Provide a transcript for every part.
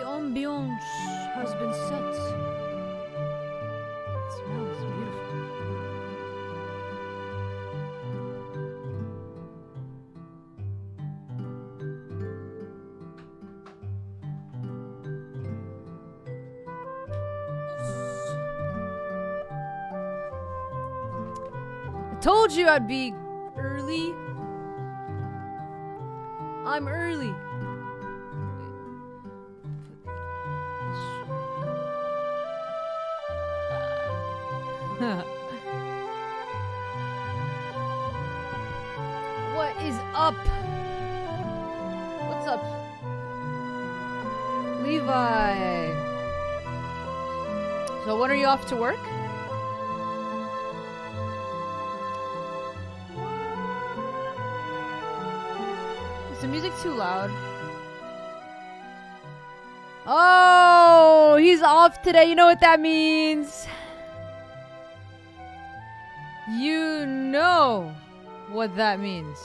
ambiance has been set. It smells beautiful. I told you I'd be early. I'm early. What is up? What's up? Levi. So when are you off to work? Is the music too loud? Oh, he's off today. You know what that means? You know what that means.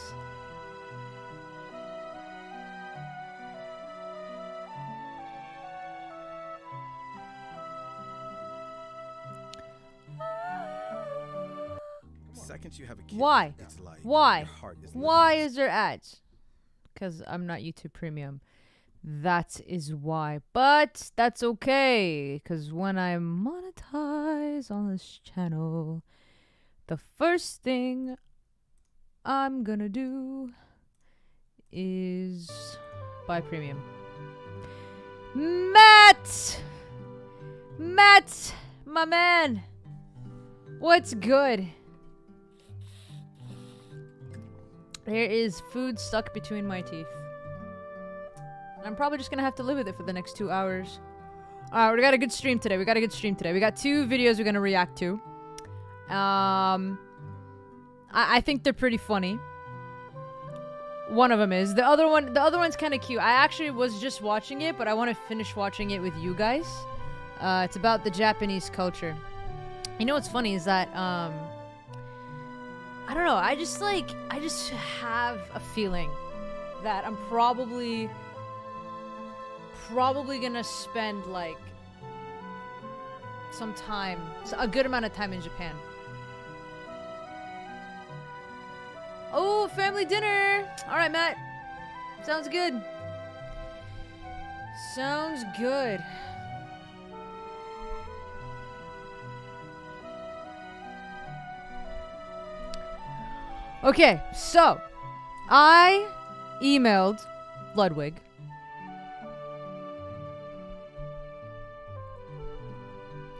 Seconds you have a kid, Why? it's like Why? your heart is Why living. is there ads? Because I'm not YouTube Premium. That is why. But that's okay. Because when I monetize on this channel, the first thing I'm gonna do is buy Premium. Matt! Matt! My man! What's good? There is food stuck between my teeth. I'm probably just gonna have to live with it for the next 2 hours. Alright, we got a good stream today. We got 2 videos we're gonna react to. I think they're pretty funny. One of them is. The other one's kind of cute. I actually was just watching it, but I want to finish watching it with you guys. It's about the Japanese culture. You know what's funny is that, I don't know, I just have a feeling that I'm probably gonna spend, like, some time, a good amount of time in Japan. Oh, family dinner! Alright, Matt. Sounds good. Sounds good. Okay, so I emailed Ludwig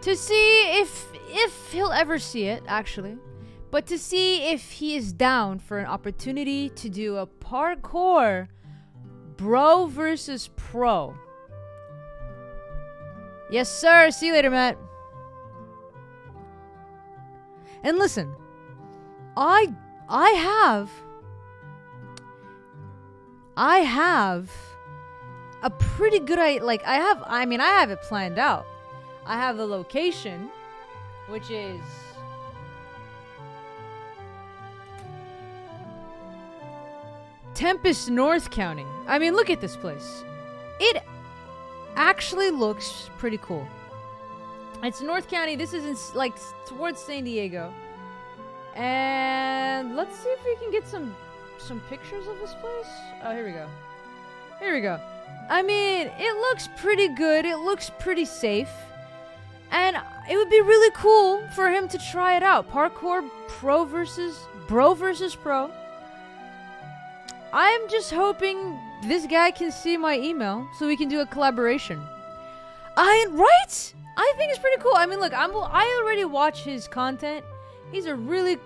to see if he'll ever see it, actually, but to see if he is down for an opportunity to do a parkour bro versus pro. Yes, sir. See you later, Matt. And listen, I have a pretty good I have it planned out. I have the location, which is Tempest, North County. I mean, look at this place. It actually looks pretty cool. It's North County. This is in, like, towards San Diego. And let's see if we can get some pictures of this place. Oh, here we go. Here we go. I mean, it looks pretty good. It looks pretty safe. And it would be really cool for him to try it out. Parkour bro versus pro. I'm just hoping this guy can see my email so we can do a collaboration. Right? I think it's pretty cool. I mean, look, I already watch his content. He's a really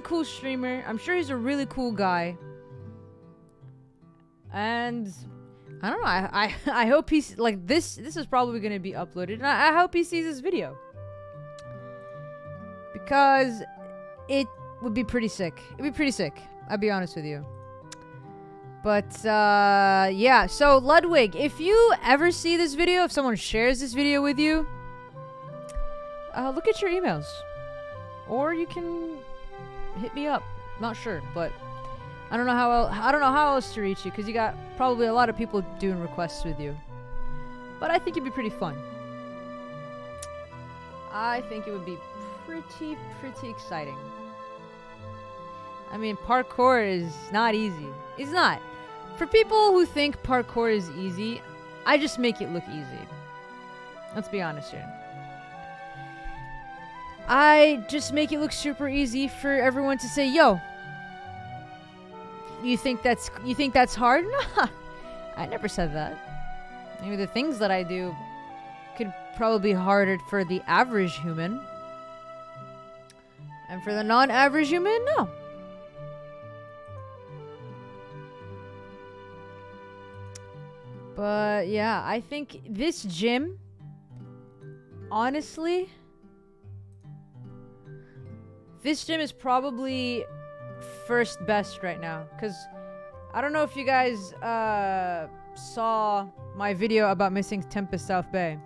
cool streamer. I'm sure he's a really cool guy. And I don't know. I hope he's like this. This is probably gonna be uploaded, and I hope he sees this video because it would be pretty sick. It'd be pretty sick. I'll be honest with you. But yeah. So Ludwig, if you ever see this video, if someone shares this video with you, look at your emails. Or you can hit me up. Not sure, but I don't know how else to reach you because you got probably a lot of people doing requests with you. But I think it'd be pretty fun. I think it would be pretty exciting. I mean, parkour is not easy. It's not. For people who think parkour is easy, I just make it look easy. Let's be honest here. I just make it look super easy for everyone to say, "Yo, you think that's hard?" Nah, I never said that. Maybe the things that I do could probably be harder for the average human. And for the non-average human, no. But yeah, I think this gym, honestly, this gym is probably first best right now. Because I don't know if you guys saw my video about missing Tempest South Bay.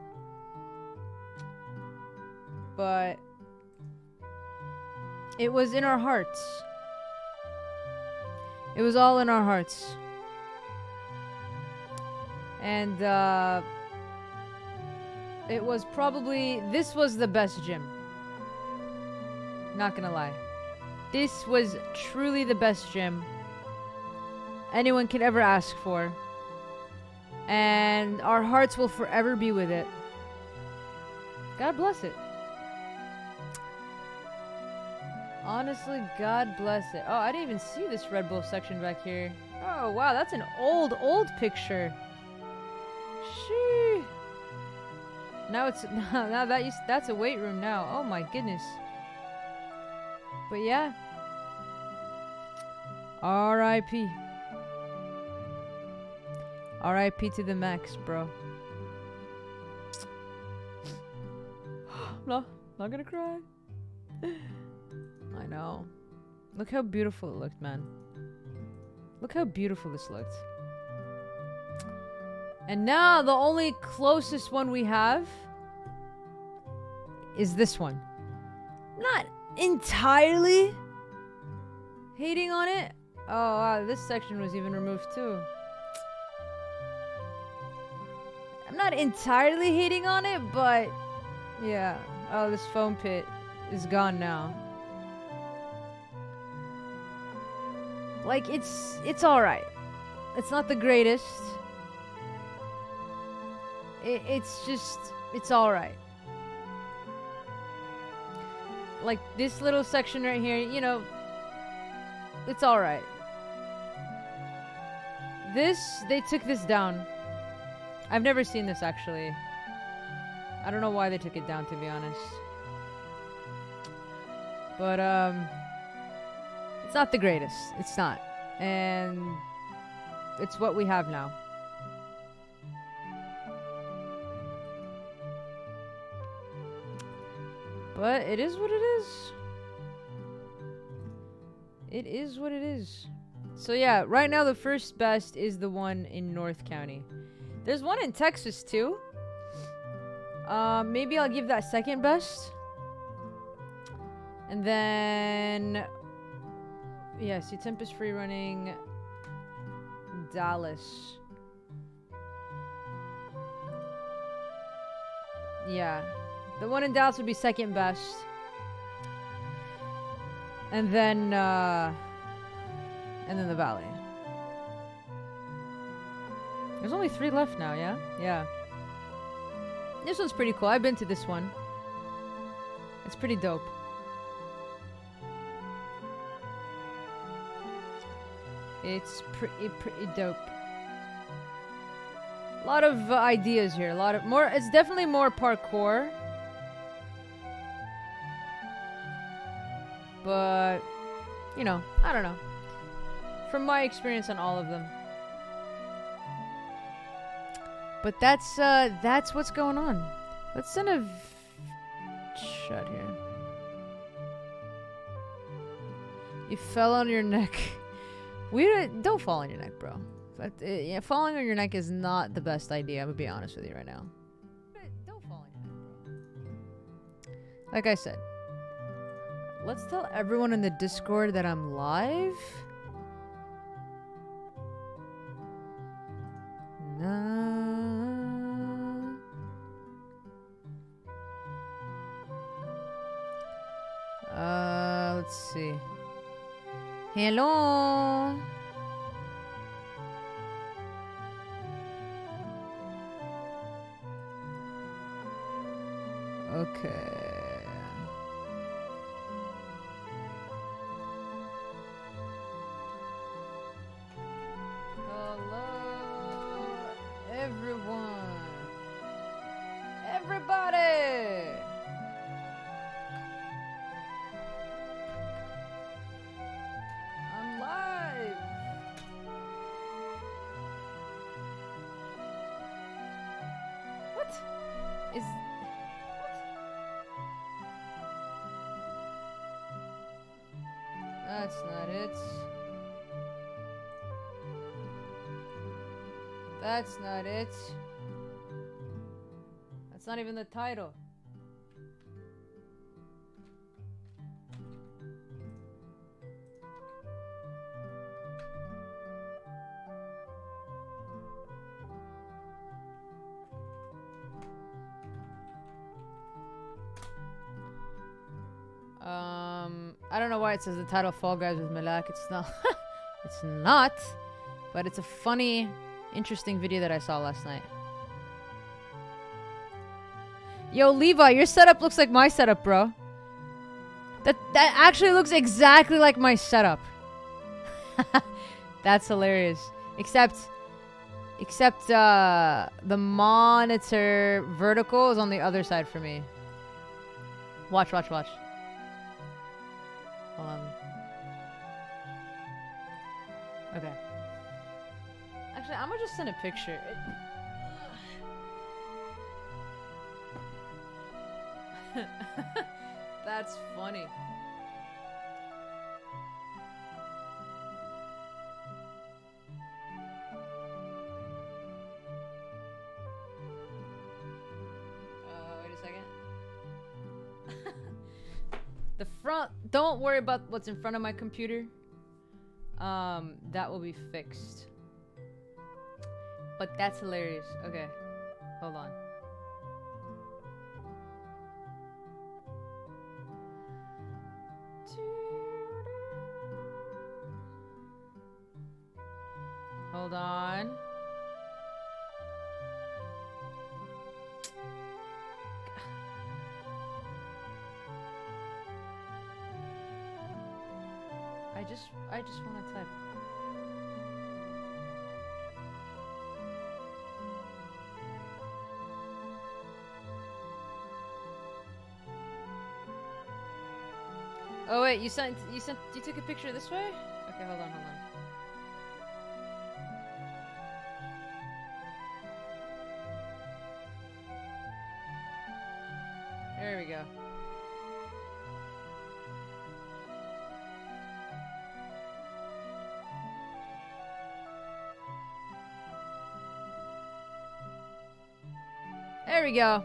But it was in our hearts. It was all in our hearts. And it was probably, this was the best gym. Not gonna lie. This was truly the best gym anyone could ever ask for. And our hearts will forever be with it. God bless it. Honestly, God bless it. Oh, I didn't even see this Red Bull section back here. Oh, wow, that's an old picture. Shee. Now it's now that's a weight room now. Oh my goodness. But yeah. R.I.P. R.I.P. to the max, bro. No, not gonna cry. I know. Look how beautiful it looked, man. Look how beautiful this looked. And now the only closest one we have is this one. Not entirely hating on it. Oh wow, this section was even removed too. I'm not entirely hating on it, but yeah. Oh, this foam pit is gone now. Like, it's alright. It's not the greatest. It's alright. Like, this little section right here, you know, it's alright. They took this down. I've never seen this, actually. I don't know why they took it down, to be honest. But, it's not the greatest. It's not. And it's what we have now. But it is what it is. It is what it is. So yeah, right now the first best is the one in North County. There's one in Texas too. Maybe I'll give that second best. And then yeah, see Tempest free running Dallas. Yeah. The one in Dallas would be second best. And then the Valley. There's only 3 left now, yeah? Yeah. This one's pretty cool. I've been to this one. It's pretty dope. It's pretty dope. A lot of ideas here. A lot of more. It's definitely more parkour. But, you know, I don't know. From my experience on all of them. But that's what's going on. Let's send a shot here. You fell on your neck. Don't fall on your neck, bro. But, yeah, falling on your neck is not the best idea. I'm gonna be honest with you right now. Don't fall on your neck, bro. Like I said, let's tell everyone in the Discord that I'm live. Hello. Okay. Hello, everyone. Everybody. I'm live. What? Is... That's not it. That's not it. That's not even the title. I don't know why it says the title Fall Guys with Malak. It's not. It's not. But it's a funny, interesting video that I saw last night. Yo, Levi, your setup looks like my setup, bro. That actually looks exactly like my setup. That's hilarious. Except the monitor vertical is on the other side for me. Watch. Hold on. Okay. Actually, I'm gonna just send a picture. That's funny. Wait a second. The front, don't worry about what's in front of my computer. That will be fixed. But that's hilarious. Okay, hold on. Hold on. I just want to type. Oh wait, you took a picture this way? Okay, hold on. There we go. There we go.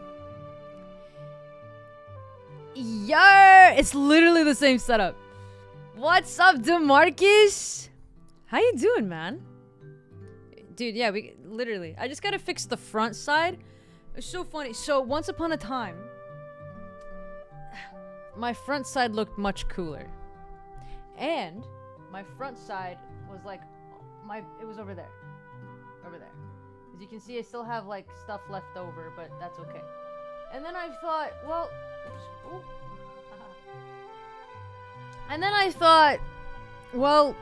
Yo, it's literally the same setup. What's up, DeMarcus? How you doing, man? Dude, yeah, I just gotta fix the front side. It's so funny. So once upon a time, my front side looked much cooler. And my front side was like, it was over there. Over there. As you can see, I still have like stuff left over, but that's okay. And then I thought, well, oops, and then I thought, well,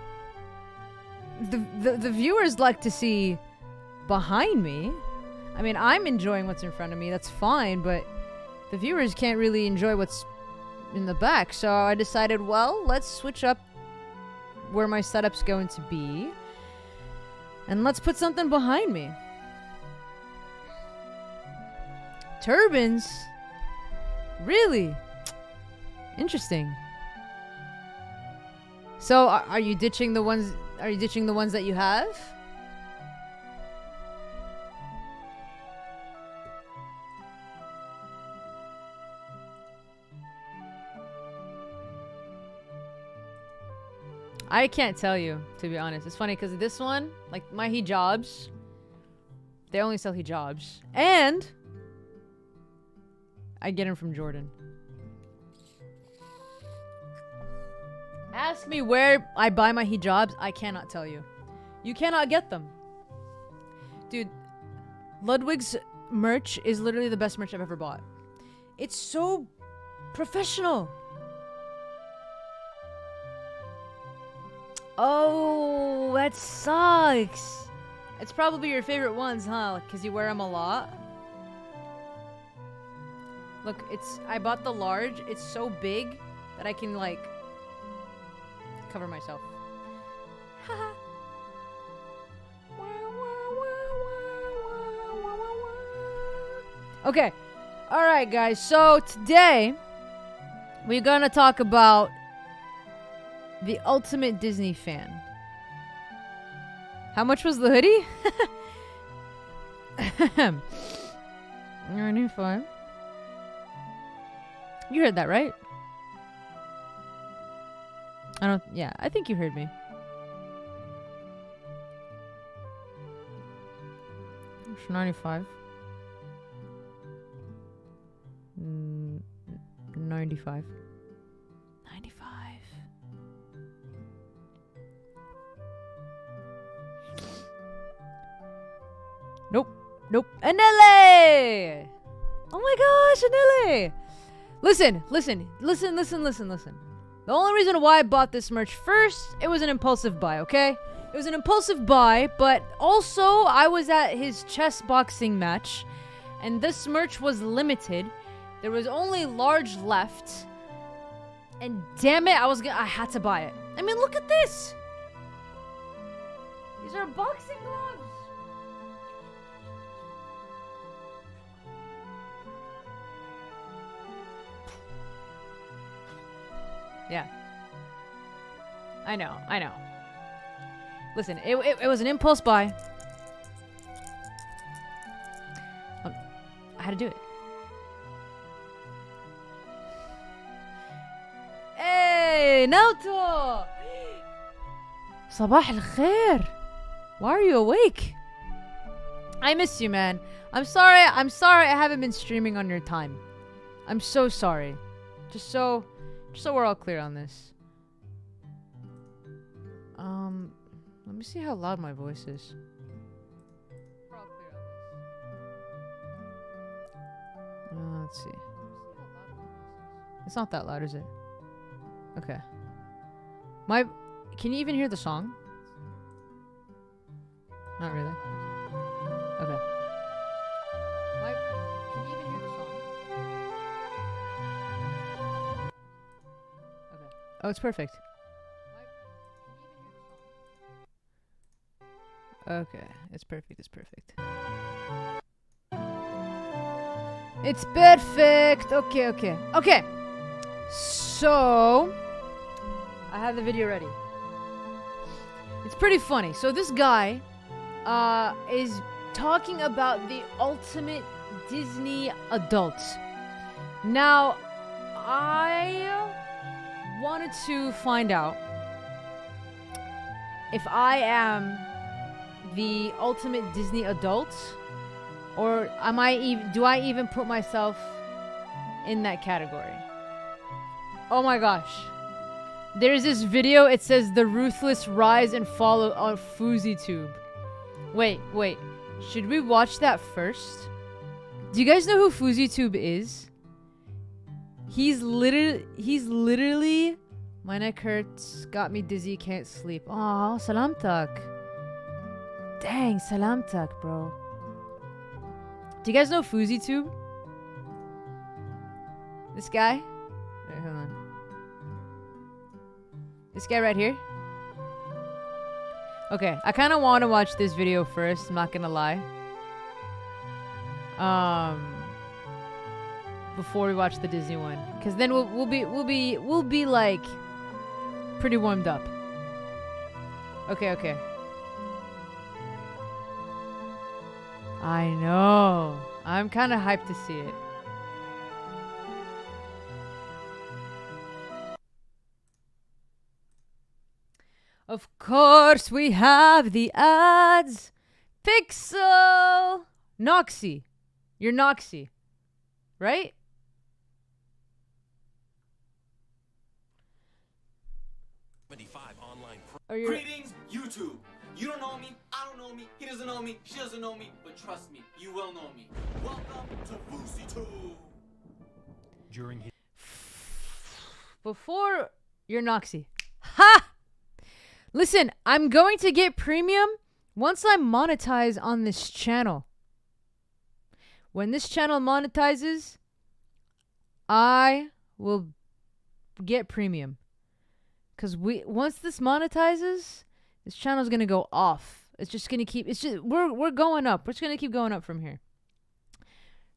the viewers like to see behind me. I mean, I'm enjoying what's in front of me. That's fine, but the viewers can't really enjoy what's in the back. So I decided, well, let's switch up where my setup's going to be, and let's put something behind me. Turbines? Really? Interesting. So are you ditching the ones that you have? I can't tell you, to be honest. It's funny because this one, like my hijabs, they only sell hijabs, and I get them from Jordan. Ask me where I buy my hijabs. I cannot tell you. You cannot get them. Dude, Ludwig's merch is literally the best merch I've ever bought. It's so professional. Oh, that sucks. It's probably your favorite ones, huh? Because you wear them a lot. Look, I bought the large. It's so big that I can, like, cover myself. Okay. Alright, guys. So, today, we're gonna talk about the ultimate Disney fan. How much was the hoodie? 95. You heard that, right? Yeah, I think you heard me. It's 95. 95. 95. Nope. Nope. Anele! Oh my gosh, Anele! Listen. The only reason why I bought this merch first, it was an impulsive buy, okay? It was an impulsive buy, but also I was at his chess boxing match, and this merch was limited. There was only large left, and damn it, I had to buy it. I mean, look at this! These are boxing gloves! Yeah. I know. Listen, it was an impulse buy. I had to do it. Hey, Naoto! Sabah al-khair. Why are you awake? I miss you, man. I'm sorry I haven't been streaming on your time. I'm so sorry. Just so we're all clear on this. Let me see how loud my voice is. We're all clear on this. Let's see. It's not that loud, is it? Okay. Can you even hear the song? Not really. Okay. Can you even hear the song? Okay. Oh, it's perfect. Okay, it's perfect. It's perfect. Okay. So, I have the video ready. It's pretty funny. So this guy is talking about the ultimate Disney adult. Now, I wanted to find out if I am the ultimate Disney adult, or do I even put myself in that category? Oh my gosh. There's this video, it says the ruthless rise and fall of FouseyTube. Wait. Should we watch that first? Do you guys know who FouseyTube is? He's literally my neck hurts, got me dizzy, can't sleep. Oh, salamtak. Dang, salamtak, bro. Do you guys know FouseyTube? This guy? Wait, hold on. This guy right here? Okay, I kind of want to watch this video first, I'm not gonna lie. Before we watch the Disney one, because then we'll be like pretty warmed up. Okay. I know. I'm kind of hyped to see it. Of course, we have the ads. Pixel. Noxy. You're Noxy. Right? Or you're... Greetings, YouTube. You don't know me, I don't know me, he doesn't know me, she doesn't know me, but trust me, you will know me. Welcome to FouseyTube. During his Before you're Noxy. Ha! Listen, I'm going to get premium once I monetize on this channel. When this channel monetizes, I will get premium. Cause once this monetizes, this channel's gonna go off. It's just gonna keep. It's just we're going up. We're just gonna keep going up from here.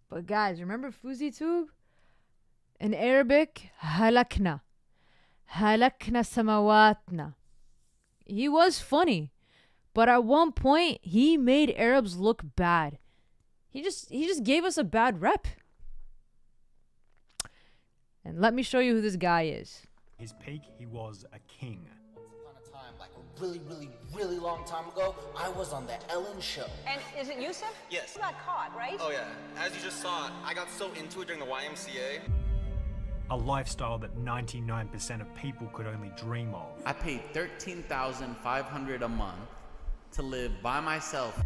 But guys, remember FouseyTube? In Arabic, halakna samawatna. He was funny, but at one point he made Arabs look bad. He just gave us a bad rep. And let me show you who this guy is. his peak, he was a king. Once upon a time, like a really, really, really long time ago, I was on the Ellen Show. And is it Yusuf? Yes. You got caught, right? Oh yeah, as you just saw, I got so into it during the YMCA. A lifestyle that 99% of people could only dream of. I paid $13,500 a month to live by myself.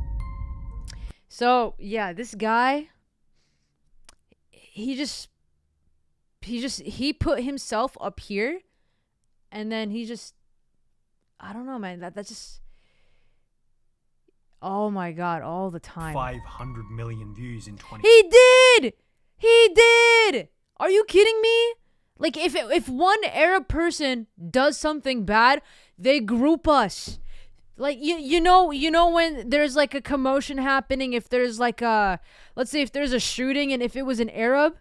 So yeah, this guy, he put himself up here, and then I don't know, man. That just, oh my god, all the time. 500 million views in 20. He did. Are you kidding me? Like if one Arab person does something bad, they group us. Like you know when there's like a commotion happening, if there's like let's say if there's a shooting and if it was an Arab,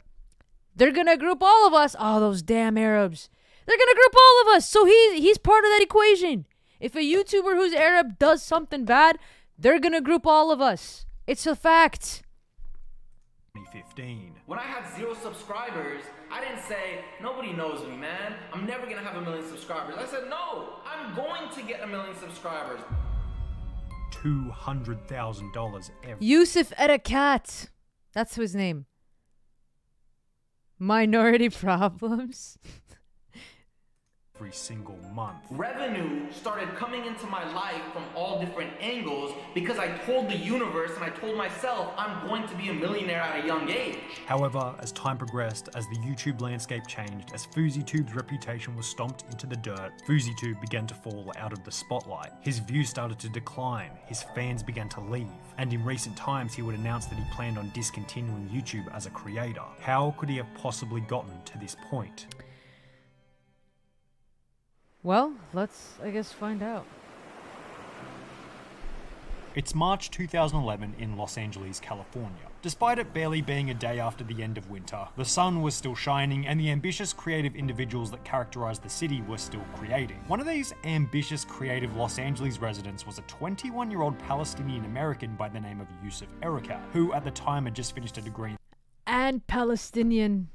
they're gonna group all of us. Oh, those damn Arabs. They're gonna group all of us. So he's part of that equation. If a YouTuber who's Arab does something bad, they're gonna group all of us. It's a fact. 2015. When I had 0 subscribers, I didn't say, nobody knows me, man. I'm never gonna have 1 million subscribers. I said, no, I'm going to get 1 million subscribers. $200,000 every. Yusuf Erekat. That's his name. Minority problems. Every single month. Revenue started coming into my life from all different angles because I told the universe and I told myself I'm going to be a millionaire at a young age. However, as time progressed, as the YouTube landscape changed, as FouseyTube's reputation was stomped into the dirt, FouseyTube began to fall out of the spotlight. His views started to decline, his fans began to leave, and in recent times he would announce that he planned on discontinuing YouTube as a creator. How could he have possibly gotten to this point? Well, let's, I guess, find out. It's March 2011 in Los Angeles, California. Despite it barely being a day after the end of winter, the sun was still shining and the ambitious creative individuals that characterized the city were still creating. One of these ambitious creative Los Angeles residents was a 21-year-old Palestinian American by the name of Yusuf Erekat, who at the time had just finished a degree And Palestinian.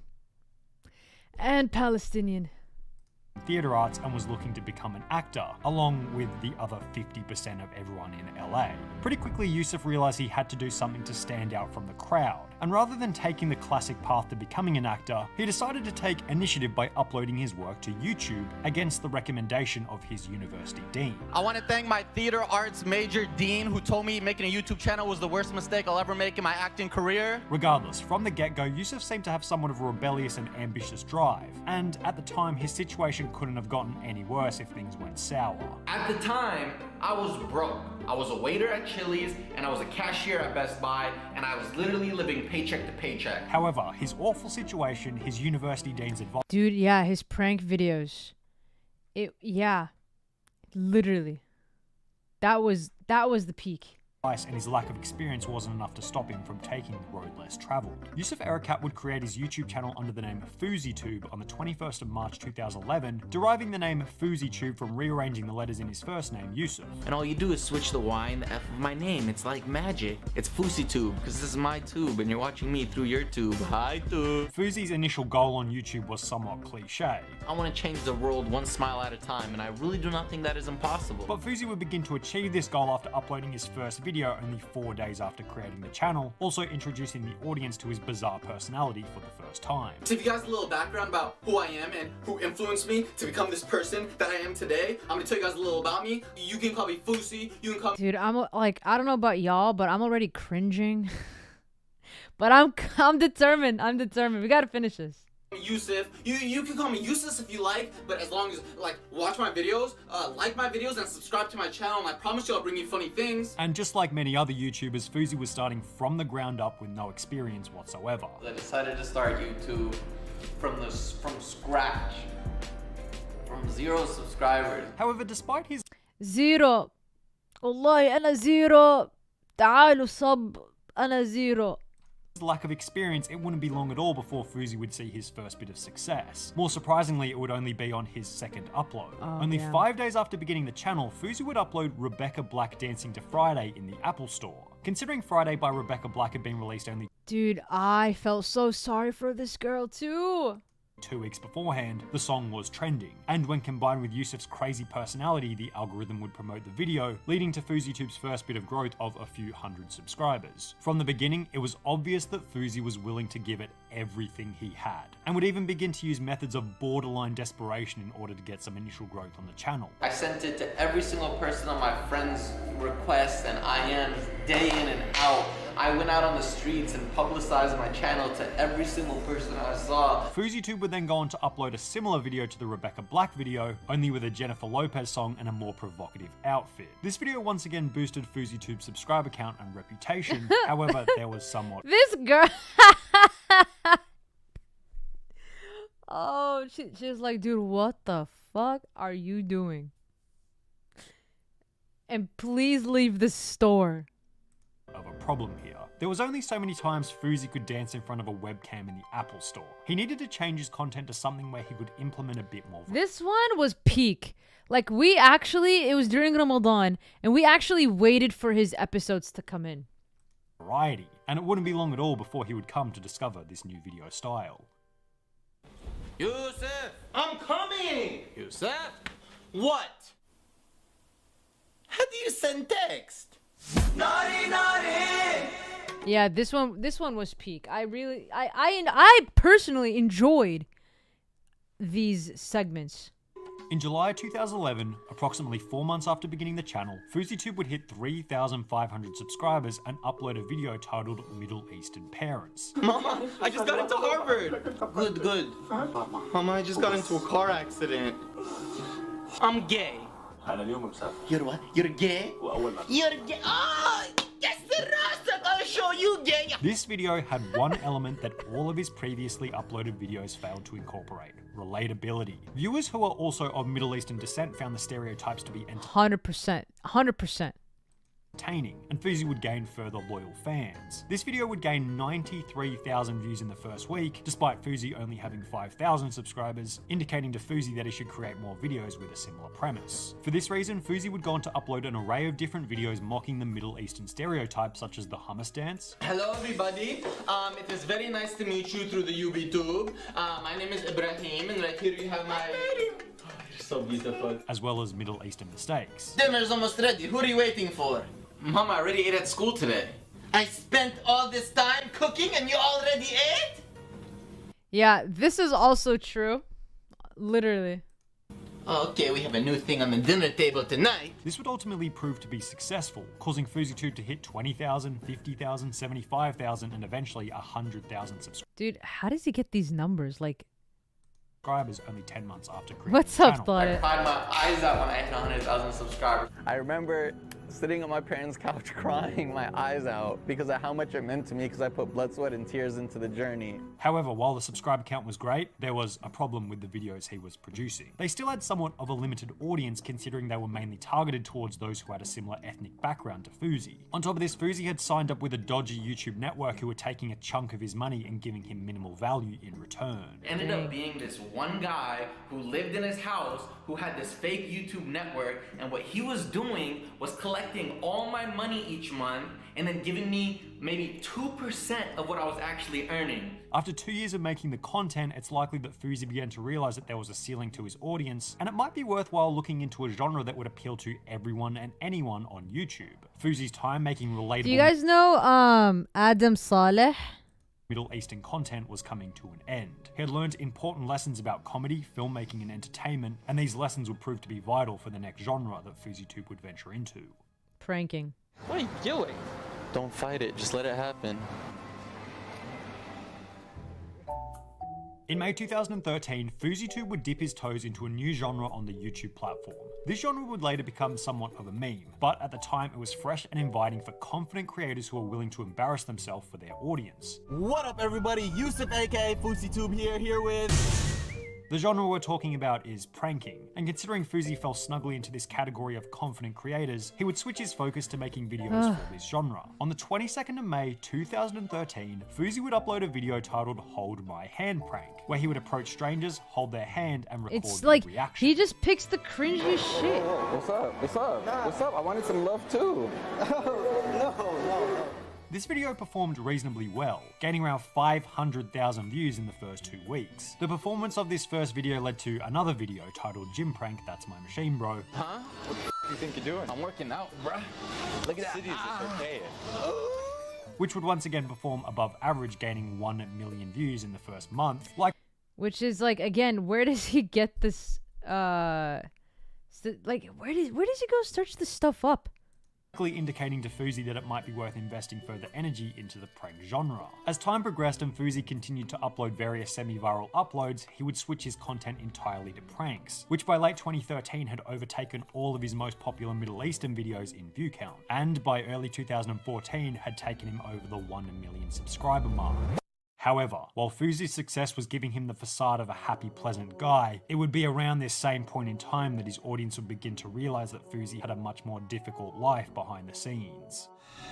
theatre arts and was looking to become an actor, along with the other 50% of everyone in LA. Pretty quickly, Yusuf realized he had to do something to stand out from the crowd, and rather than taking the classic path to becoming an actor, he decided to take initiative by uploading his work to YouTube against the recommendation of his university dean. I want to thank my theater arts major dean who told me making a YouTube channel was the worst mistake I'll ever make in my acting career. Regardless, from the get-go, Yusuf seemed to have somewhat of a rebellious and ambitious drive, and at the time, his situation couldn't have gotten any worse if things went sour. At the time, I was broke. I was a waiter at Chili's and I was a cashier at Best Buy and I was literally living paycheck to paycheck. However, his awful situation, his university dean's advice, Dude, yeah, his prank videos. Literally. That was the peak. and his lack of experience wasn't enough to stop him from taking the road less traveled. Yusuf Erekat would create his YouTube channel under the name FouseyTube on the 21st of March 2011, deriving the name FouseyTube from rearranging the letters in his first name, Yusuf. And all you do is switch the Y and the F of my name. It's like magic. It's FouseyTube, because this is my tube and you're watching me through your tube. Hi, tube. Fousey's initial goal on YouTube was somewhat cliche, I want to change the world one smile at a time, and I really do not think that is impossible. but Fousey would begin to achieve this goal after uploading his first video video only 4 days after creating the channel, also introducing the audience to his bizarre personality for the first time. So if you guys a little background about who I am and who influenced me to become this person that I am today, I'm gonna tell you guys a little about me. You can call me Fousey, you can call me... Dude, I'm like, I don't know about y'all, but I'm already cringing. But I'm determined. I'm determined. We gotta finish this. Yusuf. You can call me Yusuf if you like, but as long as like watch my videos, like my videos, and subscribe to my channel, and I promise you I'll bring you funny things. And just like many other YouTubers, Fousey was starting from the ground up with no experience whatsoever. I decided to start YouTube from scratch, from 0 subscribers. However, despite his زيرو والله أنا زيرو تعالوا صب أنا زيرو. lack of experience, it wouldn't be long at all before Fousey would see his first bit of success. More surprisingly, it would only be on his second upload. Only 5 days after beginning the channel, Fousey would upload Rebecca Black Dancing to Friday in the Apple Store. Considering Friday by Rebecca Black had been released only Dude, I felt so sorry for this girl too. 2 weeks beforehand, the song was trending. And when combined with Yusuf's crazy personality, the algorithm would promote the video, leading to FouseyTube's first bit of growth of a few hundred subscribers. From the beginning, it was obvious that Fousey was willing to give it everything he had, and would even begin to use methods of borderline desperation in order to get some initial growth on the channel. I sent it to every single person on my friends' requests and IMs day in and out. I went out on the streets and publicized my channel to every single person I saw. FouseyTube would then go on to upload a similar video to the Rebecca Black video, only with a Jennifer Lopez song and a more provocative outfit. This video once again boosted FouseyTube's subscriber count and reputation, however, there was somewhat... This girl... Oh, she's like, dude, what the fuck are you doing? And please leave the store. Of a problem here. There was only so many times Fousey could dance in front of a webcam in the Apple Store. He needed to change his content to something where he could implement a bit more. This one was peak. Like, it was during Ramadan, and we actually waited for his episodes to come in. Variety, and it wouldn't be long at all before he would come to discover this new video style. Yusuf! I'm coming! Yusuf? What? How do you send text? Yeah, this one was peak. I personally enjoyed these segments. In July 2011, approximately 4 months after beginning the channel, FouseyTube would hit 3,500 subscribers and upload a video titled Middle Eastern Parents. Mama, I just got into Harvard. Good, good. Mama, I just got into a car accident. I'm gay. You're what? You're gay? You're gay? Oh, yes, I'll show you gay. This video had one element that all of his previously uploaded videos failed to incorporate: relatability. Viewers who are also of Middle Eastern descent found the stereotypes to be 100%. 100%. entertaining, and Fousey would gain further loyal fans. This video would gain 93,000 views in the first week, despite Fousey only having 5,000 subscribers, indicating to Fousey that he should create more videos with a similar premise. For this reason, Fousey would go on to upload an array of different videos mocking the Middle Eastern stereotypes, such as the hummus dance. Hello everybody, it is very nice to meet you through the UBTube. My name is Ibrahim, and right here you have my... Oh, you're so beautiful. As well as Middle Eastern mistakes. Dinner's almost ready. Who are you waiting for? Mama, I already ate at school today. I spent all this time cooking and you already ate? Yeah, this is also true. Literally. Okay, we have a new thing on the dinner table tonight. This would ultimately prove to be successful, causing FouseyTube to hit 20,000, 50,000, 75,000, and eventually 100,000 subscribers. Dude, how does he get these numbers? Like, Only 10 months after creating what's the up, channel. Thought I It? cried my eyes out when I hit 100,000 subscribers. I remember sitting on my parents' couch crying my eyes out because of how much it meant to me, because I put blood, sweat, and tears into the journey. However, while the subscriber count was great, there was a problem with the videos he was producing. They still had somewhat of a limited audience, considering they were mainly targeted towards those who had a similar ethnic background to Fousey. On top of this, Fousey had signed up with a dodgy YouTube network who were taking a chunk of his money and giving him minimal value in return. Ended up being this one guy who lived in his house, who had this fake YouTube network, and what he was doing was collecting collecting all my money each month and then giving me maybe 2% of what I was actually earning. After 2 years of making the content, it's likely that Fousey began to realize that there was a ceiling to his audience, and it might be worthwhile looking into a genre that would appeal to everyone and anyone on YouTube. Fousey's time making relatable Do you guys know Adam Saleh? Middle Eastern content was coming to an end. He had learned important lessons about comedy, filmmaking, and entertainment, and these lessons would prove to be vital for the next genre that FouseyTube would venture into. Pranking. What are you doing? Don't fight it, just let it happen. In May 2013, FouseyTube would dip his toes into a new genre on the YouTube platform. This genre would later become somewhat of a meme, but at the time it was fresh and inviting for confident creators who are willing to embarrass themselves for their audience. What up, everybody? Yusuf, aka FouseyTube here with... The genre we're talking about is pranking, and considering Fousey fell snugly into this category of confident creators, he would switch his focus to making videos for this genre. On the 22nd of May 2013, Fousey would upload a video titled Hold My Hand Prank, where he would approach strangers, hold their hand, and record It's their like reaction. he just picks the cringiest shit. What's up? What's up? What's up? I wanted some love too. This video performed reasonably well, gaining around 500,000 views in the first 2 weeks. The performance of this first video led to another video titled Gym Prank, That's My Machine Bro. Huh? What the you think you're doing? I'm working out, bruh. Look at that. City's okay. Which would once again perform above average, gaining 1 million views in the first month. Which is like, again, where does he get this? Where does he go search this stuff up? Indicating to Fousey that it might be worth investing further energy into the prank genre. As time progressed and Fousey continued to upload various semi-viral uploads, he would switch his content entirely to pranks, which by late 2013 had overtaken all of his most popular Middle Eastern videos in view count, and by early 2014 had taken him over the 1 million subscriber mark. However, while Fousey's success was giving him the facade of a happy, pleasant guy, it would be around this same point in time that his audience would begin to realize that Fousey had a much more difficult life behind the scenes.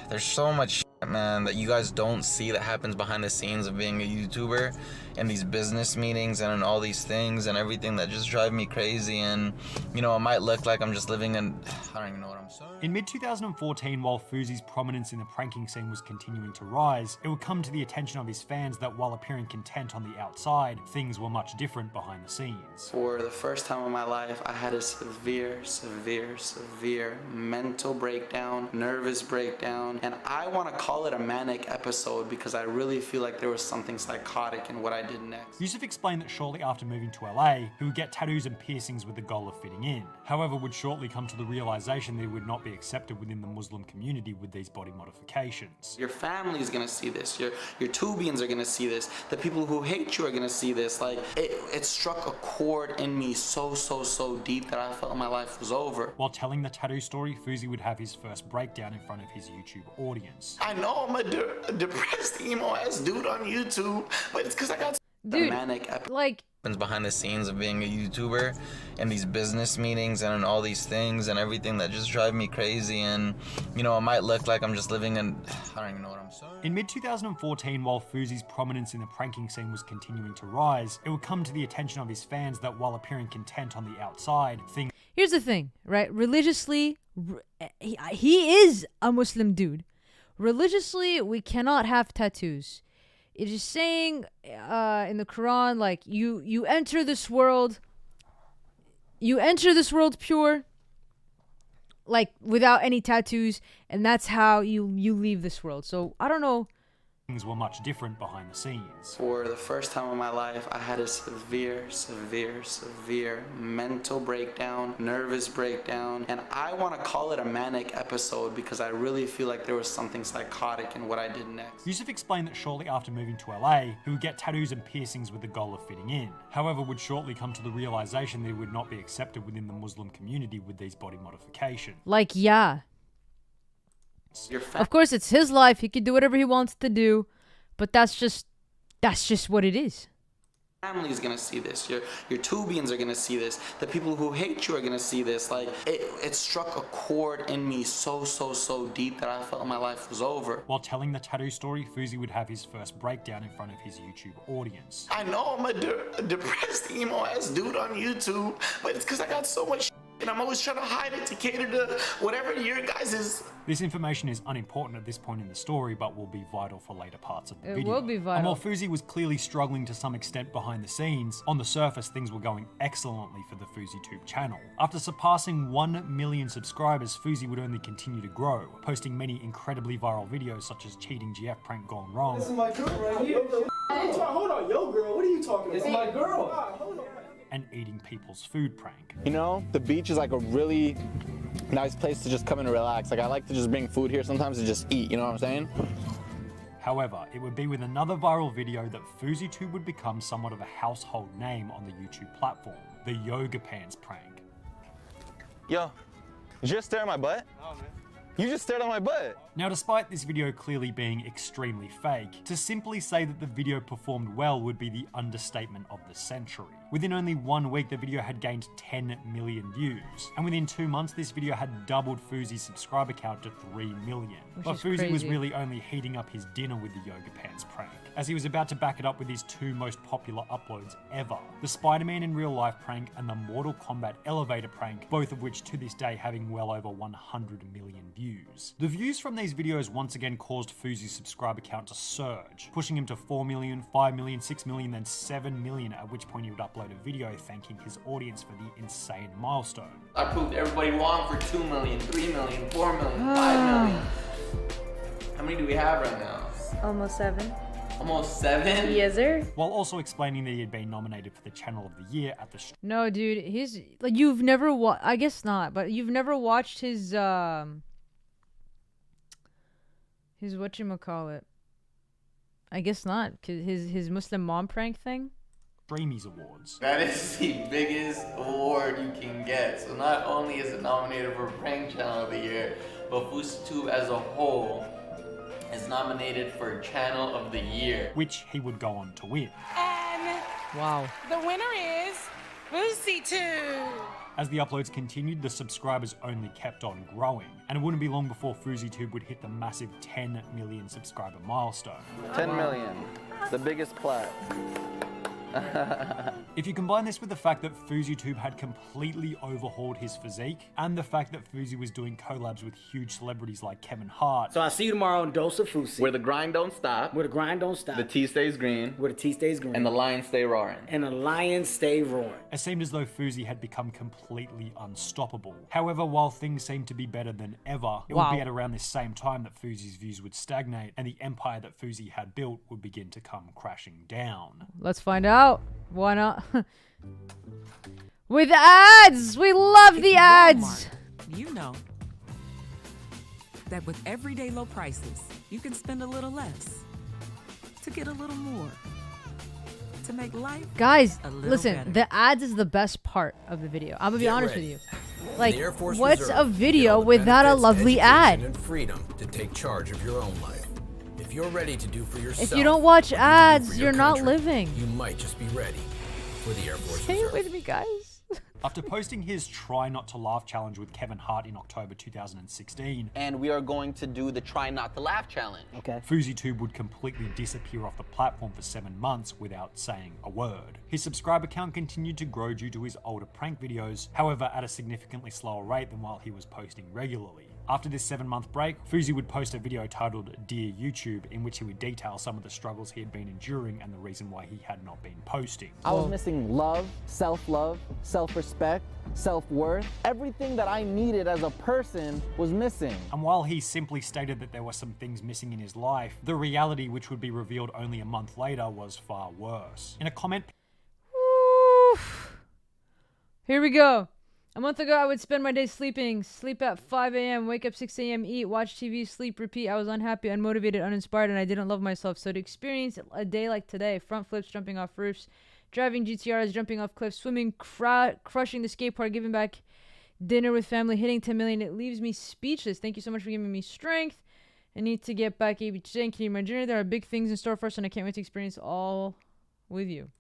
There's so much shit, man, that you guys don't see that happens behind the scenes of being a YouTuber, and these business meetings and all these things and everything that just drive me crazy. And you know, it might look like I'm just living in, I don't even know what I'm saying. In mid-2014, while Fousey's prominence in the pranking scene was continuing to rise, it would come to the attention of his fans that while appearing content on the outside, things were much different behind the scenes. For the first time in my life, I had a severe mental breakdown, nervous breakdown, and I want to call it a manic episode because I really feel like there was something psychotic in what I did next. Yusuf explained that shortly after moving to LA, he would get tattoos and piercings with the goal of fitting in. However, would shortly come to the realization that he would not be accepted within the Muslim community with these body modifications. Your family is gonna see this. Your Tubians are gonna see this. The people who hate you are gonna see this. Like it struck a chord in me so deep that I felt my life was over. While telling the tattoo story, Fousey would have his first breakdown in front of his YouTube audience. I know I'm a depressed emo ass dude on YouTube, but it's because I got manic behind the scenes of being a YouTuber, and these business meetings and all these things and everything that just drive me crazy. And you know, it might look like I'm just living in, I don't even know what I'm saying. In mid-2014, while Fousey's prominence in the pranking scene was continuing to rise, it would come to the attention of his fans that while appearing content on the outside, things... Here's the thing, right? Religiously, he is a Muslim dude. Religiously, we cannot have tattoos. It is saying in the Quran, like, you enter this world pure, like, without any tattoos, and that's how you leave this world. So I don't know. Things were much different behind the scenes. For the first time in my life, I had a severe mental breakdown, nervous breakdown, and I want to call it a manic episode because I really feel like there was something psychotic in what I did next. Yusuf explained that shortly after moving to LA, he would get tattoos and piercings with the goal of fitting in. However, would shortly come to the realization that he would not be accepted within the Muslim community with these body modifications. Like, yeah. Of course, it's his life. He can do whatever he wants to do, but that's just what it is. Family is gonna see this. Your Tubians are gonna see this. The people who hate you are gonna see this. Like it struck a chord in me so deep that I felt my life was over. While telling the tattoo story, Fousey would have his first breakdown in front of his YouTube audience. I know I'm a depressed emo ass dude on YouTube, but it's because I got so much and I'm always trying to hide it to cater to whatever your guys is. This information is unimportant at this point in the story, but will be vital for later parts of the It video. will be vital. And while Fousey was clearly struggling to some extent behind the scenes, on the surface things were going excellently for the FouseyTube channel. After surpassing 1 million subscribers, Fousey would only continue to grow, posting many incredibly viral videos such as cheating GF prank gone wrong. This is my girl right here. Hold on, yo girl, what are you talking about? It's my girl. Hold on. And eating people's food prank. You know, the beach is like a really nice place to just come and relax. Like, I like to just bring food here sometimes to just eat, you know what I'm saying? However, it would be with another viral video that FouseyTube would become somewhat of a household name on the YouTube platform, the Yoga Pants prank. Yo, did you just stare at my butt? No, man. You just stared at my butt. Now, despite this video clearly being extremely fake, to simply say that the video performed well would be the understatement of the century. Within only 1 week, the video had gained 10 million views, and within 2 months, this video had doubled Fousey's subscriber count to 3 million. But Fousey was really only heating up his dinner with the Yoga Pants prank, as he was about to back it up with his 2 most popular uploads ever, the Spider-Man in real life prank and the Mortal Kombat elevator prank, both of which to this day having well over 100 million views. The views from these videos once again caused Fousey's subscriber count to surge, pushing him to 4 million, 5 million, 6 million, then 7 million, at which point he would upload a video thanking his audience for the insane milestone. I proved everybody wrong for 2 million, 3 million, 4 million, 5 million. How many do we have right now? Almost 7. Almost 7? Yes, sir. While also explaining that he had been nominated for the Channel of the Year at the No, dude, he's like, you've never I guess not, but you've never watched his whatchamacallit. I guess not, cause his Muslim mom prank thing. Dreamies Awards. That is the biggest award you can get. So not only is it nominated for Prank Channel of the Year, but FouseyTube as a whole is nominated for Channel of the Year, which he would go on to win. And wow, the winner is FouseyTube. As the uploads continued, the subscribers only kept on growing, and it wouldn't be long before FouseyTube would hit the massive 10 million subscriber milestone. 10 million, the biggest plat. If you combine this with the fact that FouseyTube had completely overhauled his physique, and the fact that Fousey was doing collabs with huge celebrities like Kevin Hart. So I'll see you tomorrow on Dose of Fousey. Where the grind don't stop. Where the grind don't stop. The tea stays green. Where the tea stays green. And the lions stay roaring. And the lions stay roaring. It seemed as though Fousey had become completely unstoppable. However, while things seemed to be better than ever, it would be at around this same time that Fousey's views would stagnate, and the empire that Fousey had built would begin to come crashing down. Let's find out. Why not? With ads! We love the ads! Walmart, you know that with everyday low prices, you can spend a little less to get a little more, to make life Guys, a little listen, better. the ads is the best part of the video. I'm gonna be honest with you. Like, The Air Force what's Reserve a video get all the without a benefits, lovely education, ad? and freedom to take charge of your own life. If you're ready to do for yourself, If you don't watch what you do ads, for your you're not country, living. You might just be ready for the Air Force Say it Reserve. with me, guys. After posting his Try Not to Laugh challenge with Kevin Hart in October 2016, and we are going to do the Try Not to Laugh challenge. Okay. FouseyTube would completely disappear off the platform for 7 months without saying a word. His subscriber count continued to grow due to his older prank videos, however at a significantly slower rate than while he was posting regularly. After this 7-month break, Fousey would post a video titled Dear YouTube, in which he would detail some of the struggles he had been enduring and the reason why he had not been posting. I was missing love, self-love, self-respect, self-worth. Everything that I needed as a person was missing. And while he simply stated that there were some things missing in his life, the reality, which would be revealed only a month later, was far worse. In a comment... Here we go. A month ago, I would spend my day sleeping, sleep at 5 a.m., wake up 6 a.m., eat, watch TV, sleep, repeat. I was unhappy, unmotivated, uninspired, and I didn't love myself. So to experience a day like today, front flips, jumping off roofs, driving GTRs, jumping off cliffs, swimming, crushing the skate park, giving back dinner with family, hitting 10 million, it leaves me speechless. Thank you so much for giving me strength. I need to get back each day and continue my journey. There are big things in store for us, and I can't wait to experience all with you.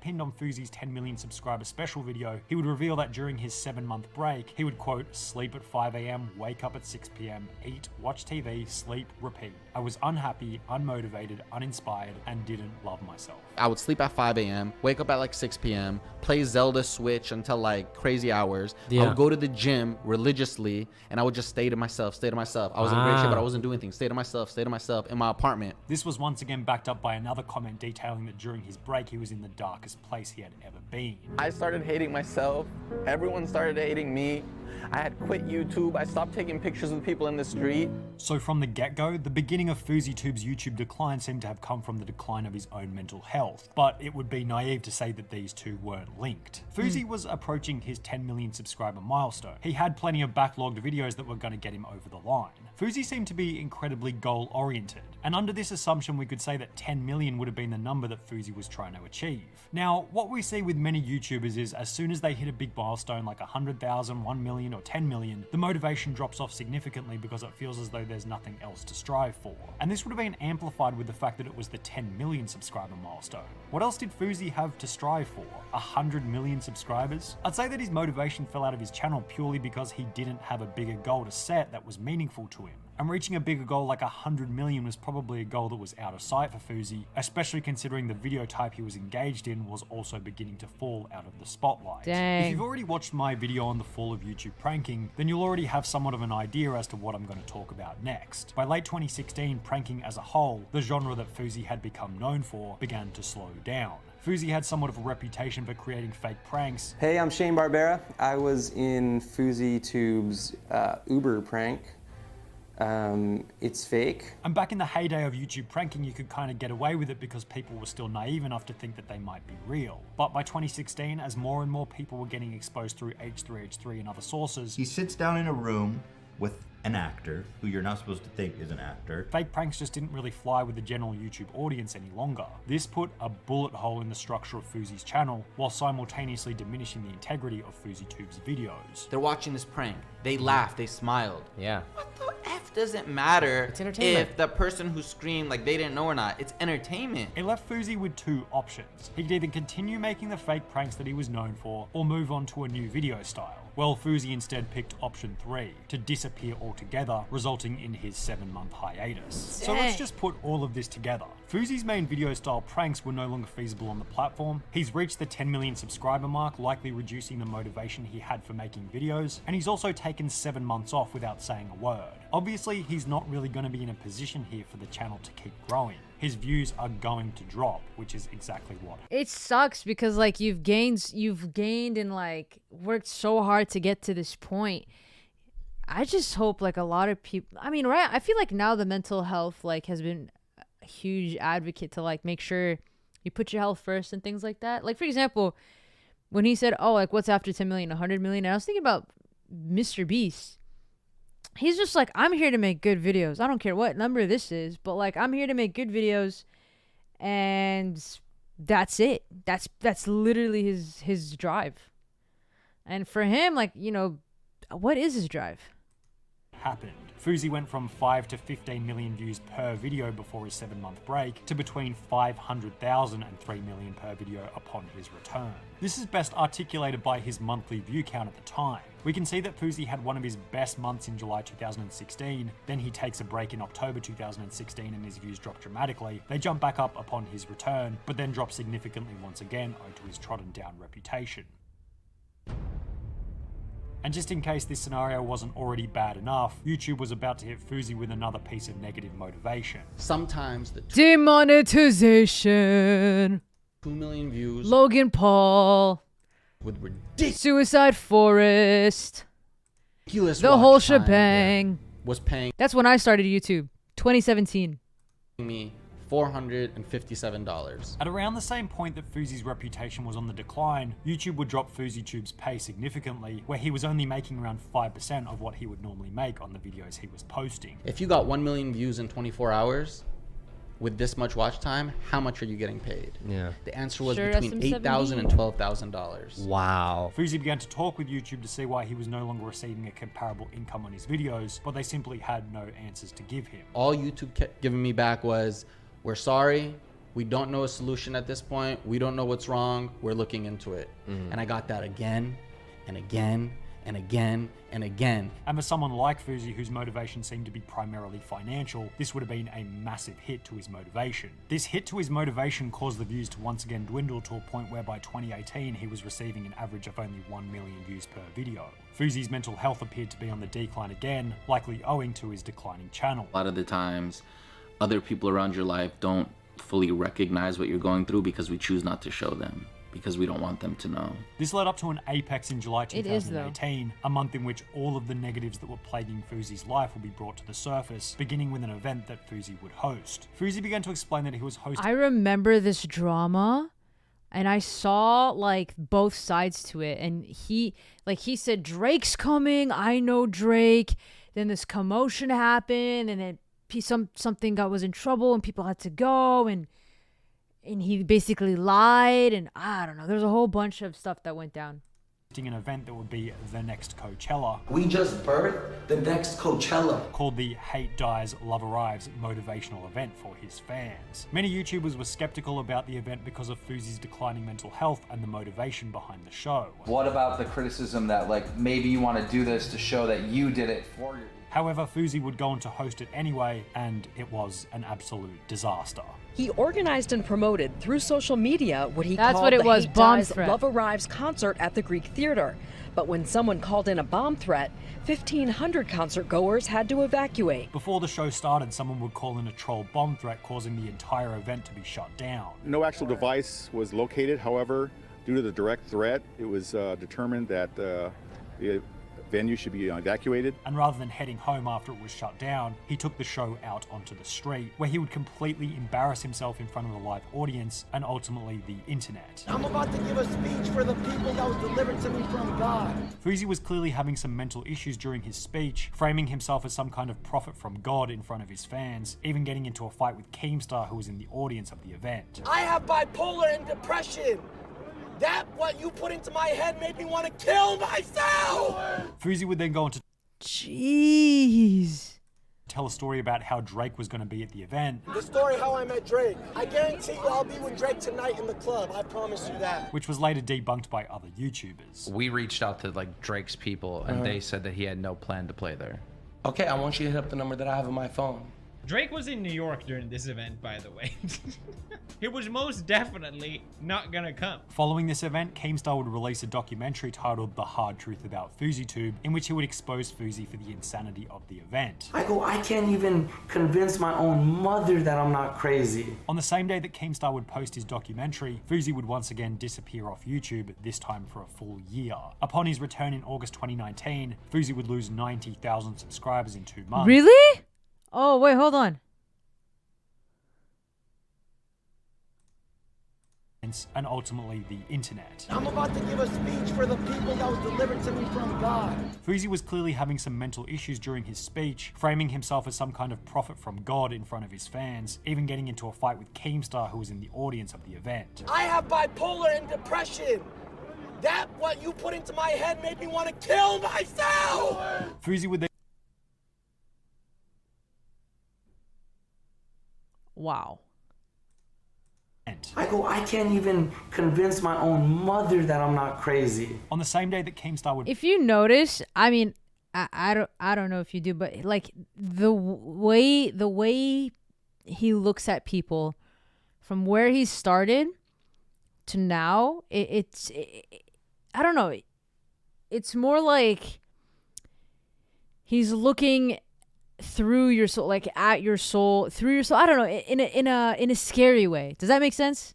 Pinned on Fuzi's 10 million subscriber special video, he would reveal that during his 7-month break, he would quote, sleep at 5 a.m, wake up at 6 p.m, eat, watch TV, sleep, repeat. I was unhappy, unmotivated, uninspired, and didn't love myself. I would sleep at 5 a.m, wake up at like 6 p.m, play Zelda Switch until like crazy hours. I would go to the gym religiously, and I would just stay to myself. I was in great shape, but I wasn't doing things. Stay to myself in my apartment. This was once again backed up by another comment detailing that during his break, he was in the darkest place he had ever been. I started hating myself. Everyone started hating me. I had quit YouTube. I stopped taking pictures with people in the street. So from the get-go, the beginning of FuziTube's YouTube decline seemed to have come from the decline of his own mental health, but it would be naive to say that these two weren't linked. Fuzi was approaching his 10 million subscriber milestone. He had plenty of backlogged videos that were going to get him over the line. Fuzi seemed to be incredibly goal-oriented, and under this assumption we could say that 10 million would have been the number that Fuzi was trying to achieve. Now, what we see with many YouTubers is as soon as they hit a big milestone like 100,000, 1 million or 10 million, the motivation drops off significantly because it feels as though there's nothing else to strive for. And this would have been amplified with the fact that it was the 10 million subscriber milestone. What else did Fuzi have to strive for? 100 million subscribers? I'd say that his motivation fell out of his channel purely because he didn't have a bigger goal to set that was meaningful to him. And reaching a bigger goal like 100 million was probably a goal that was out of sight for Fuzi, especially considering the video type he was engaged in was also beginning to fall out of the spotlight. Dang. If you've already watched my video on the fall of YouTube pranking, then you'll already have somewhat of an idea as to what I'm going to talk about next. By late 2016, pranking as a whole, the genre that Fuzi had become known for, began to slow down. Fuzi had somewhat of a reputation for creating fake pranks. Hey, I'm Shane Barbera. I was in FuziTube's Uber prank. It's fake. And back in the heyday of YouTube pranking, you could kind of get away with it because people were still naive enough to think that they might be real. But by 2016, as more and more people were getting exposed through H3H3 and other sources, he sits down in a room with an actor who you're not supposed to think is an actor. Fake pranks just didn't really fly with the general YouTube audience any longer. This put a bullet hole in the structure of Fuzi's channel while simultaneously diminishing the integrity of FuziTube's videos. They're watching this prank. They laughed, they smiled. Yeah. What the F does it matter It's entertainment. if the person who screamed like they didn't know or not? It's entertainment. It left Fuzi with two options. He could either continue making the fake pranks that he was known for or move on to a new video style. Well, Fuzi instead picked option 3, to disappear altogether, resulting in his 7-month hiatus. So let's just put all of this together. Fuzi's main video style pranks were no longer feasible on the platform. He's reached the 10 million subscriber mark, likely reducing the motivation he had for making videos, and he's also taken 7 months off without saying a word. Obviously, he's not really going to be in a position here for the channel to keep growing. His views are going to drop, which is exactly what. It sucks because like you've gained and like worked so hard to get to this point. I just hope like a lot of people, I mean, right? I feel like now the mental health like has been a huge advocate to like make sure you put your health first and things like that. Like for example, when he said, oh, like what's after 10 million, 100 million? I was thinking about Mr. Beast. He's just like, I'm here to make good videos. I don't care what number this is, but like I'm here to make good videos, and that's it. That's literally his drive. And for him, like, you know, what is his drive? Happened. Fuzi went from 5 to 15 million views per video before his 7-month break to between 500,000 and 3 million per video upon his return. This is best articulated by his monthly view count at the time. We can see that Fuzi had one of his best months in July 2016, then he takes a break in October 2016 and his views drop dramatically. They jump back up upon his return, but then drop significantly once again owed to his trodden down reputation. And just in case this scenario wasn't already bad enough, YouTube was about to hit Fuzi with another piece of negative motivation. Sometimes the Demonetization. 2 million views. Logan Paul. With ridiculous. Suicide Forest. The whole shebang. Was paying. That's when I started YouTube. 2017. Me $457. At around the same point that Fuzi's reputation was on the decline, YouTube would drop FuziTube's pay significantly, where he was only making around 5% of what he would normally make on the videos he was posting. If you got 1 million views in 24 hours, with this much watch time, how much are you getting paid? Yeah. The answer was between $8,000 and $12,000. Wow. Fuzi began to talk with YouTube to see why he was no longer receiving a comparable income on his videos, but they simply had no answers to give him. All YouTube kept giving me back was, we're sorry, We don't know a solution at this point. We don't know what's wrong. We're looking into it. And I got that again and again and again and again. And for someone like Fousey, whose motivation seemed to be primarily financial, this would have been a massive hit to his motivation. This hit to his motivation caused the views to once again dwindle to a point where by 2018 he was receiving an average of only 1 million views per video. Fousey's mental health appeared to be on the decline again, likely owing to his declining channel. A lot of the times, other people around your life don't fully recognize what you're going through because we choose not to show them, because we don't want them to know. This led up to an apex in July 2018, a month in which all of the negatives that were plaguing Fousey's life would be brought to the surface, beginning with an event that Fousey would host. Fousey began to explain that he was hosting— I remember this drama, and I saw like both sides to it, and he said, Drake's coming, I know Drake, then this commotion happened, and then something was in trouble and people had to go, and he basically lied, and I don't know, there's a whole bunch of stuff that went down. An event that would be the next Coachella. We just birthed the next Coachella. Called the Hate Dies, Love Arrives motivational event for his fans. Many YouTubers were skeptical about the event because of Fousey's declining mental health and the motivation behind the show. What about the criticism that like maybe you want to do this to show that you did it for your— However, Fousey would go on to host it anyway, and it was an absolute disaster. He organized and promoted through social media what he That's called what it the was, Hate bomb Dies, threat. Love Arrives concert at the Greek Theater. But when someone called in a bomb threat, 1,500 concert goers had to evacuate. Before the show started, someone would call in a troll bomb threat, causing the entire event to be shut down. No actual device was located. However, due to the direct threat, it was determined that the venue should be evacuated. And rather than heading home after it was shut down, he took the show out onto the street, where he would completely embarrass himself in front of a live audience and ultimately the internet. I'm about to give a speech for the people that was delivered to me from God. Fousey was clearly having some mental issues during his speech, framing himself as some kind of prophet from God in front of his fans, even getting into a fight with Keemstar, who was in the audience of the event. I have bipolar and depression. That what you put into my head made me want to kill myself! Fousey would then go on to tell a story about how Drake was going to be at the event. The story how I met Drake. I guarantee you I'll be with Drake tonight in the club. I promise you that. Which was later debunked by other YouTubers. We reached out to like Drake's people, and they said that he had no plan to play there. Okay, I want you to hit up the number that I have on my phone. Drake was in New York during this event, by the way. He was most definitely not gonna come. Following this event, Keemstar would release a documentary titled The Hard Truth About FouseyTube, in which he would expose Fousey for the insanity of the event. I can't even convince my own mother that I'm not crazy. On the same day that Keemstar would post his documentary, Fousey would once again disappear off YouTube, this time for a full year. Upon his return in August 2019, Fousey would lose 90,000 subscribers in 2 months. Really? Oh, wait, hold on. And ultimately the internet. I'm about to give a speech for the people that was delivered to me from God. Fousey was clearly having some mental issues during his speech, framing himself as some kind of prophet from God in front of his fans, even getting into a fight with Keemstar, who was in the audience of the event. I have bipolar and depression. That what you put into my head made me want to kill myself! Fousey would then Wow. I can't even convince my own mother that I'm not crazy. On the same day that Keemstar would— If you notice, I mean, I don't know if you do, but like the way he looks at people from where he started to now, it's I don't know. It's more like he's looking through your soul, like at your soul, through your soul. I don't know, in a scary way. Does that make sense?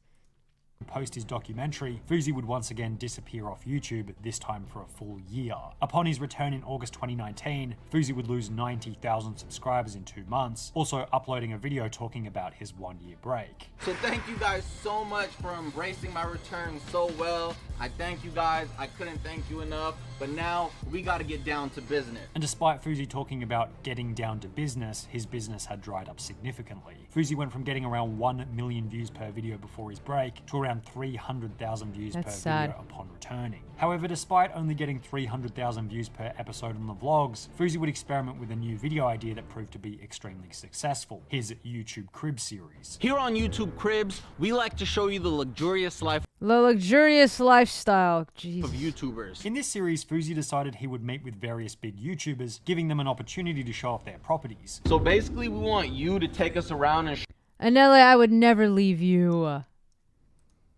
Post his documentary, Fousey would once again disappear off YouTube, this time for a full year. Upon his return in August 2019, Fousey would lose 90,000 subscribers in 2 months, also uploading a video talking about his 1-year break. So thank you guys so much for embracing my return so well. I thank you guys. I couldn't thank you enough. But now we got to get down to business. And despite Fousey talking about getting down to business, his business had dried up significantly. Fousey went from getting around 1 million views per video before his break to around around 300,000 views That's per sad. video upon returning. However, despite only getting 300,000 views per episode on the vlogs, Fousey would experiment with a new video idea that proved to be extremely successful, his YouTube Cribs series. Here on YouTube Cribs, we like to show you the luxurious life The luxurious lifestyle. Jeez. of YouTubers. In this series, Fousey decided he would meet with various big YouTubers, giving them an opportunity to show off their properties. So basically, we want you to take us around and Anele, I would never leave you.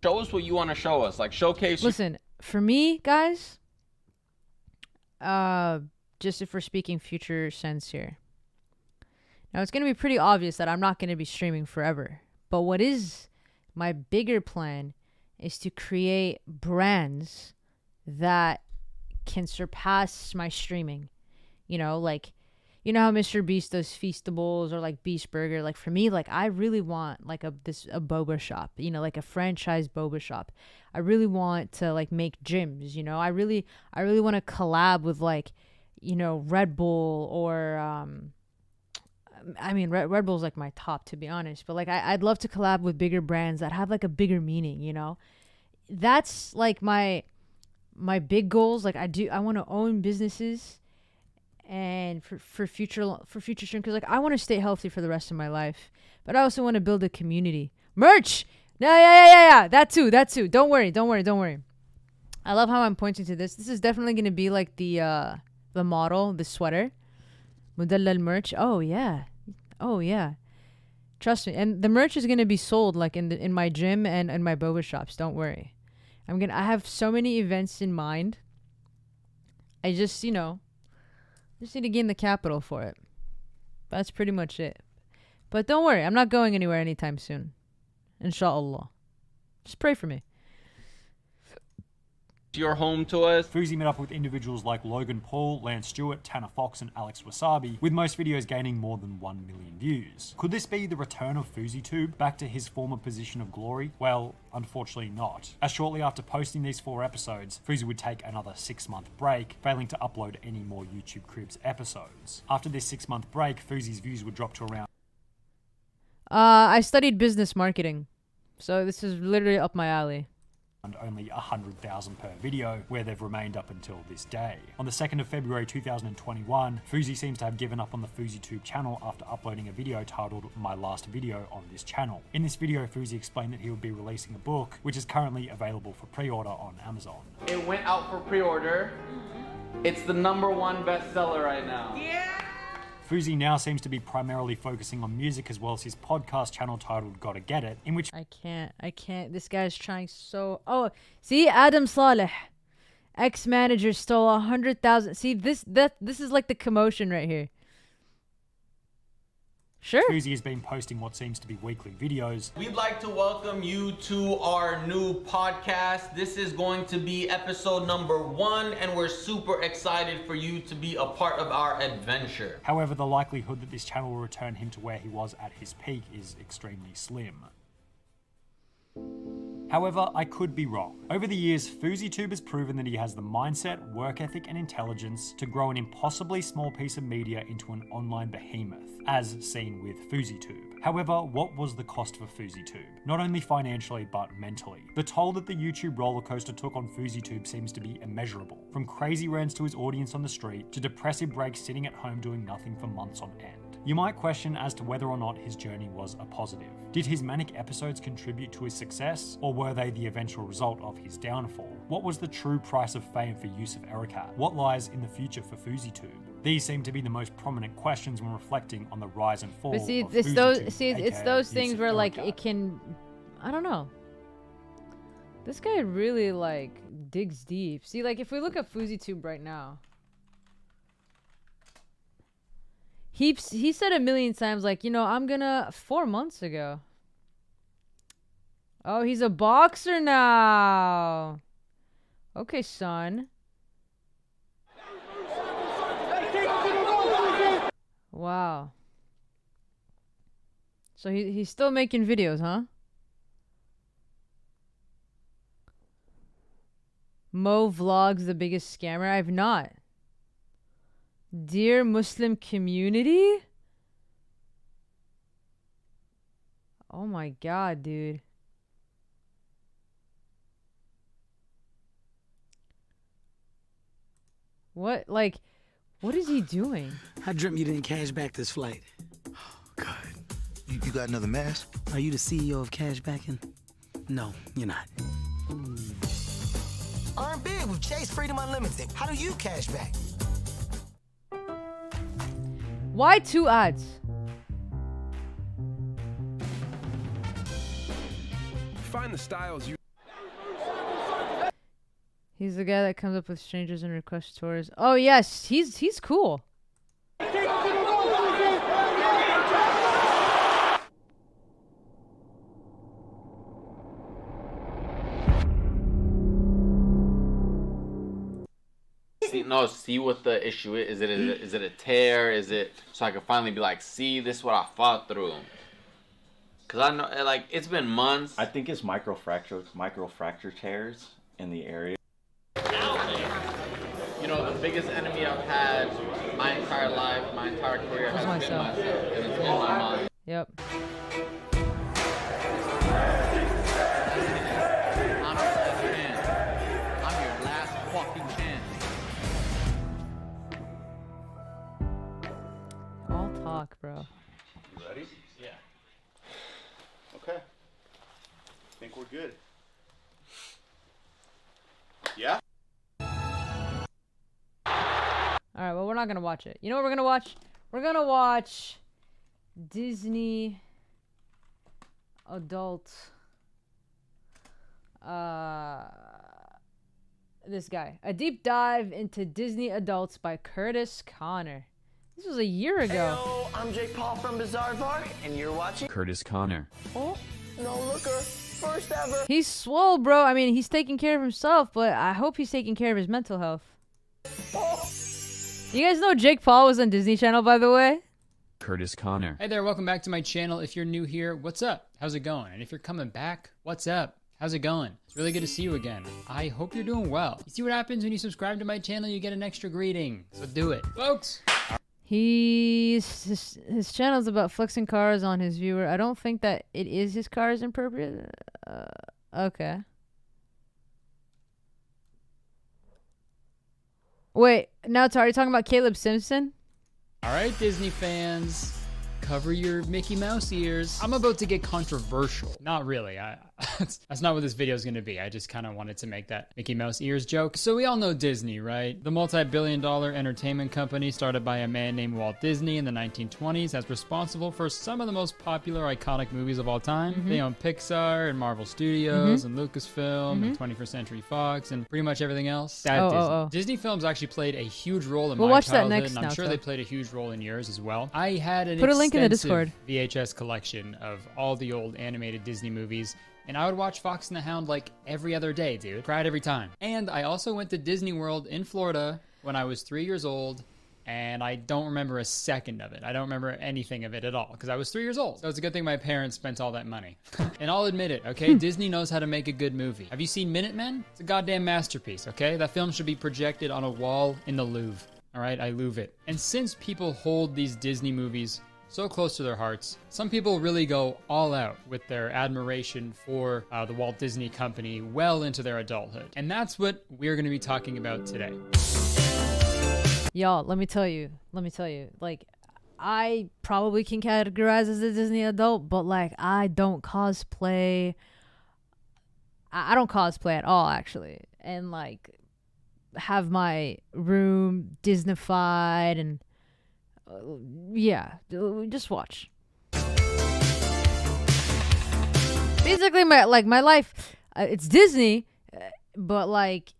show us what you want to show us. Like, showcase. Listen, for me, guys, just if we're speaking future sense here. Now, it's going to be pretty obvious that I'm not going to be streaming forever. But what is my bigger plan is to create brands that can surpass my streaming. You know, like, you know how Mr. Beast does Feastables or like Beast Burger? Like for me, like I really want like a boba shop, you know, like a franchise boba shop. I really want to like make gyms, you know. I really want to collab with like, you know, Red Bull or I mean Red Bull's like my top, to be honest, but like I'd love to collab with bigger brands that have like a bigger meaning, you know. That's like my big goals. Like I want to own businesses. And for future stream, because like I want to stay healthy for the rest of my life, but I also want to build a community. Merch, yeah. That too. Don't worry. I love how I'm pointing to this. This is definitely gonna be like the model, the sweater, Mudallal merch. Oh yeah. Trust me, and the merch is gonna be sold like in my gym and in my boba shops. Don't worry. I have so many events in mind. I just just need to gain the capital for it. That's pretty much it. But don't worry, I'm not going anywhere anytime soon. Inshallah. Just pray for me. your home to us. Fousey met up with individuals like Logan Paul, Lance Stewart, Tanner Fox, and Alex Wasabi, with most videos gaining more than 1 million views. Could this be the return of FouseyTube back to his former position of glory? Well, unfortunately not, as shortly after posting these 4 episodes, Fousey would take another 6-month break, failing to upload any more YouTube Cribs episodes. After this 6-month break, Fousey's views would drop to around... I studied business marketing, so this is literally up my alley. And only 100,000 per video, where they've remained up until this day. On the 2nd of February 2021, Fousey seems to have given up on the FouseyTube channel after uploading a video titled My Last Video on this channel. In this video, Fousey explained that he would be releasing a book, which is currently available for pre-order on Amazon. It went out for pre-order. It's the #1 bestseller right now. Yeah. Fousey now seems to be primarily focusing on music as well as his podcast channel titled Gotta Get It, in which I can't. This guy's trying so... Oh, see? Adam Saleh. Ex-manager stole 100,000. See, this is like the commotion right here. Sure. Fousey has been posting what seems to be weekly videos. We'd like to welcome you to our new podcast. This is going to be episode #1, and we're super excited for you to be a part of our adventure. However, the likelihood that this channel will return him to where he was at his peak is extremely slim. However, I could be wrong. Over the years, FouseyTube has proven that he has the mindset, work ethic, and intelligence to grow an impossibly small piece of media into an online behemoth, as seen with FouseyTube. However, what was the cost for FouseyTube? Not only financially, but mentally. The toll that the YouTube rollercoaster took on FouseyTube seems to be immeasurable. From crazy rants to his audience on the street, to depressive breaks sitting at home doing nothing for months on end. You might question as to whether or not his journey was a positive. Did his manic episodes contribute to his success, or were they the eventual result of his downfall? What was the true price of fame for Yusuf Erekat? What lies in the future for FouseyTube? These seem to be the most prominent questions when reflecting on the rise and fall But see, of it's FouseyTube, those things Yusuf where like Erekat. it can, I don't know. This guy really like digs deep. See, like if we look at FouseyTube right now, he said a million times like, you know, I'm gonna 4 months ago. Oh, he's a boxer now. Okay, son. Wow. So he's still making videos, huh? Mo vlogs the biggest scammer. I've not. Dear Muslim community? Oh my god, dude. What? Like, what is he doing? I dreamt you didn't cash back this flight. You got another mask? Are you the CEO of Cashbacking? No, you're not. Earn big with Chase Freedom Unlimited. How do you cash back? Why 2 ads? Find the styles you. He's the guy that comes up with strangers and requests tours. Oh yes, he's cool. See what the issue is. Is it a tear? Is it so I can finally be like, see, this is what I fought through? Cause I know, like, it's been months. I think it's microfracture tears in the area. You know, the biggest enemy I've had my entire life, my entire career has been myself, and it's in my mind. Yep. I'm your last fucking chance. All talk, bro. You ready? Yeah. Okay. Think we're good. Yeah? Alright, well, we're not gonna watch it. You know what we're gonna watch? We're gonna watch Disney adult this guy. A deep dive into Disney adults by Curtis Connor. This was a year ago. Hello, I'm Jake Paul from Bizarre Bar, and you're watching Curtis Connor. Oh, No Looker, first ever. he's swole, bro. I mean, he's taking care of himself, but I hope he's taking care of his mental health. You guys know Jake Paul was on Disney Channel, by the way? Curtis Connor. Hey there, welcome back to my channel. If you're new here, what's up? How's it going? And if you're coming back, what's up? How's it going? It's really good to see you again. I hope you're doing well. You see what happens when you subscribe to my channel? You get an extra greeting. So do it, folks. His channel's about flexing cars on his viewer. I don't think that it is his cars inappropriate. Okay. Wait, now are you talking about Caleb Simpson? All right, Disney fans, cover your Mickey Mouse ears. I'm about to get controversial. Not really. That's not what this video is going to be. I just kind of wanted to make that Mickey Mouse ears joke. So we all know Disney, right? The multi-billion-dollar entertainment company started by a man named Walt Disney in the 1920s that's responsible for some of the most popular iconic movies of all time. They own Pixar and Marvel Studios and Lucasfilm and 21st Century Fox and pretty much everything else. Disney films actually played a huge role in my watch childhood, that next and I'm now, sure so. they played a huge role in yours as well. I had an Put a link in the extensive Discord. VHS collection of all the old animated Disney movies, and I would watch Fox and the Hound like every other day, dude. Cried every time. And I also went to Disney World in Florida when I was 3 years old, and I don't remember a second of it. I don't remember anything of it at all, because I was 3 years old. So it's a good thing my parents spent all that money. And I'll admit it, okay? Disney knows how to make a good movie. Have you seen Minutemen? It's a goddamn masterpiece, okay? That film should be projected on a wall in the Louvre. All right, I Louvre it. And since people hold these Disney movies so close to their hearts, some people really go all out with their admiration for the Walt Disney Company well into their adulthood. And that's what we're going to be talking about today. Y'all, let me tell you, like, I probably can categorize as a Disney adult, but like, I don't cosplay. I don't cosplay at all, actually. And like, have my room Disneyfied and yeah, just watch. Basically, my life, it's Disney, but like,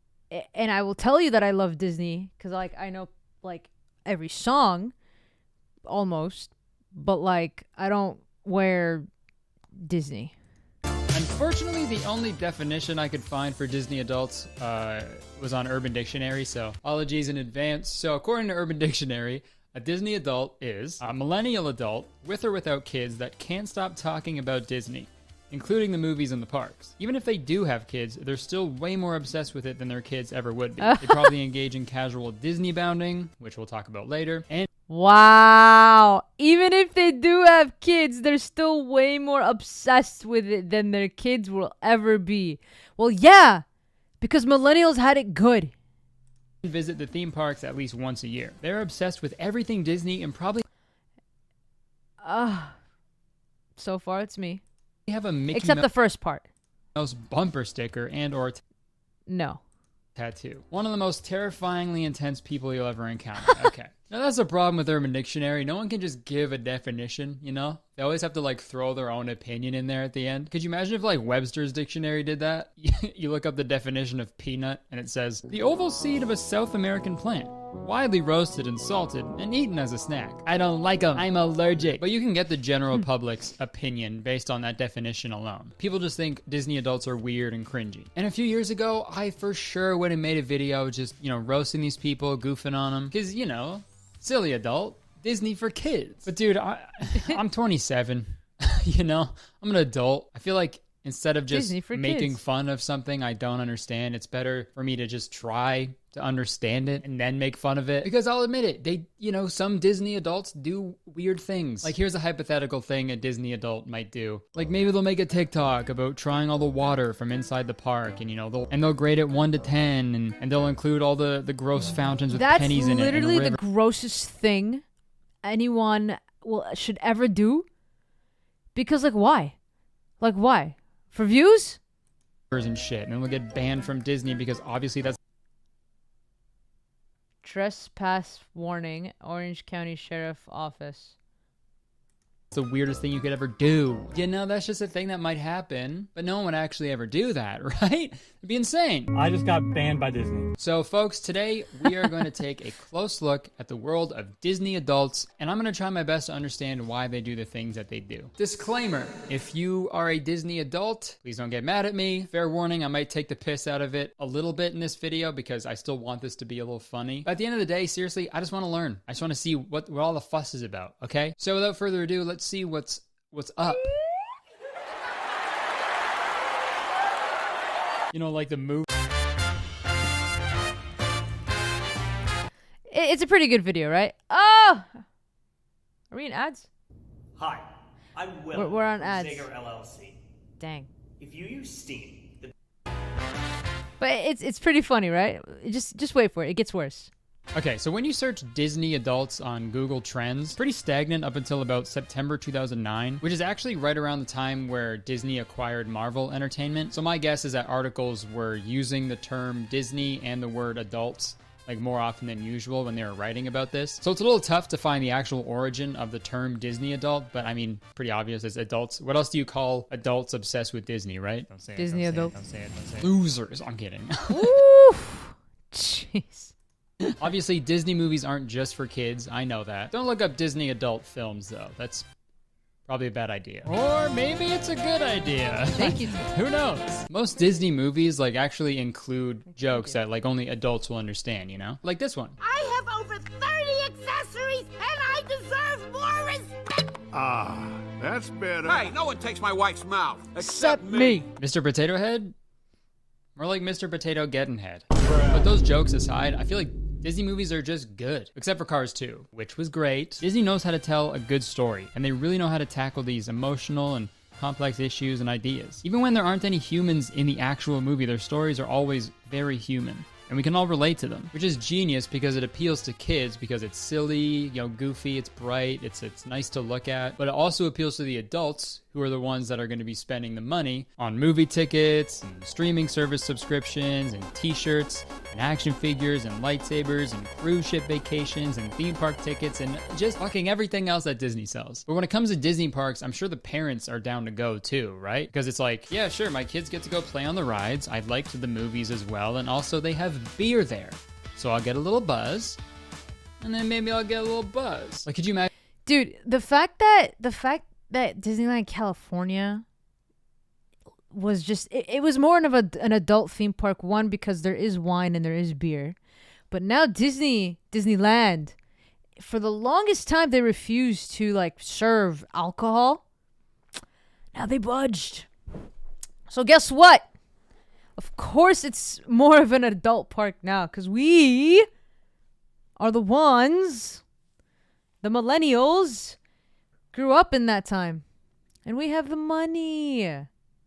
and I will tell you that I love Disney because like I know like every song, almost, but like I don't wear Disney. Unfortunately, the only definition I could find for Disney adults was on Urban Dictionary, so apologies in advance. So according to Urban Dictionary, a Disney adult is a millennial adult with or without kids that can't stop talking about Disney, including the movies and the parks. Even if they do have kids, they're still way more obsessed with it than their kids ever would be. They probably engage in casual Disney bounding, which we'll talk about later. And wow, even if they do have kids, they're still way more obsessed with it than their kids will ever be. Well, yeah, because millennials had it good. visit the theme parks at least once a year. They're obsessed with everything Disney and probably so far it's me. Have a Mickey Except the first part. Mouse bumper sticker and or no tattoo. One of the most terrifyingly intense people you'll ever encounter. Okay. Now that's the problem with Urban Dictionary. No one can just give a definition, you know? They always have to like throw their own opinion in there at the end. Could you imagine if like Webster's Dictionary did that? You look up the definition of peanut and it says, the oval seed of a South American plant, widely roasted and salted and eaten as a snack. I don't like them. I'm allergic. But you can get the general public's opinion based on that definition alone. People just think Disney adults are weird and cringy. And a few years ago, I for sure would have made a video just, you know, roasting these people, goofing on them. Because, you know, silly adult, Disney for kids. But dude, I'm 27, you know, I'm an adult. I feel like instead of just making fun of something I don't understand, it's better for me to just try to understand it and then make fun of it. Because I'll admit it, they, you know, some Disney adults do weird things. Like here's a hypothetical thing a Disney adult might do. Like maybe they'll make a TikTok about trying all the water from inside the park and, you know, they'll grade it 1 to 10 and they'll include all the gross fountains with pennies in it. That's literally the grossest thing anyone should ever do. Because like why? Like why? For views? And shit. And then they'll get banned from Disney because obviously that's trespass warning, Orange County Sheriff Office. the weirdest thing you could ever do. You know, that's just a thing that might happen, but no one would actually ever do that, right? It'd be insane. I just got banned by Disney. So folks, today we are going to take a close look at the world of Disney adults, and I'm going to try my best to understand why they do the things that they do. Disclaimer, if you are a Disney adult, please don't get mad at me. Fair warning, I might take the piss out of it a little bit in this video because I still want this to be a little funny. But at the end of the day, seriously, I just want to learn. I just want to see what all the fuss is about, okay? So without further ado, let's see what's up. You know, like the movie. It's a pretty good video, right? Oh! Are we in ads? Hi, I'm Will. We're on from ads. Zigger LLC. Dang. If you use Steam, But it's pretty funny, right? Just wait for it. It gets worse. Okay, so when you search Disney adults on Google Trends, pretty stagnant up until about September 2009, which is actually right around the time where Disney acquired Marvel Entertainment. So my guess is that articles were using the term Disney and the word adults like more often than usual when they were writing about this. So it's a little tough to find the actual origin of the term Disney adult, but I mean, pretty obvious as adults. What else do you call adults obsessed with Disney, right? Don't say Disney it, adult. Don't say it, don't say it. Losers. I'm kidding. Oof. Jeez. Obviously, Disney movies aren't just for kids. I know that. Don't look up Disney adult films, though. That's probably a bad idea. Or maybe it's a good idea. Thank you. Who knows? Most Disney movies like actually include jokes that like only adults will understand, you know? Like this one. I have over 30 accessories and I deserve more respect. Ah, that's better. Hey, no one takes my wife's mouth except me. Mr. Potato Head? More like Mr. Potato Getting Head. But those jokes aside, I feel like Disney movies are just good, except for Cars 2, which was great. Disney knows how to tell a good story, and they really know how to tackle these emotional and complex issues and ideas. Even when there aren't any humans in the actual movie, their stories are always very human. And we can all relate to them, which is genius because it appeals to kids because it's silly, you know, goofy, it's bright, it's nice to look at, but it also appeals to the adults who are the ones that are going to be spending the money on movie tickets and streaming service subscriptions and t-shirts and action figures and lightsabers and cruise ship vacations and theme park tickets and just fucking everything else that Disney sells. But when it comes to Disney parks, I'm sure the parents are down to go too, right? Because it's like, yeah, sure, my kids get to go play on the rides. I liked the movies as well. And also they have beer there. So I'll get a little buzz and then maybe I'll get a little buzz. Like, could you imagine? Dude, the fact that Disneyland California was just it was more of an adult theme park, one because there is wine and there is beer, but now Disneyland, for the longest time they refused to like serve alcohol. Now they budged. So guess what? Of course it's more of an adult park now because we are the ones, the millennials, grew up in that time. And we have the money.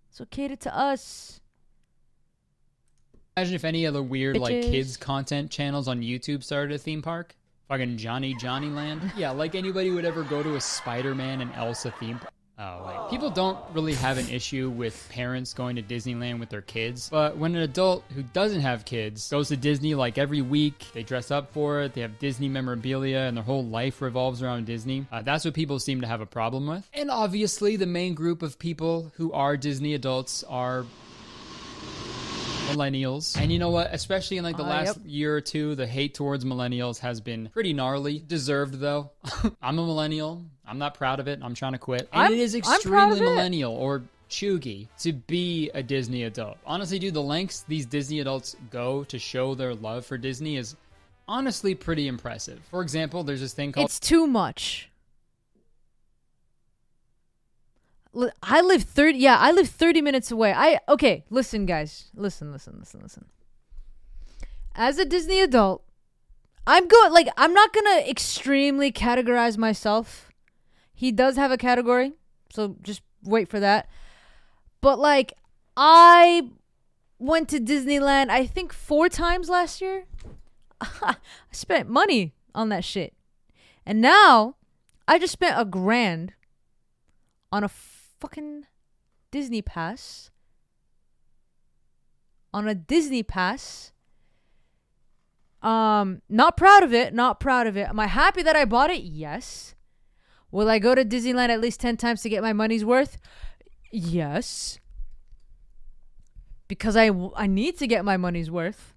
So cater to us. Imagine if any of the weird like Bitches. kids content channels on YouTube started a theme park. Fucking Johnny Land. Yeah, like anybody would ever go to a Spider-Man and Elsa theme park. Oh, wait. People don't really have an issue with parents going to Disneyland with their kids, but when an adult who doesn't have kids goes to Disney like every week, they dress up for it, they have Disney memorabilia, and their whole life revolves around Disney, that's what people seem to have a problem with. And obviously, the main group of people who are Disney adults are millennials. And you know what? Especially in like the last year or two, the hate towards millennials has been pretty gnarly. Deserved though. I'm a millennial. I'm not proud of it. I'm trying to quit. And it is extremely millennial or chuggy to be a Disney adult. Honestly, dude, the lengths these Disney adults go to show their love for Disney is honestly pretty impressive. For example, there's this thing called... It's too much. I live 30 minutes away. Okay, listen guys. Listen. As a Disney adult, I'm not going to extremely categorize myself. He does have a category, so just wait for that. But like I went to Disneyland I think 4 times last year. I spent money on that shit. And now I just spent $1,000 on a fucking Disney pass. On a Disney pass. Not proud of it. Am I happy that I bought it? Yes. Will I go to Disneyland at least 10 times to get my money's worth? Yes. Because I need to get my money's worth.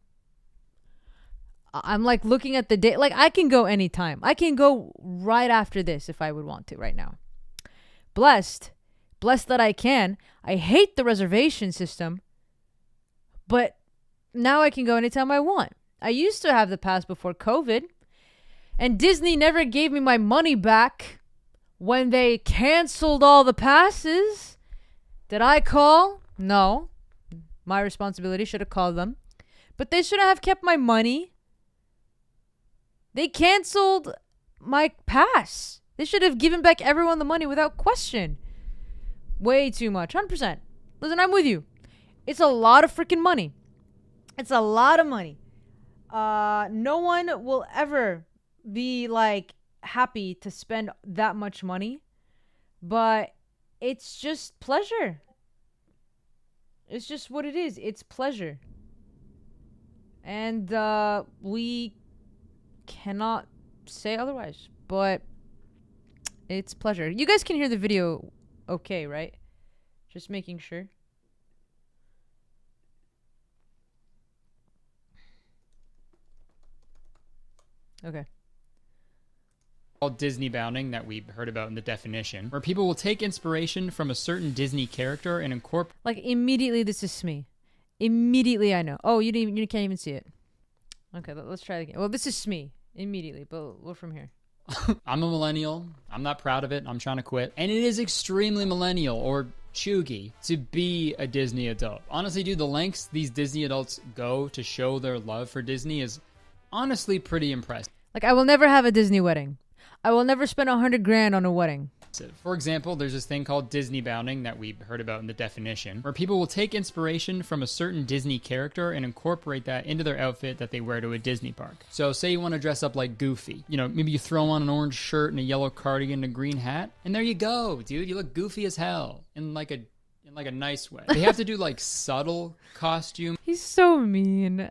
I'm like looking at the date. Like I can go anytime. I can go right after this if I would want to right now. Blessed that I can. I hate the reservation system, but now I can go anytime I want. I used to have the pass before COVID, and Disney never gave me my money back when they canceled all the passes. Did I call? No. My responsibility. Should have called them. But they shouldn't have kept my money. They canceled my pass. They should have given back everyone the money without question. Way too much. 100%. Listen, I'm with you. It's a lot of freaking money. It's a lot of money. No one will ever be like happy to spend that much money. But it's just pleasure. It's just what it is. It's pleasure. And we cannot say otherwise. But it's pleasure. You guys can hear the video okay, right? Just making sure. Okay. Called Disney bounding that we heard about in the definition, where people will take inspiration from a certain Disney character and incorporate... Like immediately this is Smee. Immediately I know. Oh, you can't even see it. Okay, let's try it again. Well, this is Smee. Immediately, but we're from here. I'm a millennial. I'm not proud of it. I'm trying to quit. And it is extremely millennial or chuggy to be a Disney adult. Honestly, dude, the lengths these Disney adults go to show their love for Disney is honestly pretty impressive. Like, I will never have a Disney wedding. I will never spend $100,000 on a wedding. For example, there's this thing called Disney bounding that we heard about in the definition, where people will take inspiration from a certain Disney character and incorporate that into their outfit that they wear to a Disney park. So say you want to dress up like Goofy. You know, maybe you throw on an orange shirt and a yellow cardigan and a green hat, and there you go, dude. You look goofy as hell in like a nice way. They have to do like subtle costume. He's so mean.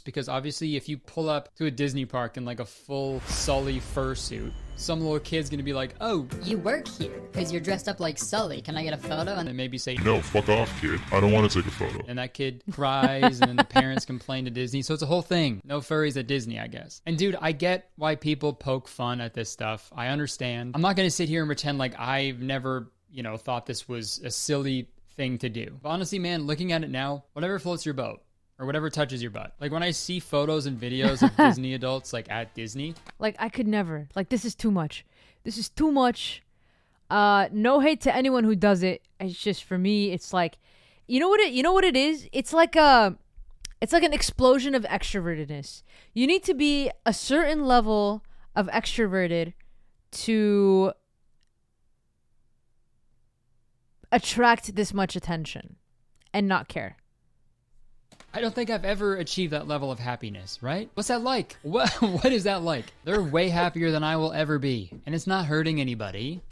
Because obviously if you pull up to a Disney park in like a full Sully fursuit, some little kid's gonna be like, oh, you work here because you're dressed up like Sully. Can I get a photo? And they maybe say, no, fuck off, kid. I don't want to take a photo. And that kid cries, and then the parents complain to Disney. So it's a whole thing. No furries at Disney, I guess. And dude, I get why people poke fun at this stuff. I understand. I'm not gonna sit here and pretend like I've never, thought this was a silly thing to do. But honestly, man, looking at it now, whatever floats your boat. Or whatever touches your butt. Like when I see photos and videos of Disney adults like at Disney. Like I could never. Like this is too much. This is too much. No hate to anyone who does it. It's just for me, it's like, you know what it is? It's like an explosion of extrovertedness. You need to be a certain level of extroverted to attract this much attention and not care. I don't think I've ever achieved that level of happiness, right? What's that like? What is that like? They're way happier than I will ever be, and it's not hurting anybody.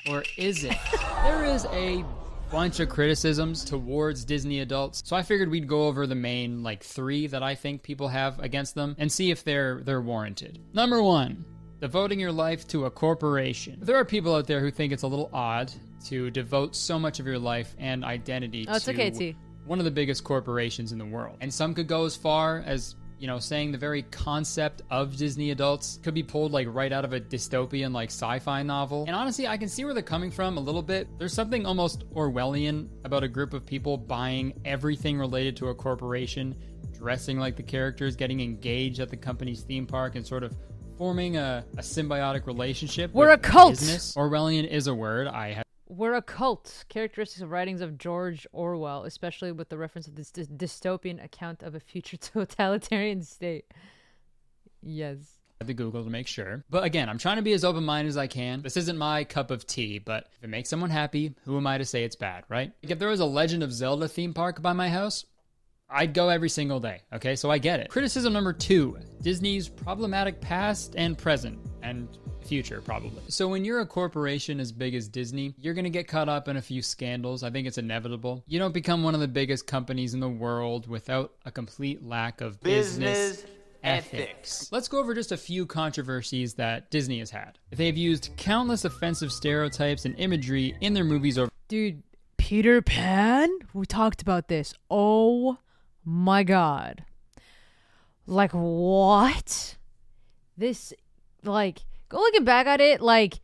Or is it? There is a bunch of criticisms towards Disney adults, so I figured we'd go over the main, like, 3 that I think people have against them and see if they're warranted. Number 1. Devoting your life to a corporation. There are people out there who think it's a little odd to devote so much of your life and identity Oh, it's okay, T. one of the biggest corporations in the world. And some could go as far as, you know, saying the very concept of Disney adults could be pulled like right out of a dystopian like sci-fi novel. And honestly, I can see where they're coming from a little bit. There's something almost Orwellian about a group of people buying everything related to a corporation, dressing like the characters, getting engaged at the company's theme park, and sort of forming a symbiotic relationship. We're with a cult. Business. Orwellian is a word I have. We're a cult. Characteristics of writings of George Orwell, especially with the reference of this dystopian account of a future totalitarian state. Yes. I had to Google to make sure. But again, I'm trying to be as open-minded as I can. This isn't my cup of tea, but if it makes someone happy, who am I to say it's bad, right? Like if there was a Legend of Zelda theme park by my house, I'd go every single day, okay? So I get it. Criticism number 2, Disney's problematic past and present, and future, probably. So when you're a corporation as big as Disney, you're gonna get caught up in a few scandals. I think it's inevitable. You don't become one of the biggest companies in the world without a complete lack of business ethics. Let's go over just a few controversies that Disney has had. They've used countless offensive stereotypes and imagery in their movies over... Dude, Peter Pan? We talked about this. Oh my god. Like, what? This, like... Go looking back at it, like,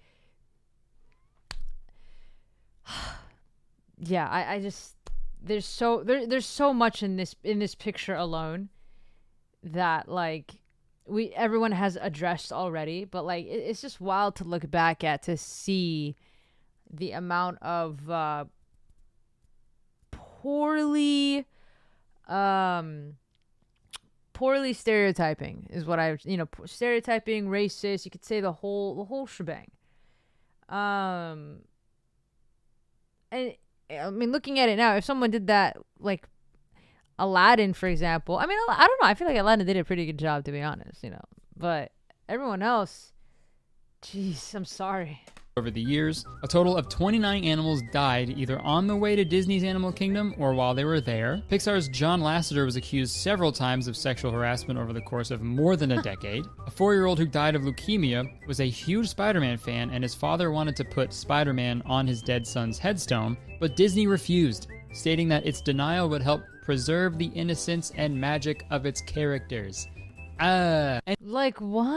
yeah, I just there's so much in this picture alone that like everyone has addressed already, but like it's just wild to look back at to see the amount of poorly stereotyping is what stereotyping, racist, you could say the whole shebang. And I mean, looking at it now, if someone did that, like Aladdin, for example, I mean, I don't know, I feel like Aladdin did a pretty good job, to be honest, but everyone else, jeez, I'm sorry. Over the years, a total of 29 animals died either on the way to Disney's Animal Kingdom or while they were there. Pixar's John Lasseter was accused several times of sexual harassment over the course of more than a decade. A 4-year-old who died of leukemia was a huge Spider-Man fan, and his father wanted to put Spider-Man on his dead son's headstone, but Disney refused, stating that its denial would help preserve the innocence and magic of its characters. Like what?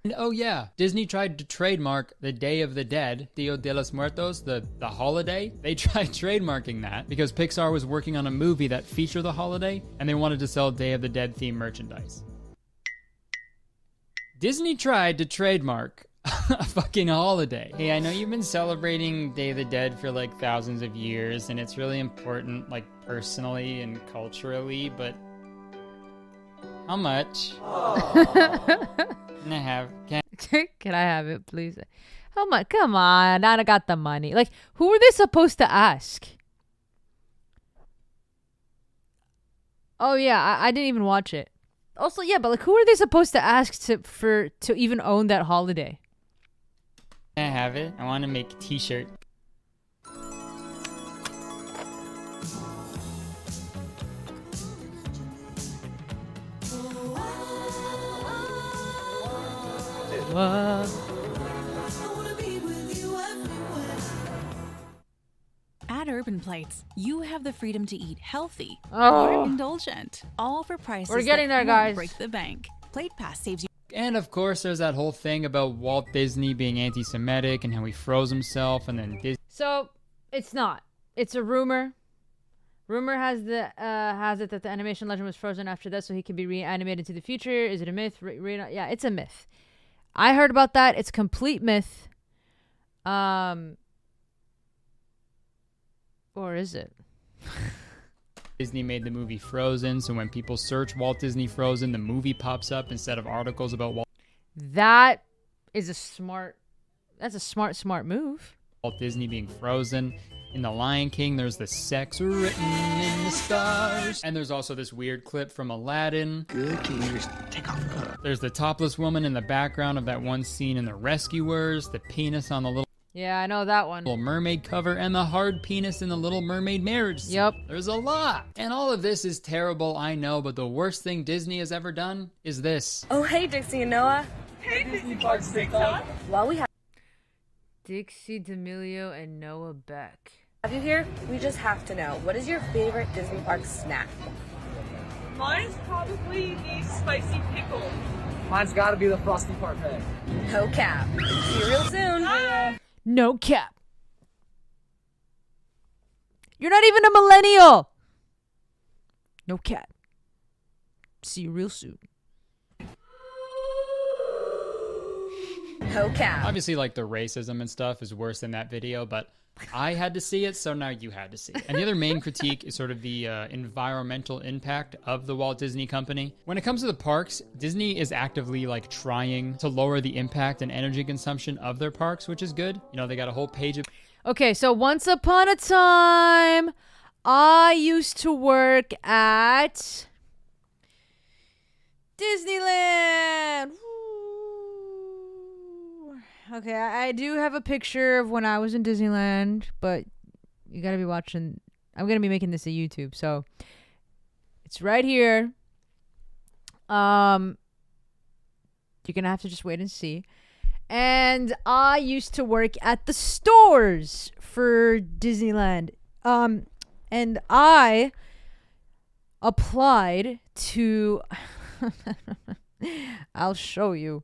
And oh yeah, Disney tried to trademark the Day of the Dead, Dia de los Muertos, the holiday. They tried trademarking that because Pixar was working on a movie that featured the holiday, and they wanted to sell Day of the Dead themed merchandise. Disney tried to trademark a fucking holiday. Hey, I know you've been celebrating Day of the Dead for like thousands of years, and it's really important, like personally and culturally, but how much? Can I have it, please? How much? Come on, I got the money. Like, who are they supposed to ask? Oh yeah, I didn't even watch it. Also, yeah, but like, who are they supposed to ask to even own that holiday? Can I have it? I want to make a t-shirt. At Urban Plates, you have the freedom to eat healthy Oh. or indulgent, all for prices We're getting that there, guys. won't break the bank. Plate Pass saves you. And of course, there's that whole thing about Walt Disney being anti-Semitic and how he froze himself, and then Disney. So it's not. It's a rumor. Rumor has it that the animation legend was frozen after that, so he can be reanimated to the future. Is it a myth? Yeah, it's a myth. I heard about that. It's a complete myth. Or is it? Disney made the movie Frozen, so when people search Walt Disney Frozen, the movie pops up instead of articles about Walt. That's a smart move. Walt Disney being frozen. In The Lion King, there's the sex written in the stars. And there's also this weird clip from Aladdin. Good, can you just take off? There's the topless woman in the background of that one scene in The Rescuers, the penis on the Little Yeah, I know that one. Mermaid cover, and the hard penis in the Little Mermaid marriage scene. Yep. There's a lot. And all of this is terrible, I know, but the worst thing Disney has ever done is this. Oh, hey, Dixie and Noah. Hey, Disney Parks TikTok. While we have Dixie D'Amelio and Noah Beck. you here, we just have to know, what is your favorite Disney Park snack? Mine's probably the spicy pickle. Mine's gotta be the Frosty Parfait. No cap. See you real soon. No cap. You're not even a millennial. No cap. See you real soon. No cap. Obviously, like, the racism and stuff is worse than that video, but I had to see it, so now you had to see it. And the other main critique is sort of the environmental impact of the Walt Disney Company. When it comes to the parks, Disney is actively, like, trying to lower the impact and energy consumption of their parks, which is good. You know, they got a whole page of... Okay, so once upon a time, I used to work at Disneyland. Woo. Okay, I do have a picture of when I was in Disneyland, but you gotta be watching. I'm gonna be making this a YouTube, so it's right here. You're gonna have to just wait and see. And I used to work at the stores for Disneyland. And I applied to I'll show you.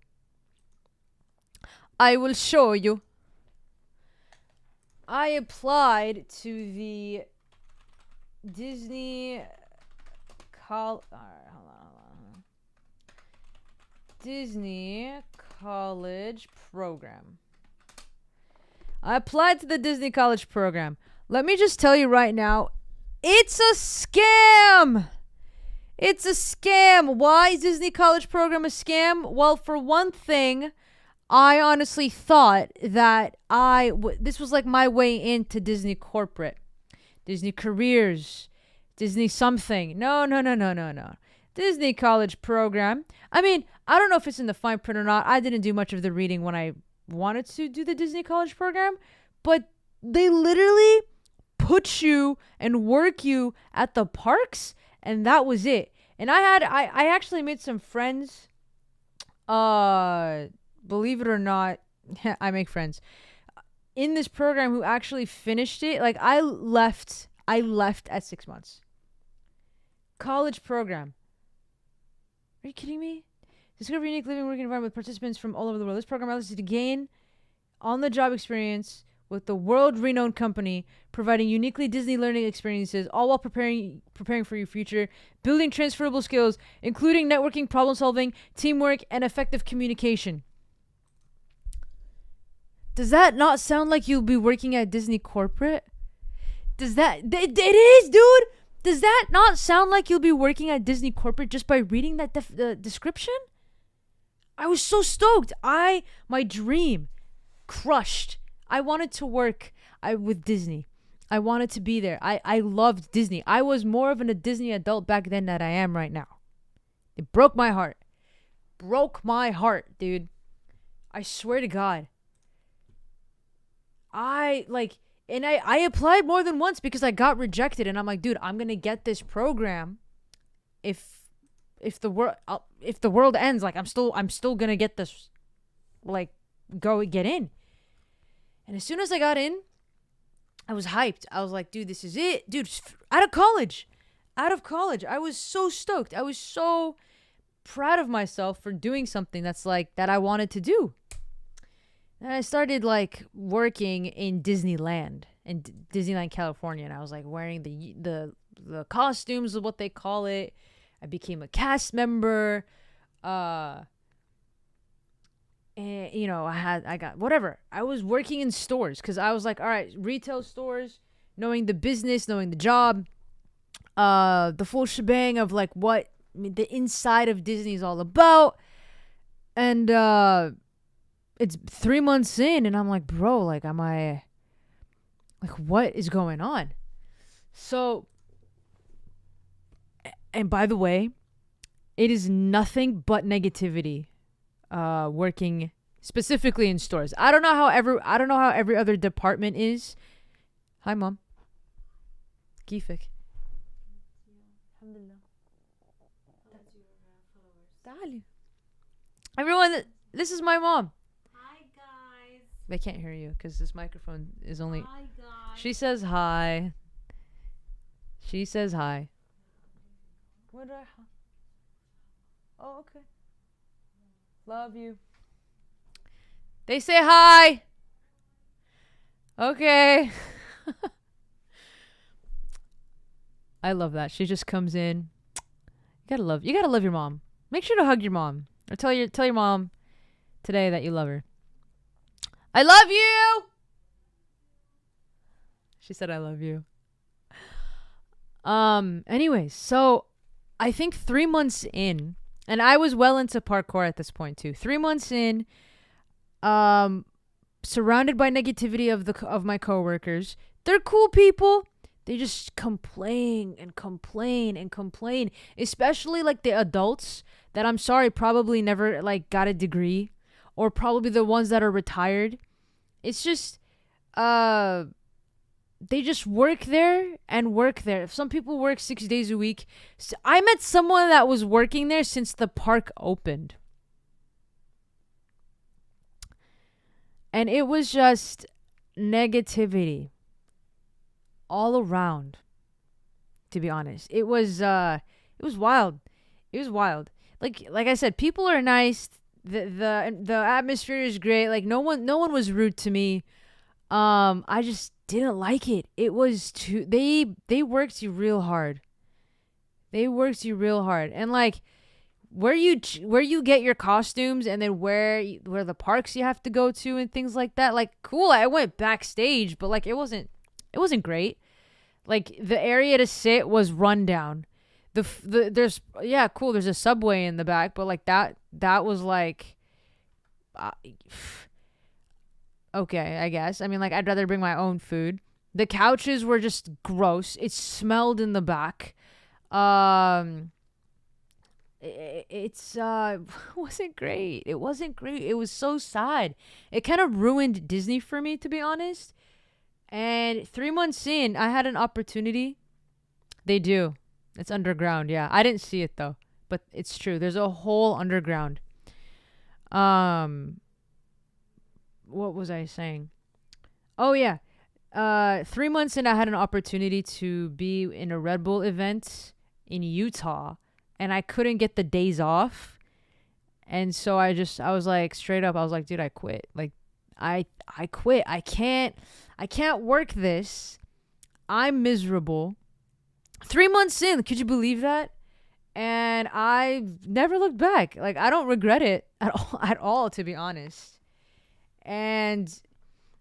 I will show you. I applied to the Disney Disney College Program. I applied to the Disney College Program. Let me just tell you right now, it's a scam. It's a scam. Why is Disney College Program a scam? Well, for one thing, I honestly thought that this was like my way into Disney corporate, Disney careers, Disney something. No. Disney College Program. I mean, I don't know if it's in the fine print or not. I didn't do much of the reading when I wanted to do the Disney College Program, but they literally put you and work you at the parks, and that was it. And I actually made some friends. Believe it or not, I make friends in this program who actually finished it. Like, I left at 6 months. College program. Are you kidding me? Discover unique living working environment with participants from all over the world. This program allows you to gain on-the-job experience with the world-renowned company, providing uniquely Disney learning experiences, all while preparing for your future, building transferable skills, including networking, problem-solving, teamwork, and effective communication. Does that not sound like you'll be working at Disney corporate? It is, dude! Does that not sound like you'll be working at Disney corporate just by reading that description? I was so stoked. My dream crushed. I wanted to work with Disney. I wanted to be there. I loved Disney. I was more of a Disney adult back then than I am right now. It broke my heart. Broke my heart, dude. I swear to God. I applied more than once because I got rejected, and I'm like, dude, I'm gonna get this program. If the world ends, like, I'm still gonna get this, like, go get in. And as soon as I got in, I was hyped. I was like, dude, this is it, dude. Out of college, I was so stoked. I was so proud of myself for doing something that's like that I wanted to do. And I started, like, working in Disneyland, California, and I was like wearing the costumes of what they call it. I became a cast member. And, you know, I got whatever. I was working in stores because I was like, all right, retail stores, knowing the business, knowing the job, the full shebang of like what the inside of Disney is all about. And it's 3 months in, and I'm like, bro, like, am I Like, what is going on? So, and by the way, it is nothing but negativity working specifically in stores. I don't know how every other department is. Hi, Mom. Kifik. Everyone, this is my mom. Hi, guys. They can't hear you because this microphone is only... Hi, guys. She says hi. She says hi. What do I... Oh, okay. Love you. They say hi. Okay. I love that. She just comes in. You gotta love your mom. Make sure to hug your mom. Or tell your mom today that you love her. I love you. She said I love you. Anyways, so I think 3 months in, and I was well into parkour at this point too. 3 months in, surrounded by negativity of my coworkers. They're cool people. They just complain and complain and complain, especially like the adults that, I'm sorry, probably never like got a degree, or probably the ones that are retired. It's just they just work there and work there. Some people work 6 days a week. So I met someone that was working there since the park opened. And it was just negativity all around, to be honest. It was wild. It was wild. Like I said, people are nice. The atmosphere is great. Like no one was rude to me. I just didn't like it. It was too, they worked you real hard. They worked you real hard. And like where you get your costumes, and then where the parks you have to go to and things like that. Like cool, I went backstage, but like it wasn't great. Like the area to sit was run down. There's a subway in the back, but like that was like okay, I guess. I mean, like I'd rather bring my own food. The couches were just gross. It smelled in the back. It's wasn't great. It wasn't great. It was so sad. It kind of ruined Disney for me, to be honest. And 3 months in, I had an opportunity. They do. It's underground, yeah. I didn't see it though, but it's true. There's a whole underground. What was I saying? Oh yeah. 3 months in, I had an opportunity to be in a Red Bull event in Utah, and I couldn't get the days off. And so I was like, straight up, I was like, dude, I quit. Like I quit. I can't work this. I'm miserable. 3 months in, could you believe that? And I never looked back. Like I don't regret it at all, to be honest. And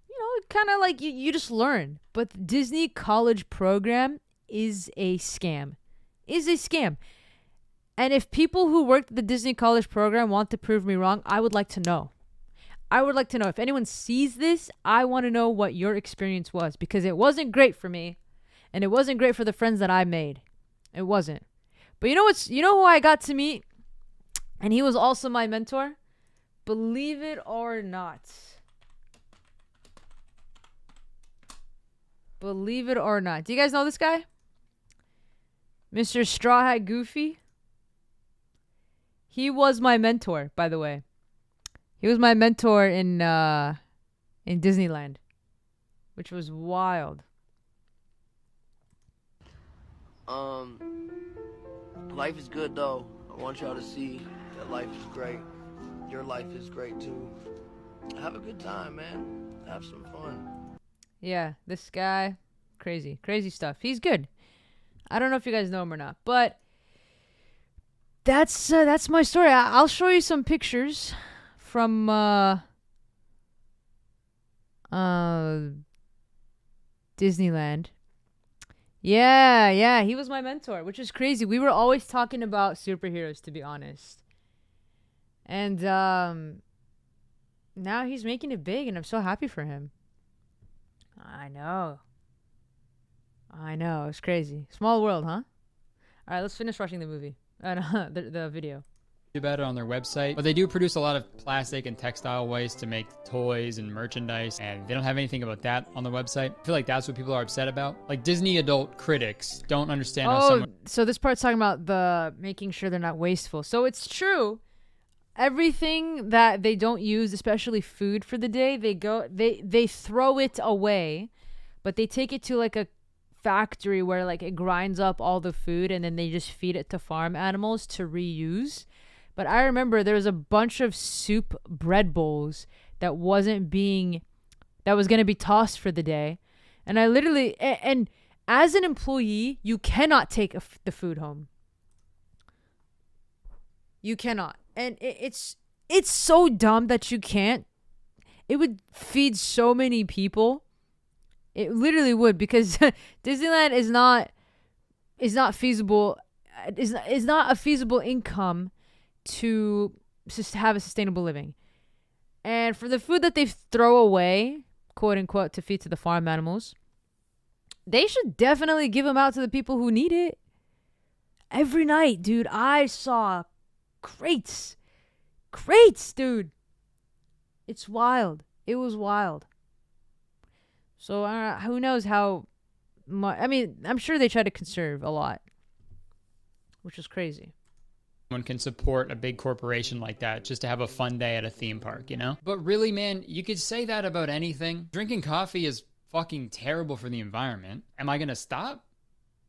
you know, kind of like you just learn. But the Disney college program is a scam. And if people who worked at the Disney college program want to prove me wrong, I would like to know. If anyone sees this, I want to know what your experience was, because it wasn't great for me, and it wasn't great for the friends that I made. It wasn't. But you know who I got to meet? And he was also my mentor? Believe it or not. Believe it or not. Do you guys know this guy? Mr. Straw Hat Goofy? He was my mentor, by the way. He was my mentor in Disneyland, which was wild. Life is good though. I want y'all to see that life is great. Your life is great too. Have a good time, man. Have some fun. Yeah, this guy, crazy stuff. He's good. I don't know if you guys know him or not, but that's my story. I'll show you some pictures from Disneyland. Yeah, he was my mentor, which is crazy. We were always talking about superheroes, to be honest. And now he's making it big, and I'm so happy for him. I know. I know, it's crazy. Small world, huh? All right, let's finish watching the movie. The video. About it on their website, but they do produce a lot of plastic and textile waste to make toys and merchandise, and they don't have anything about that on the website. I feel like that's what people are upset about. Like, Disney adult critics don't understand how someone... so this part's talking about the making sure they're not wasteful. So it's true. Everything that they don't use, especially food for the day, they throw it away, but they take it to like a factory where like it grinds up all the food and then they just feed it to farm animals to reuse. But I remember there was a bunch of soup bread bowls that was going to be tossed for the day. And I literally, and as an employee, you cannot take the food home. You cannot. And it's so dumb that you can't. It would feed so many people. It literally would, because Disneyland is not feasible. Is not a feasible income to just have a sustainable living. And for the food that they throw away, quote unquote, to feed to the farm animals, they should definitely give them out to the people who need it. Every night, dude, I saw crates, dude. It's wild. It was wild. So who knows how much? I mean, I'm sure they try to conserve a lot, which is crazy. One can support a big corporation like that just to have a fun day at a theme park, you know? But really, man, you could say that about anything. Drinking coffee is fucking terrible for the environment. Am I gonna stop?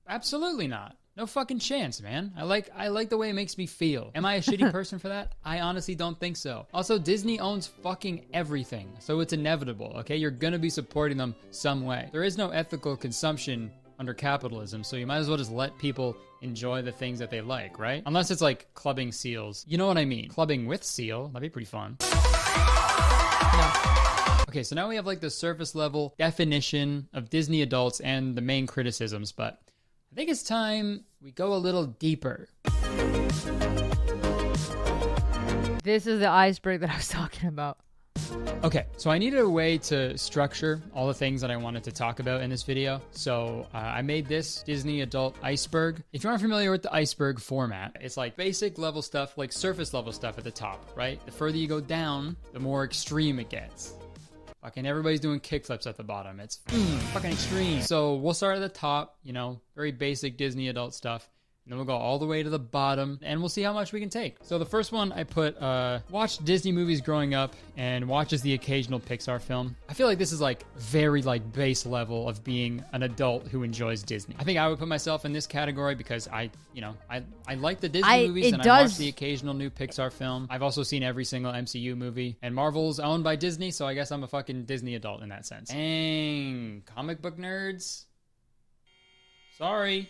Absolutely not. No fucking chance, man. I like the way it makes me feel. Am I a shitty person for that? I honestly don't think so. Also, Disney owns fucking everything, so it's inevitable, okay? You're gonna be supporting them some way. There is no ethical consumption under capitalism, so you might as well just let people enjoy the things that they like, right? Unless it's like clubbing seals. You know what I mean? Clubbing with seal, that'd be pretty fun. No. Okay, so now we have like the surface level definition of Disney adults and the main criticisms, but I think it's time we go a little deeper. This is the iceberg that I was talking about. Okay, so I needed a way to structure all the things that I wanted to talk about in this video. So I made this Disney adult iceberg. If you aren't familiar with the iceberg format, it's like basic level stuff, like surface level stuff at the top, right? The further you go down, the more extreme it gets. Fucking everybody's doing kickflips at the bottom. It's fucking extreme. So we'll start at the top, you know, very basic Disney adult stuff. And then we'll go all the way to the bottom and we'll see how much we can take. So the first one I put, watched Disney movies growing up and watches the occasional Pixar film. I feel like this is like very like base level of being an adult who enjoys Disney. I think I would put myself in this category because I like the Disney movies and I watch the occasional new Pixar film. I've also seen every single MCU movie and Marvel's owned by Disney. So I guess I'm a fucking Disney adult in that sense. Dang, comic book nerds. Sorry.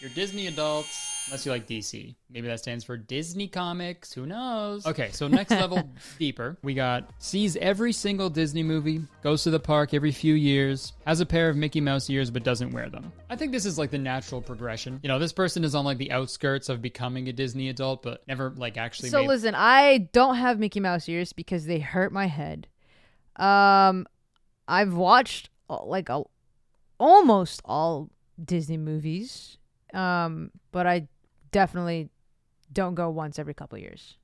You're Disney adults, unless you like DC. Maybe that stands for Disney Comics. Who knows? Okay, so next level deeper. We got sees every single Disney movie, goes to the park every few years, has a pair of Mickey Mouse ears but doesn't wear them. I think this is like the natural progression. You know, this person is on like the outskirts of becoming a Disney adult, but never like actually So listen, I don't have Mickey Mouse ears because they hurt my head. I've watched like almost all Disney movies. But I definitely don't go once every couple years.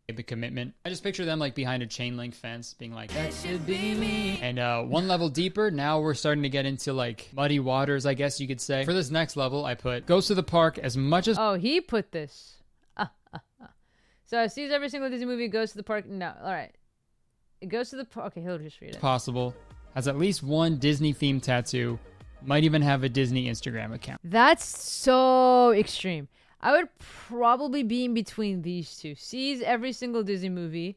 The commitment. I just picture them like behind a chain link fence being like, that should be me. And one level deeper, now we're starting to get into like muddy waters, I guess you could say. For this next level, I put goes to the park as much as... Oh, he put this. So sees every single Disney movie, goes to the park. No, all right. It goes to the park. Okay, he'll just read it. Possible. Has at least one Disney themed tattoo. Might even have a Disney Instagram account. That's so extreme. I would probably be in between these two. Sees every single Disney movie,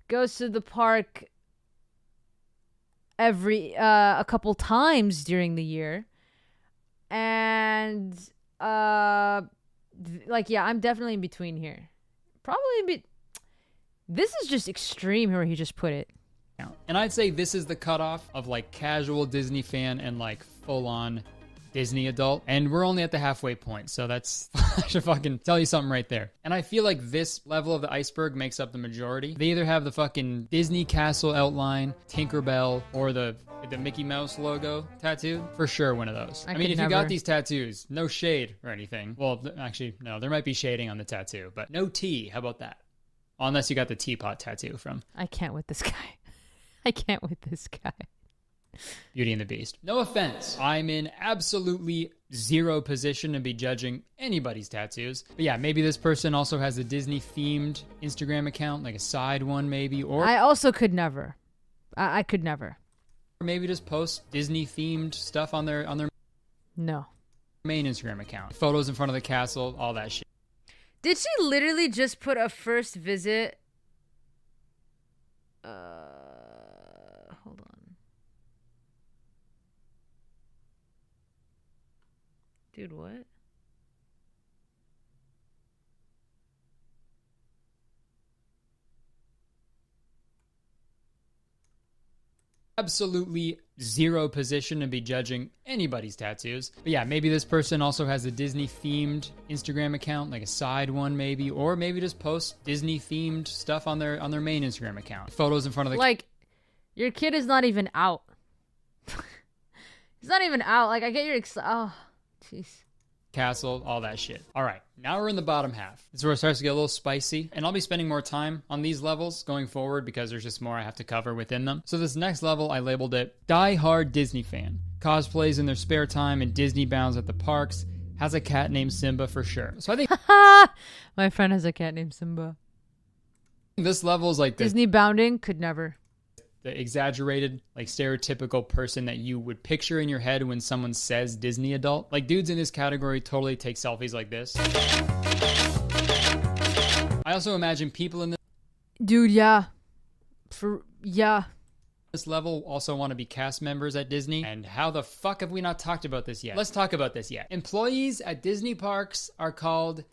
goes to the park every a couple times during the year, and like yeah, I'm definitely in between here. Probably this is just extreme where he just put it. And I'd say this is the cutoff of like casual Disney fan and like full-on Disney adult. And we're only at the halfway point. So that's, I should fucking tell you something right there. And I feel like this level of the iceberg makes up the majority. They either have the fucking Disney castle outline, Tinkerbell, or the the Mickey Mouse logo tattoo, for sure one of those. I mean, could if you never. got these tattoos, no shade or anything. Well, actually, no, there might be shading on the tattoo, but no tea. How about that? Unless you got the teapot tattoo from I can't with this guy. I can't with this guy. Beauty and the Beast. No offense. I'm in absolutely zero position to be judging anybody's tattoos. But yeah, maybe this person also has a Disney-themed Instagram account, like a side one maybe, or I also could never. I could never. maybe just post Disney-themed stuff on their No. main Instagram account. Photos in front of the castle, all that shit. Did she literally just put a first visit? Hold on. Dude, what? Absolutely zero position to be judging anybody's tattoos. But yeah, maybe this person also has a Disney-themed Instagram account, like a side one maybe, or maybe just post Disney-themed stuff on their main Instagram account. Photos in front of the Like, your kid is not even out. He's not even out. Like, I get your oh, jeez. castle, all that shit. All right, now we're in the bottom half. This is where it starts to get a little spicy, and I'll be spending more time on these levels going forward because there's just more I have to cover within them. So this next level, I labeled it Die Hard Disney Fan. Cosplays in their spare time and Disney bounds at the parks. Has a cat named Simba for sure. So I think My friend has a cat named Simba. this level is like Disney bounding could never. the exaggerated, like stereotypical person that you would picture in your head when someone says Disney adult. Like dudes in this category totally take selfies like this. I also imagine people in Dude, yeah. this level also want to be cast members at Disney. And how the fuck have we not talked about this yet? Let's talk about this yet. Employees at Disney parks are called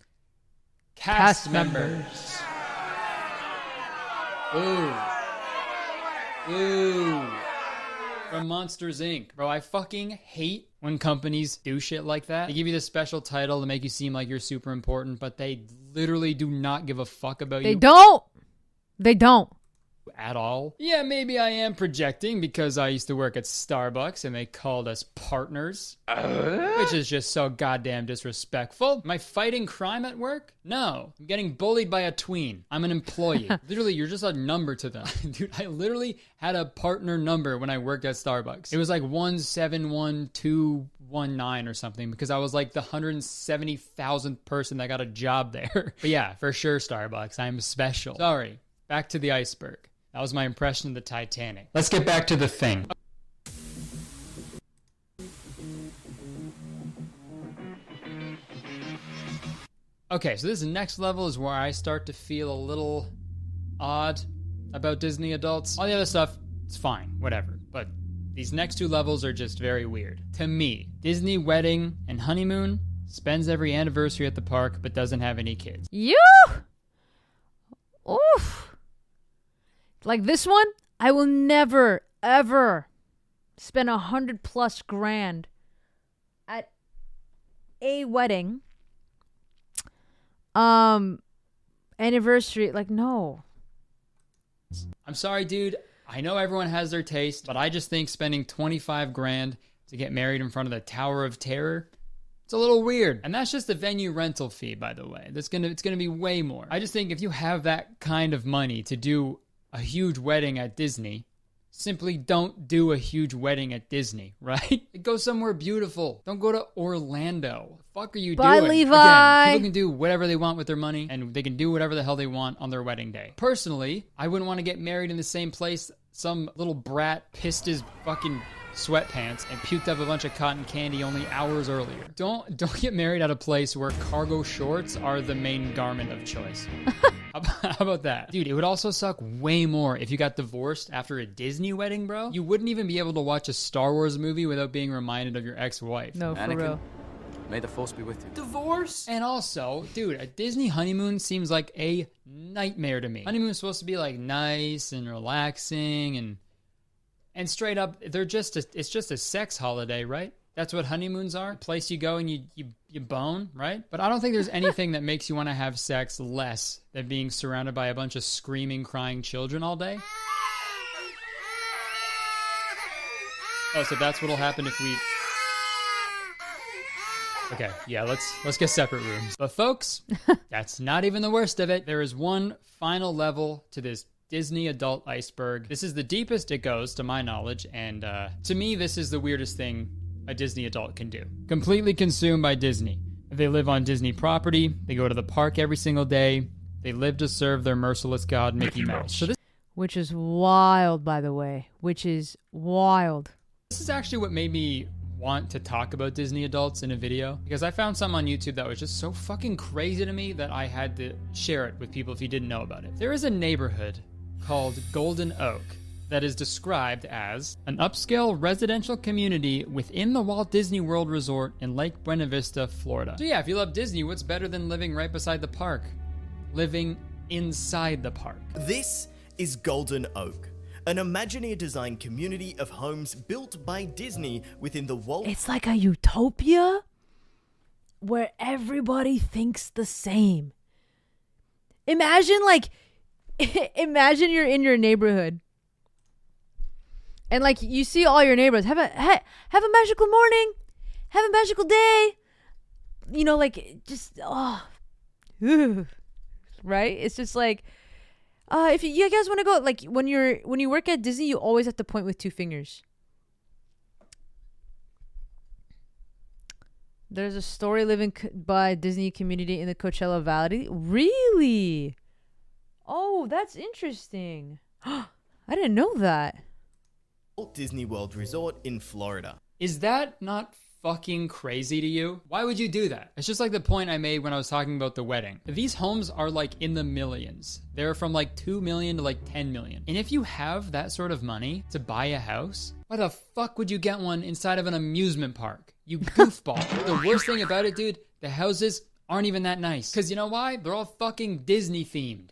cast members. Ooh. Ooh. From Monsters, Inc. Bro, I fucking hate when companies do shit like that. They give you this special title to make you seem like you're super important, but they literally do not give a fuck about They you don't. They don't. at all. Yeah, maybe I am projecting because I used to work at Starbucks and they called us partners, which is just so goddamn disrespectful. Am I fighting crime at work? No. I'm getting bullied by a tween. I'm an employee. Literally, you're just a number to them. Dude, I literally had a partner number when I worked at Starbucks. It was like 171219 or something because I was like the 170,000th person that got a job there. But yeah, for sure, Starbucks. I'm special. Sorry. Back to the iceberg. That was my impression of the Titanic. Let's get back to the thing. Okay, so this next level is where I start to feel a little odd about Disney adults. All the other stuff, it's fine, whatever. But these next two levels are just very weird. To me, Disney wedding and honeymoon spends every anniversary at the park but doesn't have any kids. You? Oof. Like this one, I will never, ever spend $100+ grand at a wedding. Anniversary, like, no. I'm sorry, dude. I know everyone has their taste, but I just think spending 25 grand to get married in front of the Tower of Terror, it's a little weird. And that's just the venue rental fee, by the way. It's gonna be way more. I just think if you have that kind of money to do a huge wedding at Disney, simply don't do a huge wedding at Disney, right? Go somewhere beautiful. Don't go to Orlando. The fuck are you Bye, doing? Levi. Again, people can do whatever they want with their money, and they can do whatever the hell they want on their wedding day. Personally, I wouldn't want to get married in the same place some little brat pissed his fucking sweatpants and puked up a bunch of cotton candy only hours earlier. Don't get married at a place where cargo shorts are the main garment of choice. How about that? Dude, it would also suck way more if you got divorced after a Disney wedding, bro. You wouldn't even be able to watch a Star Wars movie without being reminded of your ex-wife. No, for real. May the force be with you. Divorce? And also, dude, a Disney honeymoon seems like a nightmare to me. Honeymoon's supposed to be like nice and relaxing and straight up, it's just a sex holiday, right? That's what honeymoons are. A place you go and you bone, right? But I don't think there's anything that makes you want to have sex less than being surrounded by a bunch of screaming, crying children all day. Oh, so that's what'll happen if we... Okay, yeah, let's get separate rooms. But folks, that's not even the worst of it. There is one final level to this Disney adult iceberg. This is the deepest it goes, to my knowledge, and to me, this is the weirdest thing a Disney adult can do. Completely consumed by Disney. They live on Disney property, they go to the park every single day, they live to serve their merciless god, Mickey Mouse. So Which is wild, by the way. Which is wild. This is actually what made me want to talk about Disney adults in a video, because I found something on YouTube that was just so fucking crazy to me that I had to share it with people if you didn't know about it. There is a neighborhood called Golden Oak that is described as an upscale residential community within the Walt Disney World Resort in Lake Buena Vista, Florida. So yeah, if you love Disney, what's better than living right beside the park? Living inside the park. This is Golden Oak, an Imagineer design community of homes built by Disney within the Walt... It's like a utopia where everybody thinks the same. Imagine imagine you're in your neighborhood and like you see all your neighbors have a magical morning, have a magical day. You know, like just right? It's just like if you guys want to go, like when you work at Disney, you always have to point with 2 fingers. There's a story living by Disney community in the Coachella Valley. Really? Oh, that's interesting. I didn't know that. Walt Disney World Resort in Florida. Is that not fucking crazy to you? Why would you do that? It's just like the point I made when I was talking about the wedding. These homes are like in the millions. They're from like 2 million to like 10 million. And if you have that sort of money to buy a house, why the fuck would you get one inside of an amusement park? You goofball. The worst thing about it, dude, the houses aren't even that nice. Cause you know why? They're all fucking Disney themed.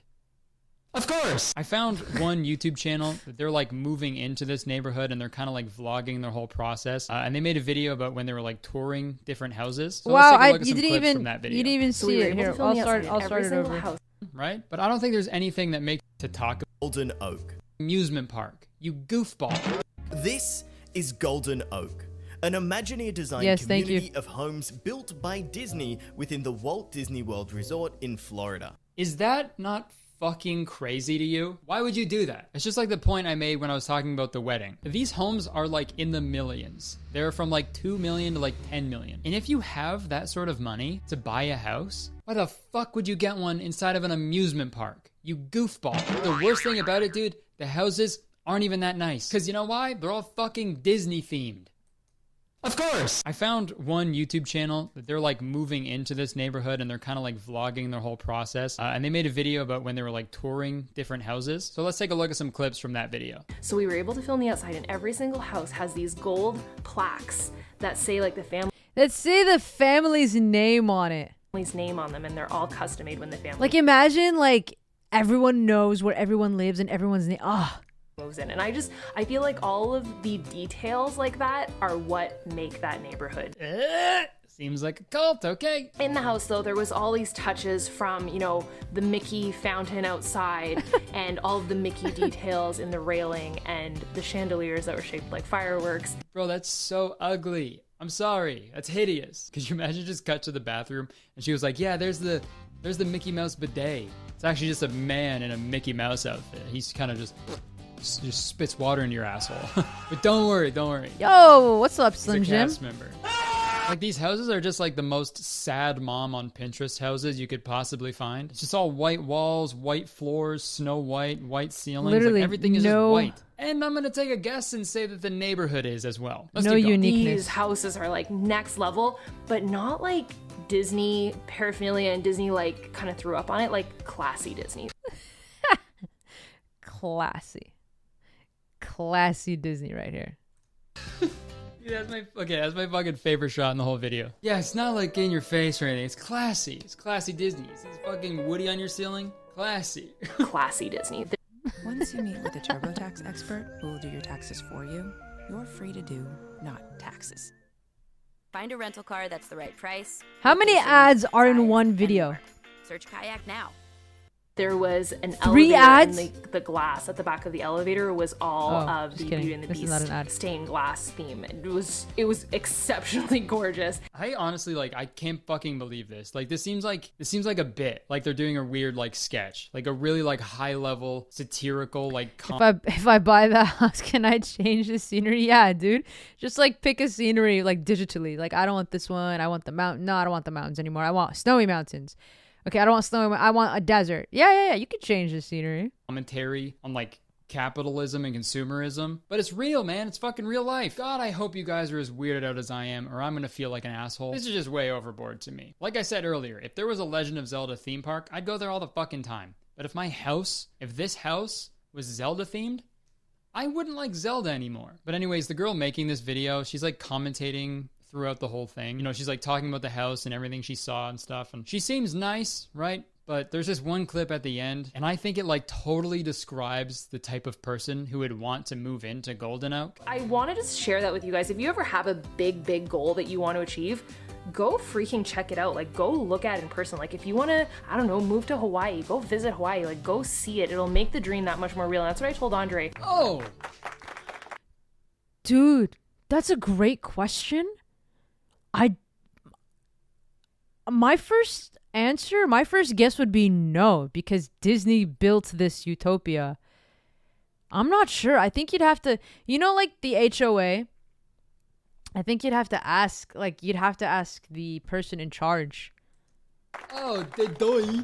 Of course! I found one YouTube channel that they're like moving into this neighborhood and they're kind of like vlogging their whole process. And they made a video about when they were like touring different houses. So wow, let's take a look at you some didn't clips from that video. You didn't even see it. Here, I'll start it over. House. Right? But I don't think there's anything that makes to talk about Golden Oak. Amusement park. You goofball. This is Golden Oak, an Imagineer design community of homes built by Disney within the Walt Disney World Resort in Florida. Is that not fucking crazy to you? Why would you do that? It's just like the point I made when I was talking about the wedding. These homes are like in the millions. They're from like 2 million to like 10 million. And if you have that sort of money to buy a house, why the fuck would you get one inside of an amusement park? You goofball. The worst thing about it, dude, the houses aren't even that nice. Cause you know why? They're all fucking Disney themed. Of course! I found one YouTube channel that they're like moving into this neighborhood and they're kind of like vlogging their whole process. And they made a video about when they were like touring different houses. So let's take a look at some clips from that video. So we were able to film the outside and every single house has these gold plaques that say like the family. That say the family's name on it. Family's name on them and they're all custom made when the family. Like imagine like everyone knows where everyone lives and everyone's name. Moves in. And I feel like all of the details like that are what make that neighborhood. Seems like a cult, okay. In the house though, there was all these touches from, you know, the Mickey fountain outside and all of the Mickey details in the railing and the chandeliers that were shaped like fireworks. Bro, that's so ugly. I'm sorry. That's hideous. Could you imagine just cut to the bathroom and she was like, yeah, there's the Mickey Mouse bidet. It's actually just a man in a Mickey Mouse outfit. He's kind of just spits water into your asshole. But don't worry. Yo, what's up, Slim Jim? Cast member. Like these houses are just like the most sad mom on Pinterest houses you could possibly find. It's just all white walls, white floors, snow white ceilings. Literally, like everything is just white. And I'm gonna take a guess and say that the neighborhood is as well. No uniqueness. These houses are like next level, but not like Disney paraphernalia and Disney like kind of threw up on it, like classy Disney. Classy Disney right here. Yeah, that's my fucking favorite shot in the whole video. Yeah, it's not like in your face or anything. It's classy. It's classy Disney. You see this fucking Woody on your ceiling? Classy. Classy Disney. Once you meet with a TurboTax expert who will do your taxes for you, you're free to do not taxes. Find a rental car that's the right price. How many ads are in one video? Search Kayak now. there was an 3 elevator ads? and the glass at the back of the elevator was all of the Beauty and the This is not an ad. Beast stained glass theme. It was exceptionally gorgeous. I honestly I can't fucking believe this. Like this seems like a bit. Like they're doing a weird sketch. Like a really high level satirical If I buy that house, can I change the scenery? Yeah, dude. Just pick a scenery digitally. I don't want this one. I want the mountain. No, I don't want the mountains anymore. I want snowy mountains. Okay, I don't want snowy. I want a desert. Yeah. You can change the scenery. Commentary on capitalism and consumerism, but it's real, man. It's fucking real life. God, I hope you guys are as weirded out as I am, or I'm gonna feel like an asshole. This is just way overboard to me. Like I said earlier, if there was a Legend of Zelda theme park, I'd go there all the fucking time. But if this house was Zelda themed, I wouldn't like Zelda anymore. But anyways, the girl making this video, she's commentating throughout the whole thing. She's talking about the house and everything she saw and stuff, and she seems nice, right? But there's this one clip at the end, and I think it totally describes the type of person who would want to move into Golden Oak. I wanted to share that with you guys. If you ever have a big goal that you want to achieve, go freaking check it out. Go look at it in person. If you want to, I don't know, move to Hawaii, go visit Hawaii. Go see it. It'll make the dream that much more real. And that's what I told Andre. Oh! Dude, that's a great question. My first guess would be no, because Disney built this utopia. I'm not sure. I think you'd have to, the HOA. I think you'd have to ask, the person in charge. Oh, they die.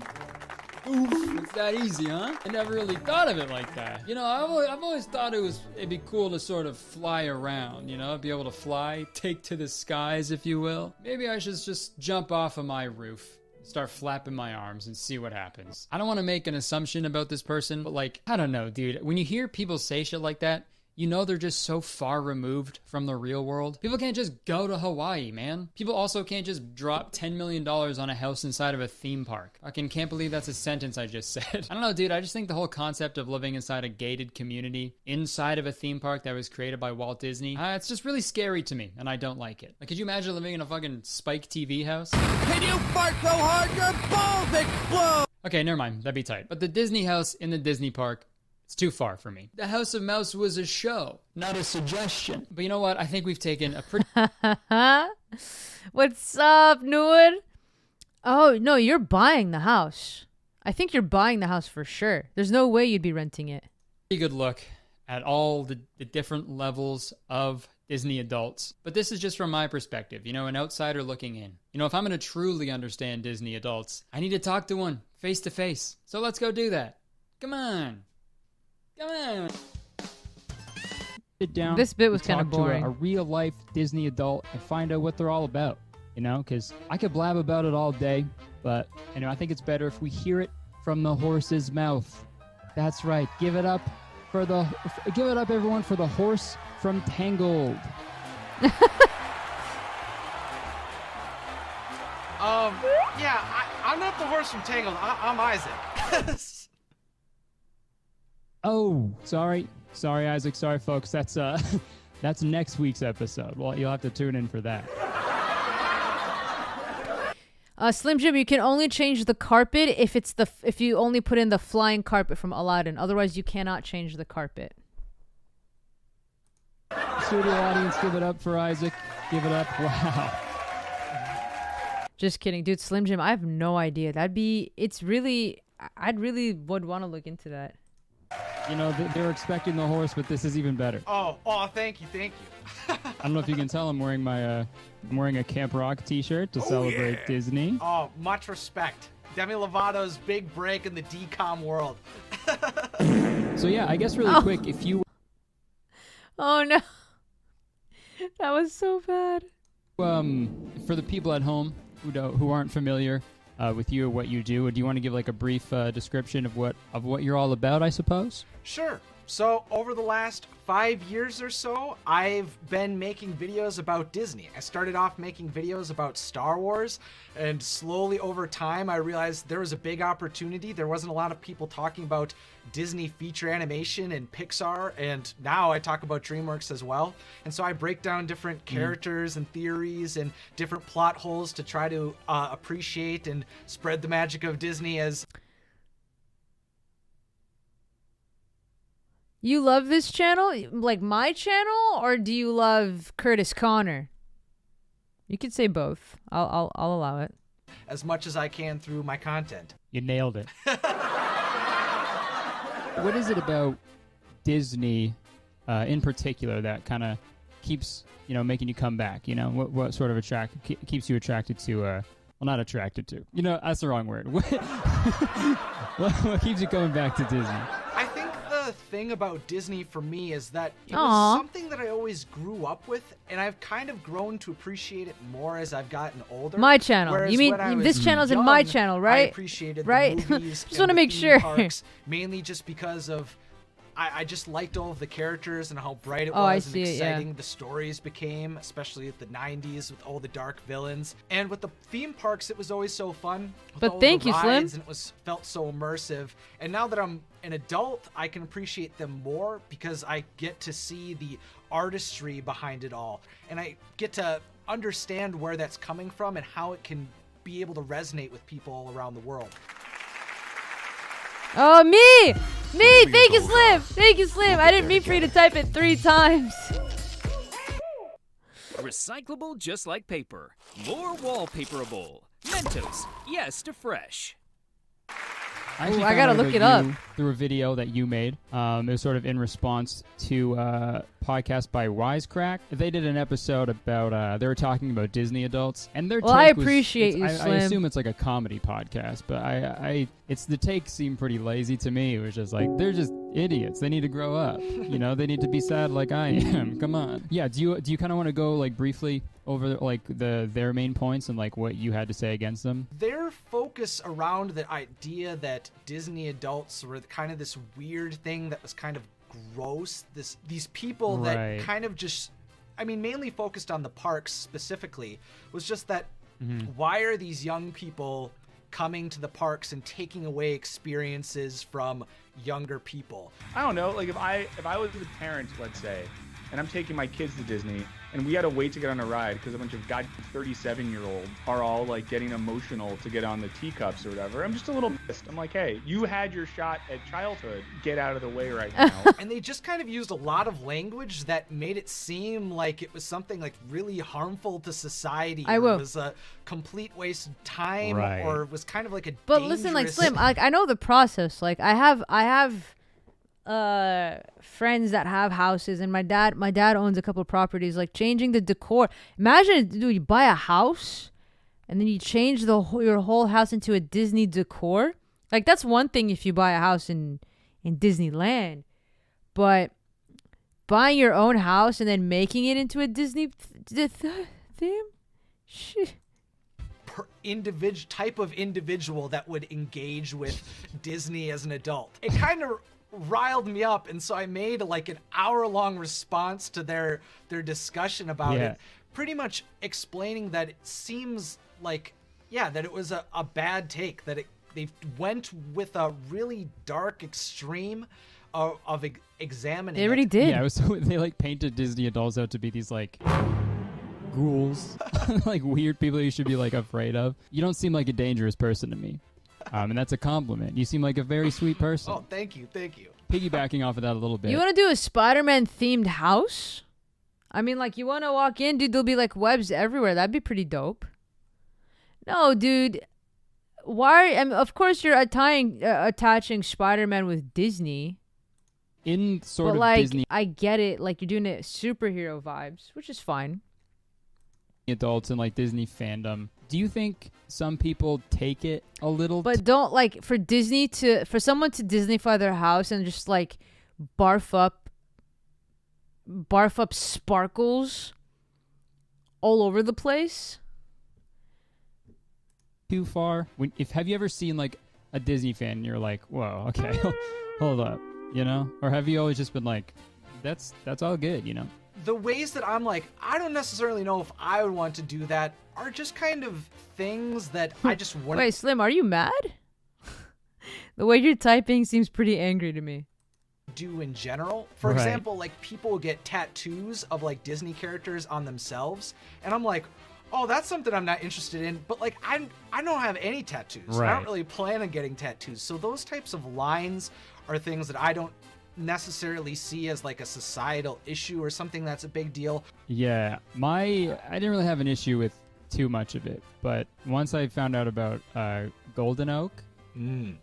Oof, it's that easy, huh? I never really thought of it like that. I've always thought it'd be cool to sort of fly around, be able to fly, take to the skies, if you will. Maybe I should just jump off of my roof, start flapping my arms and see what happens. I don't want to make an assumption about this person, but I don't know, dude. When you hear people say shit like that, they're just so far removed from the real world. People can't just go to Hawaii, man. People also can't just drop $10 million on a house inside of a theme park. I can't believe that's a sentence I just said. I don't know, dude. I just think the whole concept of living inside a gated community inside of a theme park that was created by Walt Disney, it's just really scary to me, and I don't like it. Could you imagine living in a fucking Spike TV house? Can you fart so hard your balls explode? Okay, never mind. That'd be tight. But the Disney house in the Disney park, it's too far for me. The House of Mouse was a show, not a suggestion. But you know what? I think we've taken a pretty... What's up, Nuad? Oh, no, you're buying the house. I think you're buying the house for sure. There's no way you'd be renting it. Pretty good look at all the different levels of Disney adults. But this is just from my perspective, an outsider looking in. If I'm going to truly understand Disney adults, I need to talk to one face to face. So let's go do that. Come on. Come on. Sit down. This bit was kind of talk boring. To a real life Disney adult and find out what they're all about. Because I could blab about it all day, but I think it's better if we hear it from the horse's mouth. That's right. Give it up, everyone, for the horse from Tangled. I'm not the horse from Tangled. I'm Isaac. Oh, sorry, Isaac. Sorry, folks. That's next week's episode. Well, you'll have to tune in for that. Slim Jim, you can only change the carpet if you only put in the flying carpet from Aladdin. Otherwise, you cannot change the carpet. Studio audience, give it up for Isaac. Give it up. Wow. Just kidding, dude. Slim Jim, I have no idea. I'd really would want to look into that. They're expecting the horse, but this is even better. Oh, thank you. I don't know if you can tell I'm wearing I'm wearing a Camp Rock t-shirt to celebrate Disney. Oh, much respect. Demi Lovato's big break in the DCOM world. So yeah, I guess really quick, if you... Oh no. That was so bad. For the people at home who aren't familiar with you or what you do, you want to give a brief description of what you're all about, I suppose? Sure. So over the last 5 years or so, I've been making videos about Disney. I started off making videos about Star Wars, and slowly over time I realized there was a big opportunity. There wasn't a lot of people talking about Disney feature animation and Pixar, and now I talk about DreamWorks as well. And so I break down different characters and theories and different plot holes to try to appreciate and spread the magic of Disney as... You love this channel, like my channel, or do you love Curtis Connor? You could say both. I'll allow it. As much as I can through my content. You nailed it. What is it about Disney, in particular, that kind of keeps making you come back? What sort of keeps you attracted to? Well, not attracted to. That's the wrong word. What keeps you coming back to Disney? I think the thing about Disney for me is that it was something that I always grew up with, and I've kind of grown to appreciate it more as I've gotten older. My channel. Whereas You mean when I was this channel's young, in my channel, right? I appreciated right? the movies Just and want to the make theme sure. parks, mainly just because of I just liked all of the characters and how bright it Oh, I was and see it, yeah. exciting the stories became, especially at the 90s with all the dark villains. And with the theme parks, it was always so fun. With But all thank the you, Slim. rides, and it felt so immersive. And now that I'm an adult, I can appreciate them more because I get to see the artistry behind it all. And I get to understand where that's coming from and how it can be able to resonate with people all around the world. Oh, me! Thank you, Slim! Thank you, Slim! I didn't mean for you to type it 3 times. Recyclable just like paper. More wallpaperable. Mentos, yes to fresh. Actually I found gotta out look about it you up. through a video that you made. It was sort of in response to a podcast by Wisecrack. They did an episode about, they were talking about Disney adults. And their Well, take I was- appreciate you, I Slim. assume it's like a comedy podcast, but the take seemed pretty lazy to me. It was just like, they're just idiots. They need to grow up. They need to be sad like I am. Come on. Yeah, do you kind of want to go like briefly over like their main points and like what you had to say against them? Their focus around the idea that Disney adults were kind of this weird thing that was kind of gross. These people Right. that kind of just, mainly focused on the parks specifically, was just that why are these young people coming to the parks and taking away experiences from younger people? I don't know, like if I was a parent, let's say, and I'm taking my kids to Disney, and we had to wait to get on a ride because a bunch of 37-year-olds are all like getting emotional to get on the teacups or whatever. I'm just a little pissed. I'm like, hey, you had your shot at childhood. Get out of the way right now. And they just kind of used a lot of language that made it seem like it was something like really harmful to society. I or will. It was a complete waste of time, Right. or was kind of like a But listen, like dangerous- Slim, like I know the process. Like I have friends that have houses, and my dad owns a couple of properties. Like changing the decor. Imagine, dude, you buy a house and then you change your whole house into a Disney decor. Like that's one thing if you buy a house in Disneyland, but buying your own house and then making it into a Disney theme, shit. Type of individual that would engage with Disney as an adult. It kind of riled me up, and so I made like an hour-long response to their discussion about Yeah. it, pretty much explaining that it seems like, that it was a bad take, that they went with a really dark extreme of examining They already it. did. Yeah, it was they like painted Disney adults out to be these like ghouls, like weird people you should be like afraid of. You don't seem like a dangerous person to me, and that's a compliment. You seem like a very sweet person. Oh, thank you. Piggybacking off of that a little bit. You want to do a Spider-Man themed house? Like you want to walk in, dude, there'll be like webs everywhere. That'd be pretty dope. No, dude. Why? Of course you're attaching Spider-Man with Disney. In sort But of like, Disney I get it. Like you're doing it superhero vibes, which is fine. adults and like Disney fandom, do you think some people take it a little? But don't like for someone to Disneyfy their house and just like barf up sparkles all over the place. Too far? Have you ever seen like a Disney fan and you're like, whoa, okay, hold up, Or have you always just been like, that's all good, The ways that I'm like, I don't necessarily know if I would want to do that are just kind of things that I just want Wait, Slim, are you mad? The way you're typing seems pretty angry to me. do in general. For Right. example, like people get tattoos of like Disney characters on themselves, and I'm like, oh, that's something I'm not interested in. But like I don't have any tattoos. I Right. don't really plan on getting tattoos. So those types of lines are things that I don't necessarily see as like a societal issue or something that's a big deal. Yeah, I didn't really have an issue with too much of it, but once I found out about Golden Oak,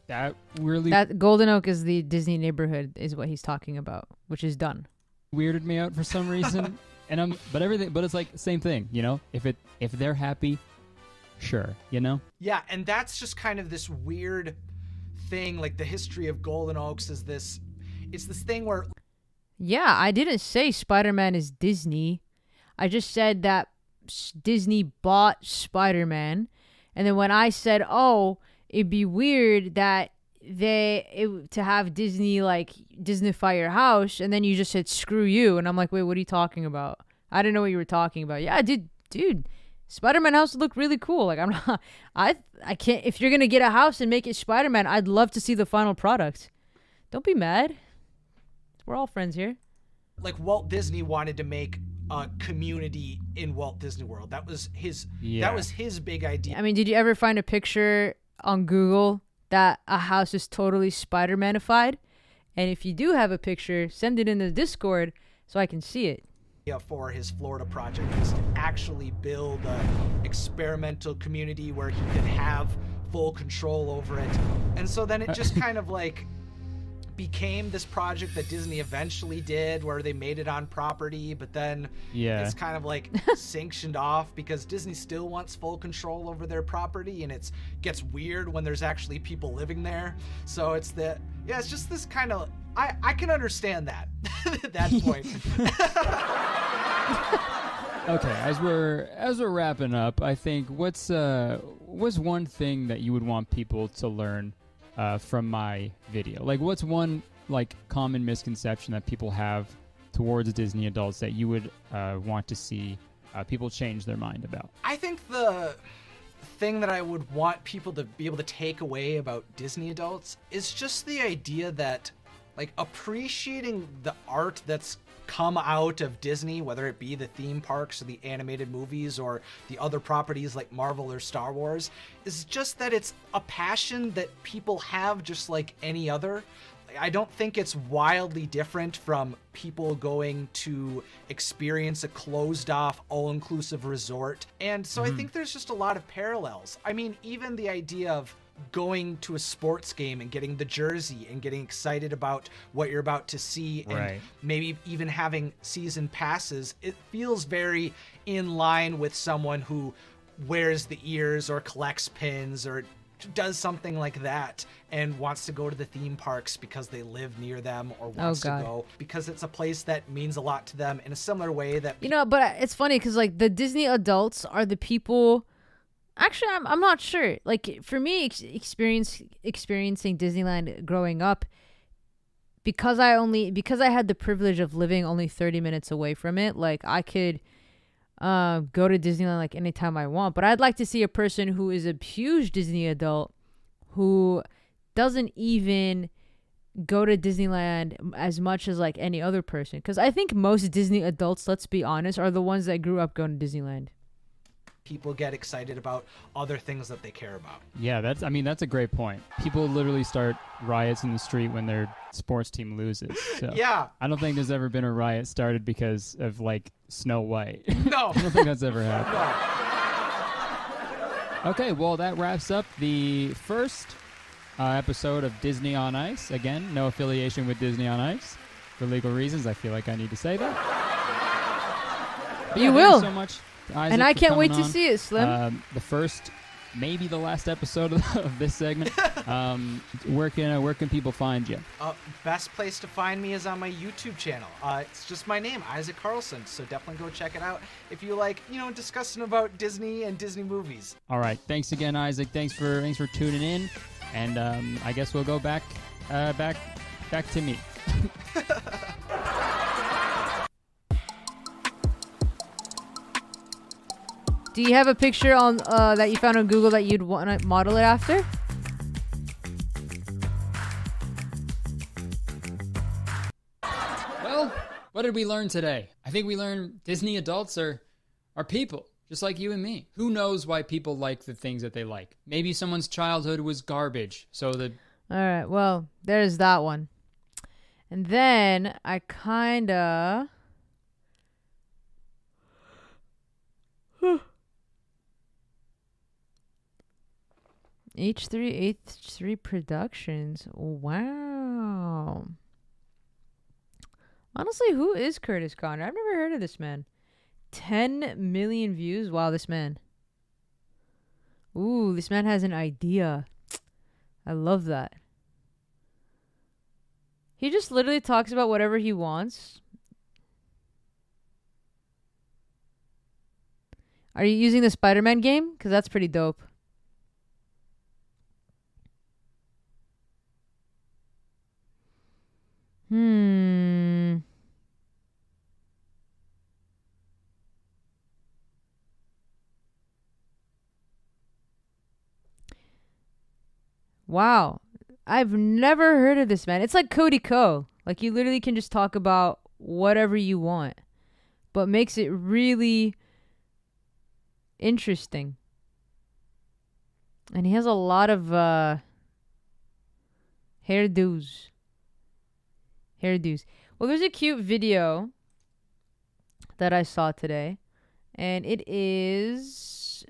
that really that Golden Oak is the Disney neighborhood, is what he's talking about, which is done. Weirded me out for some reason, but it's like the same thing, you know. If they're happy, sure, you know. Yeah, and that's just kind of this weird thing. Like the history of Golden Oaks is this. It's this thing where. Yeah, I didn't say Spider-Man is Disney. I just said that Disney bought Spider-Man, and then when I said, "Oh, it'd be weird that to have Disney like Disneyfy your house," and then you just said "screw you," and I'm like, "Wait, what are you talking about?" I didn't know what you were talking about. Yeah, dude, Spider-Man house looked really cool. Like I can't. If you're gonna get a house and make it Spider-Man, I'd love to see the final product. Don't be mad. We're all friends here. Like Walt Disney wanted to make a community in Walt Disney World. That was his. Yeah. That was his big idea. I mean, did you ever find a picture on Google that a house is totally Spider-Manified? And if you do have a picture, send it in the Discord so I can see it. For his Florida project was to actually build an experimental community where he could have full control over it. And so then it just kind of like became this project that Disney eventually did where they made it on property, but then it's kind of like sanctioned off because Disney still wants full control over their property, and it gets weird when there's actually people living there. So it's just this kind of, I can understand that at that point. Okay, as we're wrapping up, I think what's one thing that you would want people to learn from my video? Like, what's one like common misconception that people have towards Disney adults that you would want to see people change their mind about? I think the thing that I would want people to be able to take away about Disney adults is just the idea that, like, appreciating the art that's come out of Disney, whether it be the theme parks or the animated movies or the other properties like Marvel or Star Wars, is just that it's a passion that people have just like any other. I don't think it's wildly different from people going to experience a closed-off, all-inclusive resort. And so I think there's just a lot of parallels. I mean, even the idea of going to a sports game and getting the jersey and getting excited about what you're about to see, and maybe even having season passes, it feels very in line with someone who wears the ears or collects pins or does something like that and wants to go to the theme parks because they live near them or wants to go because it's a place that means a lot to them in a similar way that but it's funny because like the Disney adults are the people. Actually, I'm not sure. Like, for me, experiencing Disneyland growing up, because I had the privilege of living only 30 minutes away from it, like, I could go to Disneyland, like, anytime I want. But I'd like to see a person who is a huge Disney adult who doesn't even go to Disneyland as much as, like, any other person. Because I think most Disney adults, let's be honest, are the ones that grew up going to Disneyland. People get excited about other things that they care about. Yeah, that's a great point. People literally start riots in the street when their sports team loses. So yeah. I don't think there's ever been a riot started because of like Snow White. No. I don't think that's ever happened. No. Okay, well that wraps up the first episode of Disney on Ice. Again, no affiliation with Disney on Ice. For legal reasons, I feel like I need to say that. But you will. Thank you so much, Isaac, and I can't wait on. to see it, Slim. The first, maybe the last episode of this segment. Where can people find you? Best place to find me is on my YouTube channel. It's just my name, Isaac Carlson. So definitely go check it out if you like, discussing about Disney and Disney movies. All right, thanks again, Isaac. Thanks for tuning in, and I guess we'll go back to me. Do you have a picture on that you found on Google that you'd want to model it after? Well, what did we learn today? I think we learned Disney adults are people, just like you and me. Who knows why people like the things that they like? Maybe someone's childhood was garbage, so the... All right, well, there's that one. And then I kinda H3 Productions. Wow. Honestly, who is Curtis Connor? I've never heard of this man. 10 million views. Wow, this man. Ooh, this man has an idea. I love that. He just literally talks about whatever he wants. Are you using the Spider-Man game? Because that's pretty dope. Wow. I've never heard of this man. It's like Cody Ko. Like, you literally can just talk about whatever you want, but makes it really interesting. And he has a lot of hairdos. Well, there's a cute video that I saw today, and it is...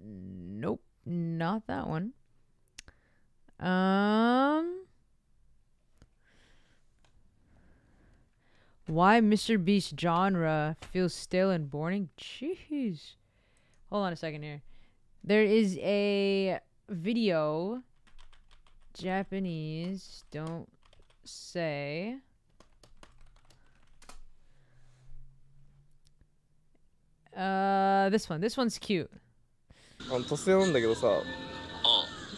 Nope, not that one. Why Mr. Beast genre feels stale and boring? Jeez. Hold on a second here. There is a video. Japanese, don't say. This one. This one's cute.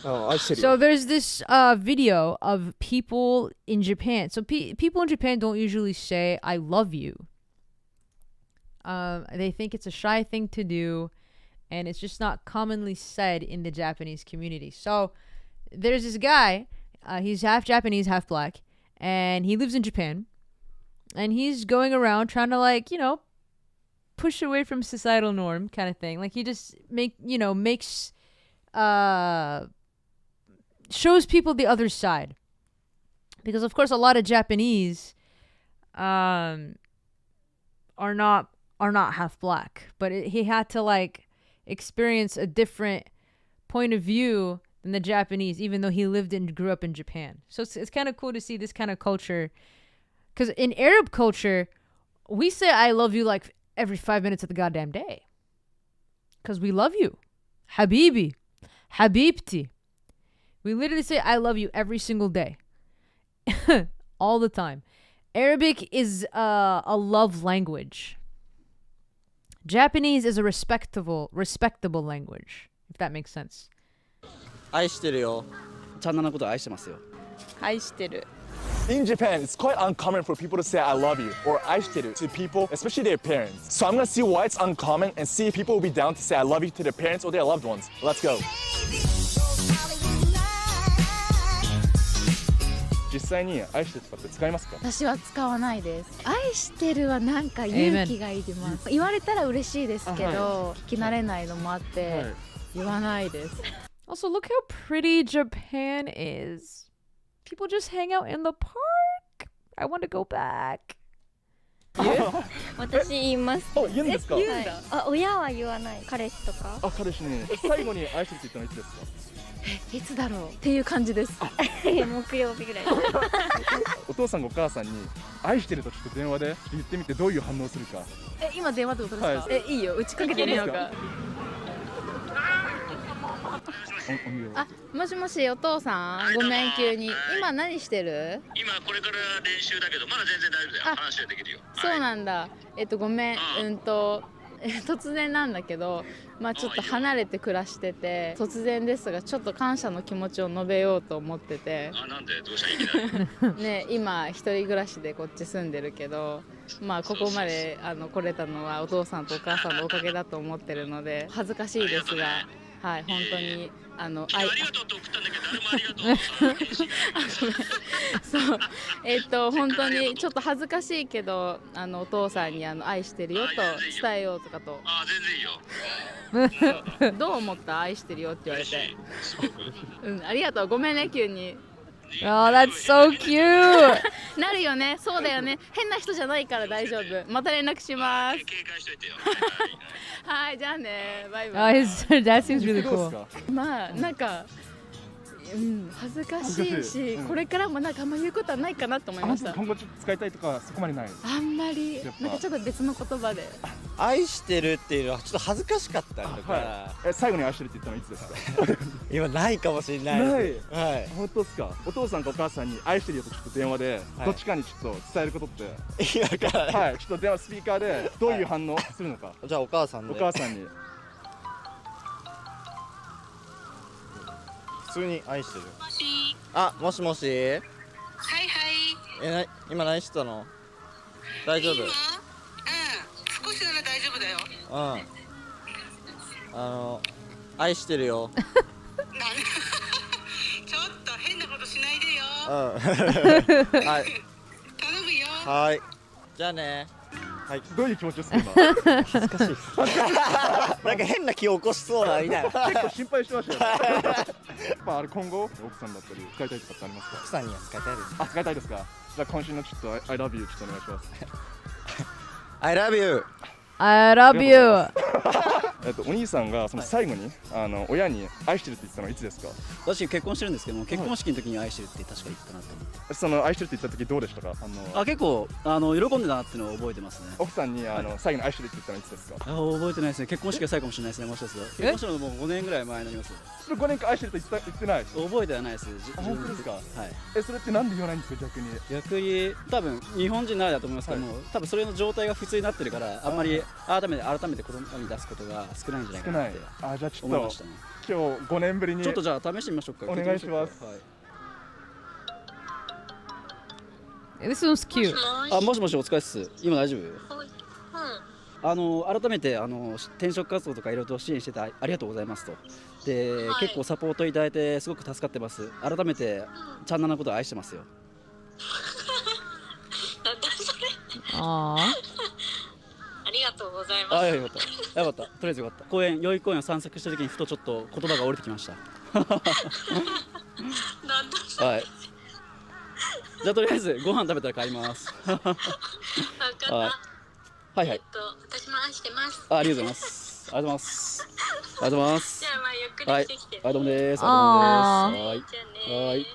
So there's this video of people in Japan. So people in Japan don't usually say I love you. They think it's a shy thing to do, and it's just not commonly said in the Japanese community. So there's this guy, he's half Japanese, half black, and he lives in Japan, and he's going around trying to, like, you know, push away from societal norm kind of thing. Like, he just makes shows people the other side, because of course a lot of Japanese are not half black, but he had to like experience a different point of view than the Japanese, even though he lived and grew up in Japan. So it's kind of cool to see this kind of culture, because in Arab culture we say I love you like every 5 minutes of the goddamn day, because we love you. Habibi, Habibti. We literally say I love you every single day. All the time. Arabic is a love language. Japanese is a respectable language, if that makes sense. 愛してるよ。チャンナのこと愛してますよ。愛してる。 In Japan, it's quite uncommon for people to say I love you or 愛してる to people, especially their parents. So I'm gonna see why it's uncommon and see if people will be down to say I love you to their parents or their loved ones. Let's go. 実際に愛してるとかって使いますか？私は使わないです。愛してるはなんか勇気がいります。言われたら嬉しいですけど、聞き慣れないのもあって言わないです。Also, look how pretty Japan is. People just hang out in the park. I want to go back. 私言います。あ、言うんですか？言うんだ。あ、親は言わない。彼氏とか。あ、彼氏に最後に愛してるって言ったのいつですか？いつだろうっていう感じです。木曜日ぐらい。お父さんお母さんに愛してるとちょっと電話で言ってみてどういう反応するか。今電話ってことですか？はい、いいよ、打ちかけてみようか。あ、もしもしお父さん、ごめん急に。今何してる？今これから練習だけどまだ全然大丈夫だよ。話はできるよ。そうなんだ。ごめん、突然なんだけど、まあちょっと離れて暮らしてて、突然ですがちょっと感謝の気持ちを述べようと思ってて。あ、なんでどうしたいきなり？ね、今一人暮らしでこっち住んでるけど、まあここまで来れたのはお父さんとお母さんのおかげだと思ってるので恥ずかしいですが、はい、本当にありがとうって送ったんだけど誰もありがとう。そう、本当にちょっと恥ずかしいけどお父さんに愛してるよと伝えようとかと。あ、全然いいよ。どう思った？愛してるよって言われて。うん、ありがとう。ごめんね急に。Oh, that's so cute. なるよね。そうだよね。変な人じゃないから大丈夫。また連絡します。はい、じゃあね。バイ Oh, バイ。 his dad seems really cool. まあなんか、恥ずかしいし、これからもなんかあんま言うことはないかなと思いました。今後ちょっと使いたいとかそこまでない。あんまりなんかちょっと別の言葉で。愛してるっていうのはちょっと恥ずかしかったりとか。最後に愛してるって言ったのいつですか？今ないかもしれないです。はい。本当ですか？お父さんかお母さんに愛してるよとちょっと電話で、どっちかにちょっと伝えることって。今から。はい。ちょっと電話スピーカーでどういう反応するのか。じゃあお母さんで。お母さんに。普通に愛してる。あ、もしもし。はいはい。今何してたの？大丈夫？少しなら大丈夫だよ。愛してるよ。ちょっと変なことしないでよ。はい。頼むよ。はい。じゃあね。はい。どういう気持ちですか今？恥ずかしい。なんか変な気を起こしそうなみたいな。結構心配してましたよ。あれ今後奥さんだったり使いたいとかってありますか？奥さんには使いたいです。あ、使いたいですか？じゃあ今週のちょっと I love you ちょっとお願いします。I love you。I love you。お兄さんがその最後に親に愛してるって言ったのはいつですか？私結婚してるんですけども、結婚式の時に愛してるって確か言ったなと思って。その愛してるって言った時どうでしたか？結構喜んでたなっていうのを覚えてますね。奥さんに最後に愛してるって言ったのはいつですか？覚えてないですね。結婚式が最後かもしれないですね。もしかすると結婚したのもう5年ぐらい前になります。5年間愛してると言ってない？覚えてはないです。本当ですか？はい。それってなんで言わないんですか？逆に多分日本人ならだと思いますけども、多分それの状態が普通になってるからあんまり改めて子供に出すことが少ないんじゃないかなってじゃあちょっと思いましたね。今日5年ぶりにちょっとじゃあ試してみましょうか。お願いします。This one's cute. もしもしお疲れっす。今大丈夫？改めて転職活動とかいろいろと支援しててありがとうございますと。で、結構サポートいただいてすごく助かってます。改めてチャンナのことを愛してますよ。ありがとうございます。よかった。よかった。とりあえずよかった。代々木公園を散策した時にふとちょっと言葉が降りてきました。はい。じゃあとりあえずご飯食べたら帰ります。分かった。はいはい。私も愛してます。ありがとうございます。ありがとうございます。ありがとうございます。じゃあゆっくりしてきてね。はい。どうもです。はい。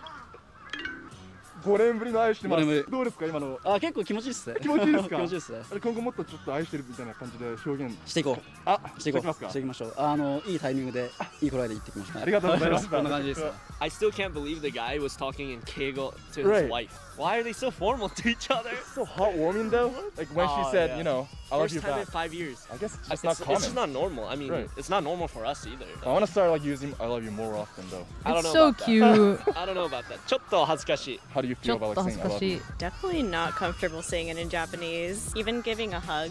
5年ぶりの愛してます。どうですか今の？結構気持ちいいですね。気持ちいいですか？気持ちいいですね。今後もっとちょっと愛してるみたいな感じで表現していこう。していきましょう。いいタイミングでいい声で言ってきました。ありがとうございます。こんな感じです。I still can't believe the guy was talking in Kegel to his wife. Why are they so formal to each other? So heartwarming though. Like when she said, I love you back. First time in 5 years. I guess it's not common. It's just not normal. I mean, it's not normal for us either. I want to start using I love you more often though. I don't know. It's so cute. I don't know about that. ちょっと恥ずかしい。How do you feel about saying I love you? Definitely not comfortable saying it in Japanese. Even giving a hug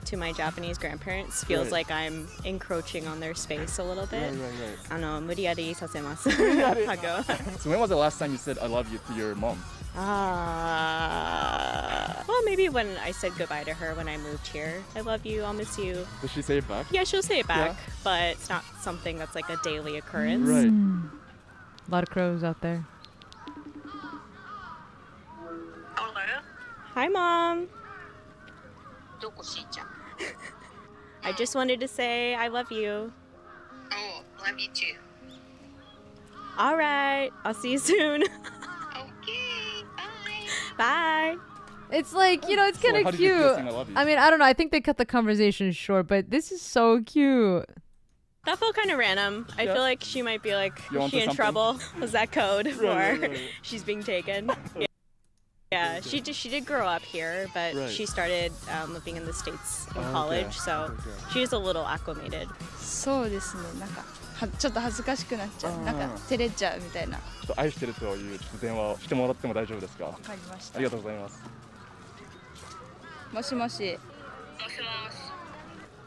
to my Japanese grandparents feels like I'm encroaching on their space a little bit. 無理やりさせます。So when was the last time you said I love you to your mom? Well, maybe when I said goodbye to her when I moved here. I love you, I'll miss you. Does she say it back? Yeah, she'll say it back, but it's not something that's like a daily occurrence. Right. A lot of crows out there. Hi, Mom. I just wanted to say I love you. Oh, love you too. All right, I'll see you soon. Okay, bye. Bye. It's like, it's kind of cute. I mean, I don't know. I think they cut the conversation short, but this is so cute. That felt kind of random. I feel like she might be like, is she in trouble? Was that code for she's being taken? Yeah, she did grow up here, but she started living in the States in college, so she's a little acclimated. そうですね。なんかちょっと恥ずかしくなっちゃう。なんか照れちゃうみたいな。ちょっと愛してるという電話をしてもらっても大丈夫ですか？わかりました。ありがとうございます。もしもし。もしも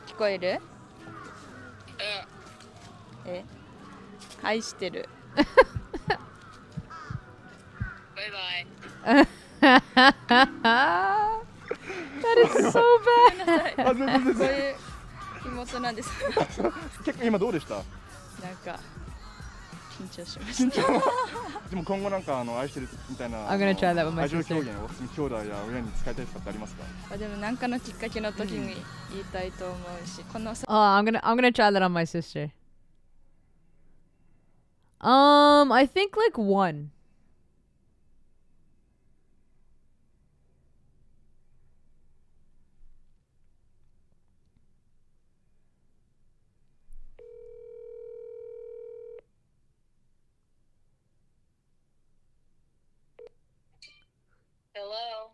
し。聞こえる？愛してる。バイバイ。That is so bad. こういう妹なんです。結構今どうでした？なんか緊張しました。でも今後なんか愛してるみたいな I'm gonna try that with my 愛情 sister. 表現を兄弟や親に伝えたいとかってありますか？でも何かのきっかけの時に言いたいと思うし、この I'm gonna try that on my sister. I think like 1.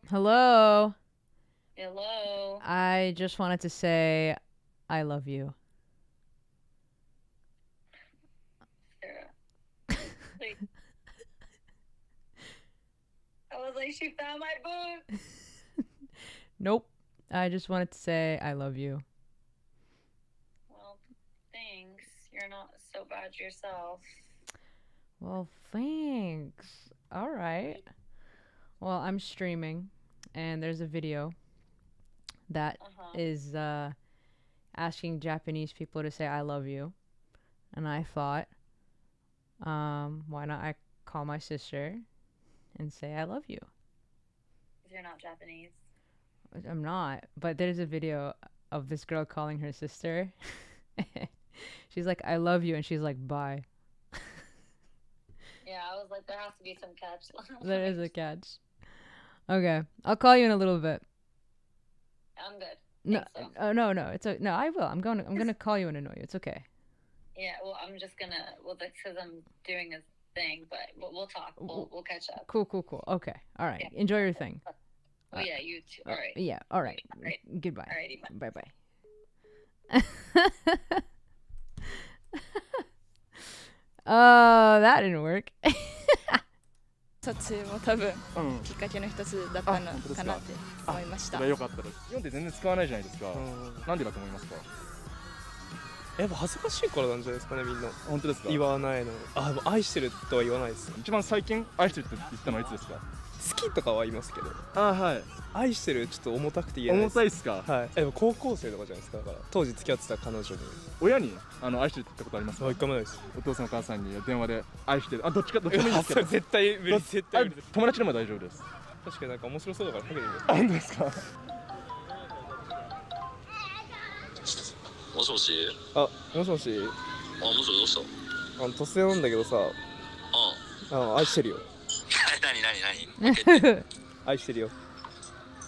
Hello. Hello. I just wanted to say I love you. Like, I was like, she found my book. Nope. I just wanted to say I love you. Well, thanks. You're not so bad yourself. Well, thanks. All right. Well, I'm streaming, and there's a video that is asking Japanese people to say I love you. And I thought, why not I call my sister and say I love you? You're not Japanese. I'm not, but there's a video of this girl calling her sister. She's like, I love you, and she's like, bye. Yeah, I was like, there has to be some catch. There is a catch. Okay, I'll call you in a little bit. I'm good. No, So. no, it's no. I will. I'm gonna call you and annoy you. It's okay. Yeah, well, I'm just gonna. Well, that's because I'm doing a thing, but we'll talk. We'll catch up. Cool. Okay. All right. Yeah. Enjoy your thing. Oh yeah, you too. All right. Yeah. All right. All right. Goodbye. Alrighty, bye. Bye. That didn't work. 撮影も多分きっかけの一つだったのかなって思いました。それは良かったです。日本って全然使わないじゃないですか。なんでだと思いますか？やっぱ恥ずかしいからなんじゃないですかね、みんな。本当ですか？言わないの。あ、愛してるとは言わないです。一番最近愛してるって言ったのはいつですか？好きとかは言いますけど。はい。愛してるちょっと重たくて言えないです。重たいっすか？はい。でも高校生とかじゃないですか。だから当時付き合ってた彼女に。親に愛してるって言ったことありますか？一回もないです。お父さんお母さんに電話で愛してる。どっちもいいですけど。絶対無理。絶対無理。友達でも大丈夫です。確かになんか面白そうだからかけてみる。本当ですか？もしもし。あ、もしもし。もしもしどうした？突然なんだけどさ。愛してるよ。何愛してるよ。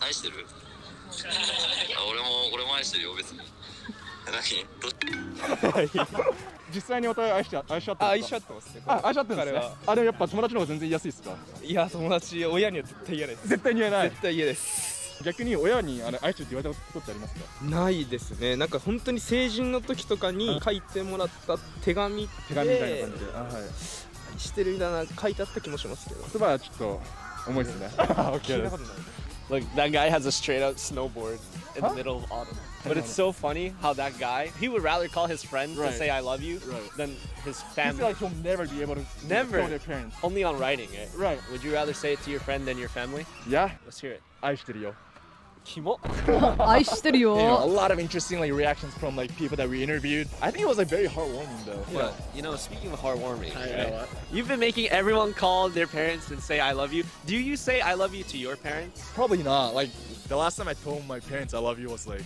愛してる？俺も愛してるよ別に。実際にお互い愛し合ってますか？愛し合ってますね。愛し合ってるんですね。でもやっぱ友達の方が全然言いやすいですか？いや、友達、親には絶対嫌です。絶対に言えない。絶対嫌です。逆に親に愛してるって言われたことってありますか？ないですね。なんか本当に成人の時とかに書いてもらった手紙みたいな感じで、愛してるみたいな書いてあった気もしますけど。言葉はちょっと重いですね。聞いたことない。Like that guy has a straight up snowboard in the middle of autumn. But it's so funny how that guy, he would rather call his friends to say I love you than his family. He feels like he'll never be able to tell their parents. Only on writing it. Right. Would you rather say it to your friend than your family? Yeah. Let's hear it. 愛してるよ。キモ。愛してるよ。A lot of interesting reactions from people that we interviewed. I think it was very heartwarming though. Yeah. You know, speaking of heartwarming, you've been making everyone call their parents and say I love you. Do you say I love you to your parents? Probably not. Like the last time I told my parents I love you was like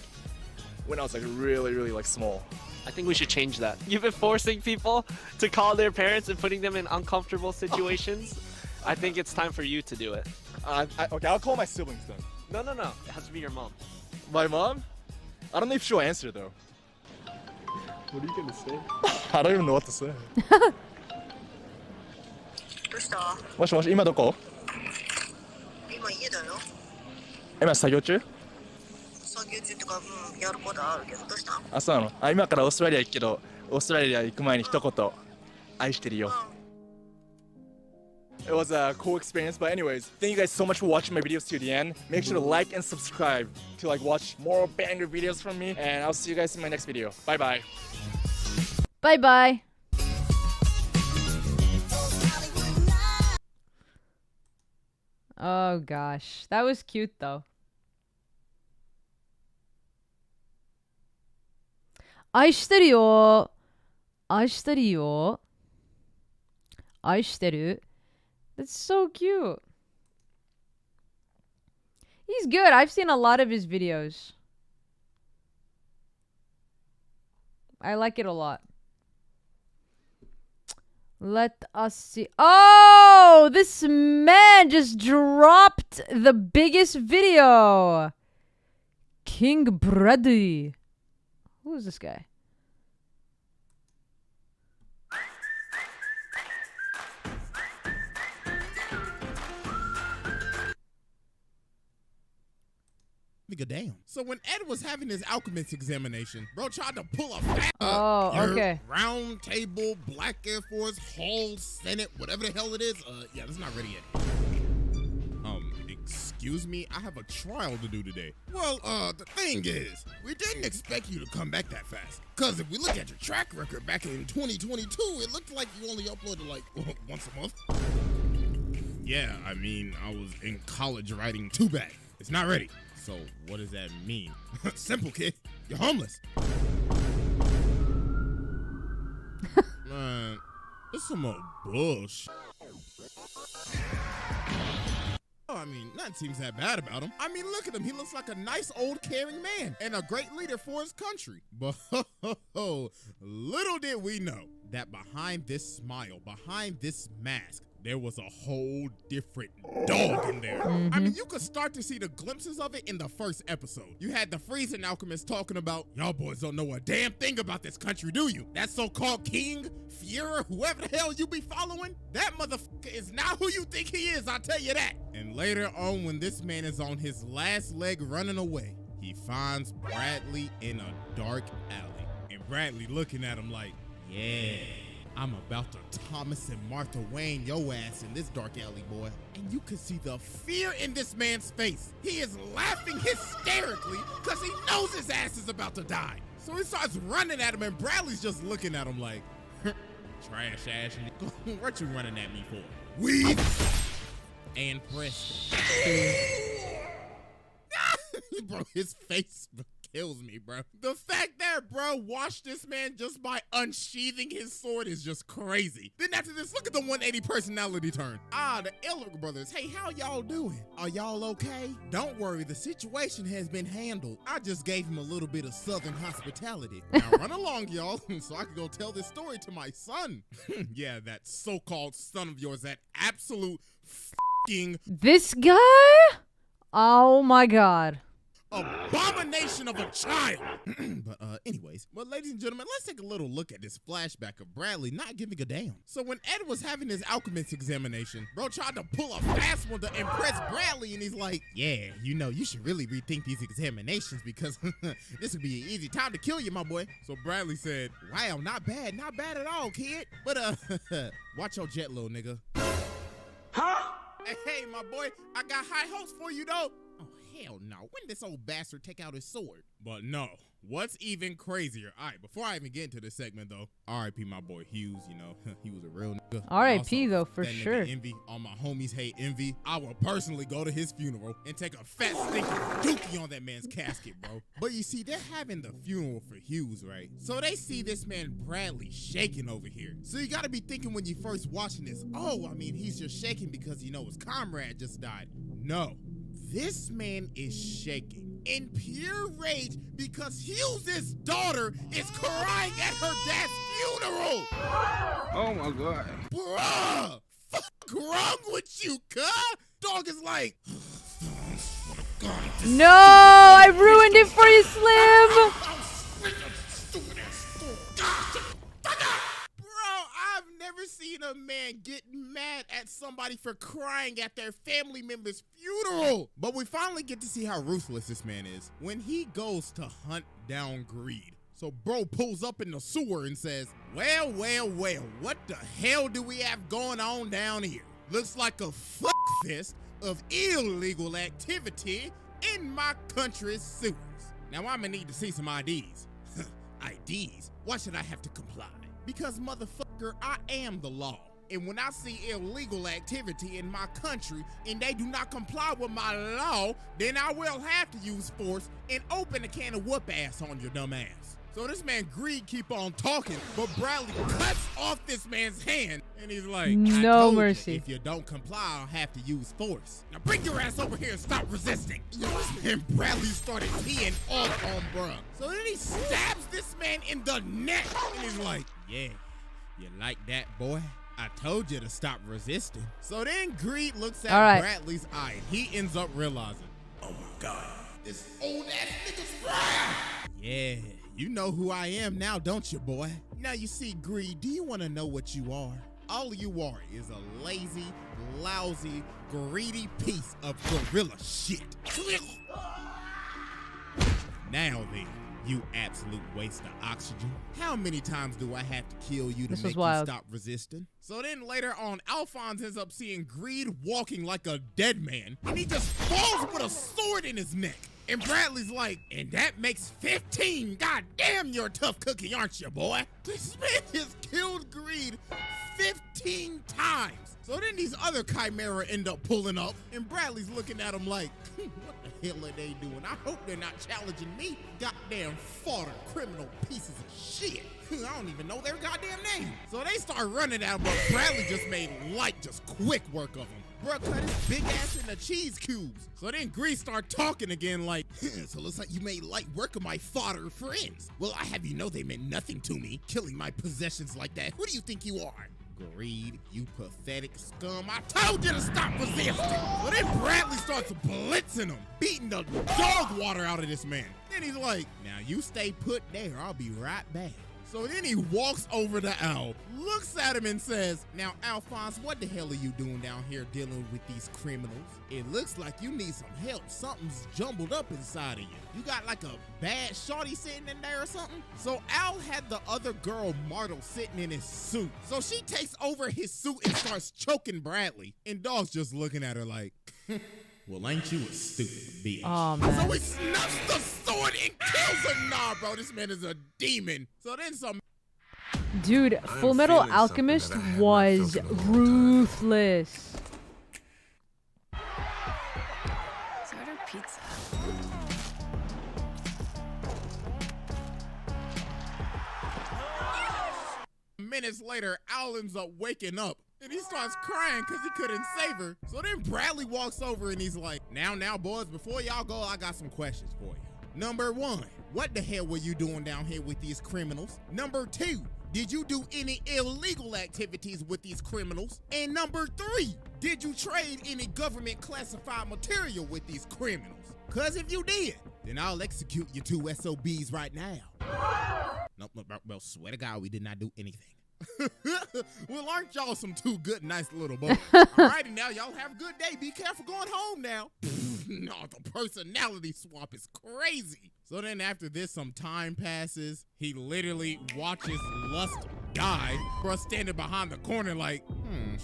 when I was like really small. I think we should change that. You've been forcing people to call their parents and putting them in uncomfortable situations. I think it's time for you to do it. Okay, I'll call my siblings then. No. It has to be your mom. My mom? I don't know if she'll answer though. What are you gonna say? I don't even know what to say. どうした？もしもし、今どこ？今家だよ。今作業中？作業中ってか、やることあるけど、どうした？あ、そうなの。今からオーストラリア行くけど、オーストラリア行く前に一言、愛してるよ。It was a cool experience, but anyways, thank you guys so much for watching my videos to the end. Make sure to like and subscribe to watch more banger videos from me, and I'll see you guys in my next video. Bye bye. Bye bye. Oh gosh, that was cute though. 愛してるよ。愛してるよ。Aishiteru. That's so cute. He's good. I've seen a lot of his videos. I like it a lot. Let us see. Oh, this man just dropped the biggest video. King Bradley. Who is this guy? Nigga, damn. So when Ed was having his alchemist examination, bro tried to pull a fat okay. round table, Black Air Force, Hall, Senate, whatever the hell it is. Yeah, that's not ready yet. Excuse me, I have a trial to do today. Well, the thing is, we didn't expect you to come back that fast. Cause if we look at your track record back in 2022, it looked like you only uploaded like once a month. Yeah, I mean, I was in college writing. Too bad. It's not ready. So what does that mean? Simple, kid. You're homeless. Man, this is some more bullshit. Oh, I mean, nothing seems that bad about him. I mean, look at him. He looks like a nice, old, caring man and a great leader for his country. But little did we know that behind this smile, behind this mask, there was a whole different dog in there. I mean, you could start to see the glimpses of it in the first episode. You had the Freezing Alchemist talking about, y'all boys don't know a damn thing about this country, do you? That so-called king, Führer, whoever the hell you be following, that motherfucker is not who you think he is, I'll tell you that. And later on, when this man is on his last leg running away, he finds Bradley in a dark alley. And Bradley looking at him like, yeah, I'm about to Thomas and Martha Wayne your ass in this dark alley, boy. And you can see the fear in this man's face. He is laughing hysterically because he knows his ass is about to die. So he starts running at him and Bradley's just looking at him like, trash ass. What you running at me for? Weed and press. Bro, his face kills me, bro. The fact that bro watched this man just by unsheathing his sword is just crazy. Then after this, look at the 180 personality turn. The Elric brothers. Hey, how y'all doing? Are y'all okay? Don't worry, the situation has been handled. I just gave him a little bit of southern hospitality. Now run along, y'all, so I can go tell this story to my son. Yeah, that so-called son of yours, that absolute f***ing... This guy? Oh my god. Abomination of a child. But anyways, well, ladies and gentlemen, let's take a little look at this flashback of Bradley not giving a damn. So when Ed was having his alchemist examination, bro tried to pull a fast one to impress Bradley, and he's like, yeah, you know, you should really rethink these examinations because this would be an easy time to kill you, my boy. So Bradley said, wow, not bad at all, kid. But watch your jet, little nigga. Huh? Hey, my boy, I got high hopes for you, though. Hell no, when did this old bastard take out his sword? But no, what's even crazier? All right, before I even get into this segment though, R.I.P. my boy Hughes, you know, he was a real nigga. R.I.P. though, for that sure. Envy, all my homies hate Envy. I will personally go to his funeral and take a fat stinking dookie on that man's casket, bro. But you see, they're having the funeral for Hughes, right? So they see this man Bradley shaking over here. So you gotta be thinking when you first watching this, oh, I mean, he's just shaking because, you know, his comrade just died. No. This man is shaking in pure rage because Hughes' daughter is crying at her dad's funeral. Oh my god. Bruh, fuck wrong with you, cuh? Dog is like, no, I ruined it for you, Slim. I've never seen a man get mad at somebody for crying at their family member's funeral. But we finally get to see how ruthless this man is when he goes to hunt down greed. So bro pulls up in the sewer and says, well, what the hell do we have going on down here? Looks like a fuck fest of illegal activity in my country's sewers. Now I'm gonna need to see some IDs. IDs? Why should I have to comply? Because motherfucker, I am the law. And when I see illegal activity in my country and they do not comply with my law, then I will have to use force and open a can of whoop ass on your dumb ass. So this man Greed keep on talking, but Bradley cuts off this man's hand, and he's like, No I told mercy. You, if you don't comply, I'll have to use force. Now bring your ass over here and stop resisting. Yo, this man Bradley started teeing off on bruh. So then he stabs this man in the neck, and he's like, yeah, you like that, boy? I told you to stop resisting. So then Greed looks at Bradley's eye, and he ends up realizing, oh my God, this old ass nigga's Brad. Yeah, you know who I am now, don't you, boy? Now you see, Greed, do you want to know what you are? All you are is a lazy, lousy, greedy piece of gorilla shit. Now then, you absolute waste of oxygen. How many times do I have to kill you to make you stop resisting? So then later on, Alphonse ends up seeing Greed walking like a dead man, and he just falls with a sword in his neck. And Bradley's like, and that makes 15. God damn, you're a tough cookie, aren't you, boy? This man has killed Greed 15 times. So then these other Chimera end up pulling up, and Bradley's looking at him like, what the hell are they doing? I hope they're not challenging me. Goddamn fodder, criminal pieces of shit. I don't even know their goddamn name. So they start running at him, but Bradley just made just quick work of him. Bruh cut his big ass into cheese cubes. So then Greed start talking again like, so looks like you made light work of my fodder friends. Well, I have you know they meant nothing to me, killing my possessions like that. Who do you think you are? Greed, you pathetic scum. I told you to stop resisting. So then Bradley starts blitzing him, beating the dog water out of this man. Then he's like, now you stay put there, I'll be right back. So then he walks over to Al, looks at him and says, now Alphonse, what the hell are you doing down here dealing with these criminals? It looks like you need some help. Something's jumbled up inside of you. You got like a bad shorty sitting in there or something? So Al had the other girl, Martel, sitting in his suit. So she takes over his suit and starts choking Bradley. And Dog's just looking at her like, well, ain't you a stupid bitch? Oh, man. So he snuffs the sword and kills her. Nah, bro, this man is a demon. So then some... Dude, Full Metal Alchemist was ruthless. Let's order pizza. Minutes later, Al ends up waking up. And he starts crying because he couldn't save her. So then Bradley walks over and he's like, now, boys, before y'all go, I got some questions for you. Number 1, what the hell were you doing down here with these criminals? Number 2, did you do any illegal activities with these criminals? And number 3, did you trade any government classified material with these criminals? Because if you did, then I'll execute you 2 SOBs right now. Nope, well, swear to God, we did not do anything. Well, aren't y'all some 2 good, nice little boys? Alrighty now, y'all have a good day. Be careful going home now. No, the personality swap is crazy. So then after this, some time passes. He literally watches Lust die. Bruh standing behind the corner like,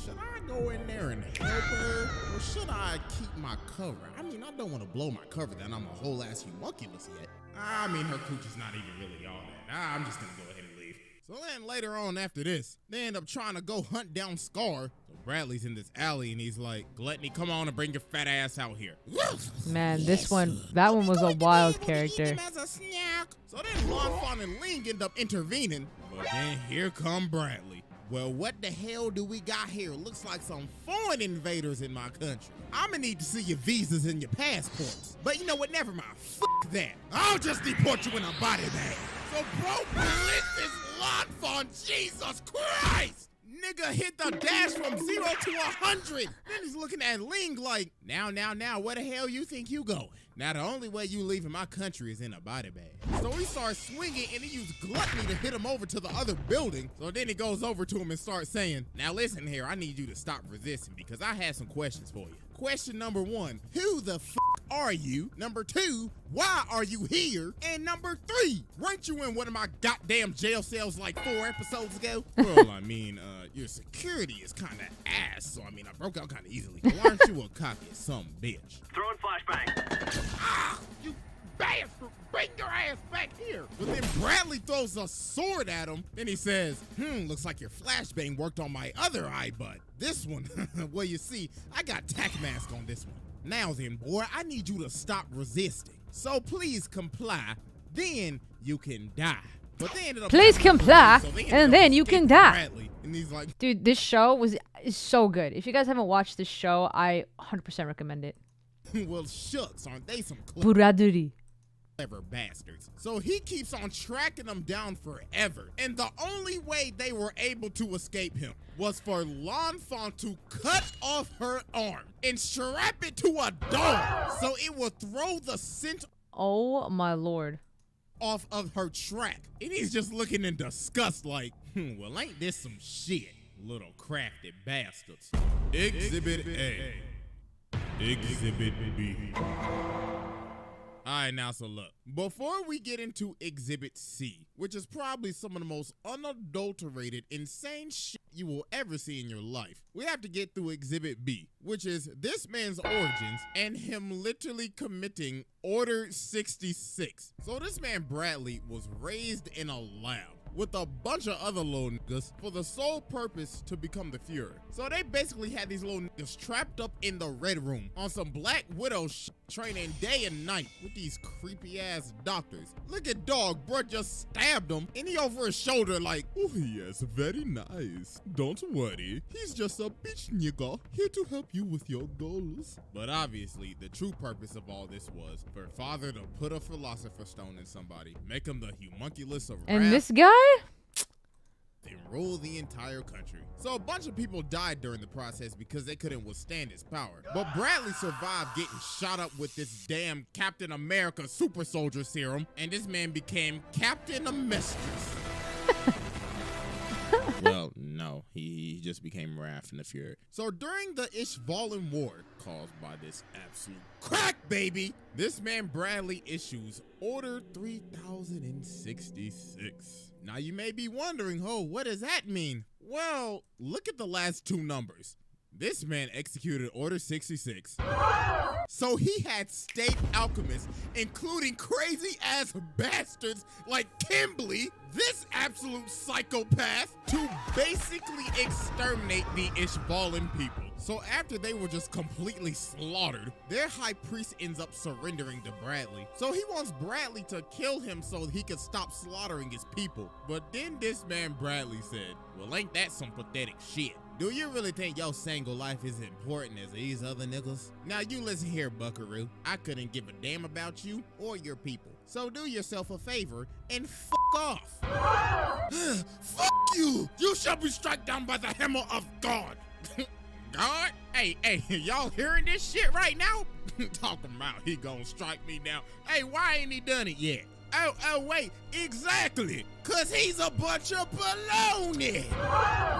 should I go in there and help her? Or should I keep my cover? I mean, I don't want to blow my cover that I'm a whole ass homunculus yet. I mean, her cooch is not even really all that. I'm just gonna go ahead and leave. So then later on after this, they end up trying to go hunt down Scar. So Bradley's in this alley and he's like, Gluttony, come on and bring your fat ass out here. Man, that one was a wild character. So then Lanfan and Ling end up intervening. But then here come Bradley. Well, what the hell do we got here? Looks like some foreign invaders in my country. I'ma need to see your visas and your passports. But you know what? Never mind. F that. I'll just deport you in a body bag. So bro, blitzes Lanfan. Jesus Christ! Nigga hit the dash from 0 to 100. Then he's looking at Ling like, now, where the hell you think you going? Now, the only way you leaving my country is in a body bag. So he starts swinging and he used Gluttony to hit him over to the other building. So then he goes over to him and starts saying, now listen here, I need you to stop resisting because I have some questions for you. Question number 1, who the f are you? Number 2, why are you here? And number 3, weren't you in one of my goddamn jail cells like 4 episodes ago? Well, I mean, your security is kind of ass, so I mean, I broke out kind of easily. Why aren't you a cocky some bitch? Throwing flashbang. Ah, you bastard, bring your ass back here. But then Bradley throws a sword at him, and he says, looks like your flashbang worked on my other eye butt. This one, well, you see, I got tack mask on this one. Now then, boy, I need you to stop resisting. So please comply, then you can die. But they ended up Please comply, so they ended and up then you can escaping die. Bradley. And he's like, Dude, this show is so good. If you guys haven't watched this show, I 100% recommend it. well, shucks, aren't they some clever Buraduri. bastards? So he keeps on tracking them down forever. And the only way they were able to escape him was for L'Enfant to cut off her arm and strap it to a dog so it would throw the scent Oh my lord. off of her track. And he's just looking in disgust like, well, ain't this some shit, little crafty bastards. Exhibit A. Exhibit B. All right, now, so look. Before we get into Exhibit C, which is probably some of the most unadulterated, insane shit you will ever see in your life, we have to get through Exhibit B, which is this man's origins and him literally committing Order 66. So this man Bradley was raised in a lab with a bunch of other little niggas for the sole purpose to become the Fuhrer. So they basically had these little niggas trapped up in the Red Room on some Black Widow shit, training day and night with these creepy ass doctors. Look at dog, bro just stabbed him and he over his shoulder like, oh yes, very nice. Don't worry, he's just a bitch nigga here to help you with your goals. But obviously the true purpose of all this was for father to put a philosopher's stone in somebody, make him the homunculus of And wrath, this guy? and rule the entire country. So a bunch of people died during the process because they couldn't withstand his power. But Bradley survived getting shot up with this damn Captain America super soldier serum, and this man became Captain Amestris. Well, no, he just became Wrath and the Fury. So during the Ishvalan War, caused by this absolute crack baby, this man Bradley issues Order 3066. Now you may be wondering, oh, what does that mean? Well, look at the last two numbers. This man executed Order 66. So he had state alchemists, including crazy ass bastards like Kimberly, this absolute psychopath, to basically exterminate the Ishvalan people. So after they were just completely slaughtered, their high priest ends up surrendering to Bradley. So he wants Bradley to kill him so he could stop slaughtering his people. But then this man Bradley said, well, ain't that some pathetic shit? Do you really think your single life is important as these other niggas? Now you listen here, Buckaroo. I couldn't give a damn about you or your people. So do yourself a favor and fuck off. Fuck you! You shall be struck down by the hammer of God. God? Hey, y'all hearing this shit right now? Talking about he gonna strike me down. Hey, why ain't he done it yet? Oh, wait, exactly. Cause he's a bunch of baloney.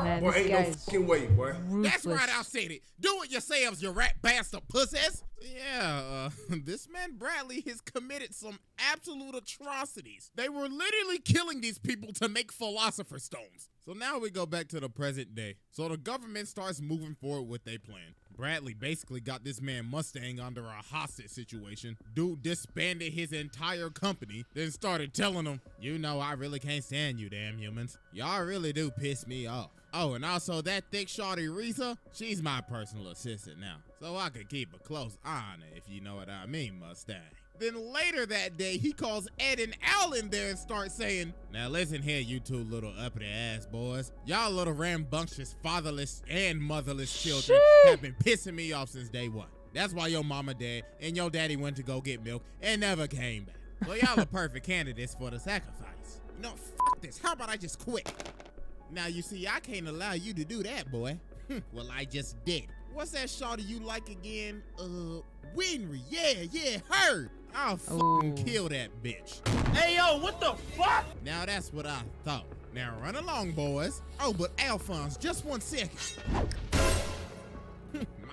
Man, Boy, this ain't no guy's fucking way, boy. That's ruthless. right, I said it. Do it yourselves, you rat bastard pussies. Yeah, this man Bradley has committed some absolute atrocities. They were literally killing these people to make philosopher's stones. So now we go back to the present day. So the government starts moving forward with their plan. Bradley basically got this man Mustang under a hostage situation. Dude disbanded his entire company, then started telling him, you know, I really can't stand you damn humans. Y'all really do piss me off. Oh, and also that thick shorty Risa, she's my personal assistant now. So I could keep a close eye on her, if you know what I mean, Mustang. Then later that day, he calls Ed and Al in there and starts saying, now listen here, you two little uppity ass boys. Y'all little rambunctious, fatherless, and motherless children have been pissing me off since day one. That's why your mama dead and your daddy went to go get milk and never came back. So y'all are perfect candidates for the sacrifice. You know, fuck this. How about I just quit? Now, you see, I can't allow you to do that, boy. Well, I just did. What's that shawty you like again? Winry. Yeah, her. I'll fucking kill that bitch. Hey, yo, what the fuck? Now, that's what I thought. Now, run along, boys. Oh, but Alphonse, just 1 second.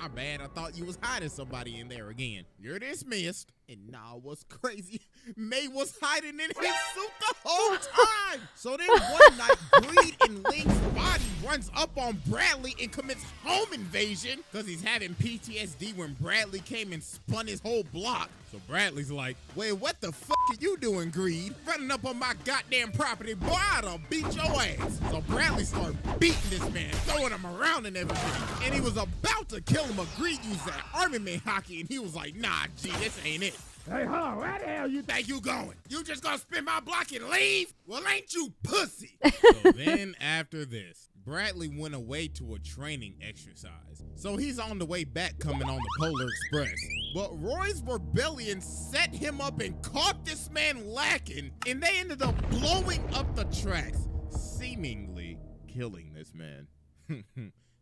My bad, I thought you was hiding somebody in there again. You're dismissed. And nah, what's crazy, May was hiding in his suit the whole time. So then one night, Greed in Link's body runs up on Bradley and commits home invasion because he's having PTSD when Bradley came and spun his whole block. So Bradley's like, wait, what the fuck are you doing, Greed? Running up on my goddamn property, boy, I'll beat your ass. So Bradley started beating this man, throwing him around and everything. And he was about to kill him, but Greed used that armament hockey, and he was like, nah, G, this ain't it. Hey, huh? Where the hell you think you going? You just gonna spin my block and leave? Well, ain't you pussy? So then after this, Bradley went away to a training exercise. So he's on the way back coming on the Polar Express. But Roy's rebellion set him up and caught this man lacking, and they ended up blowing up the tracks, seemingly killing this man.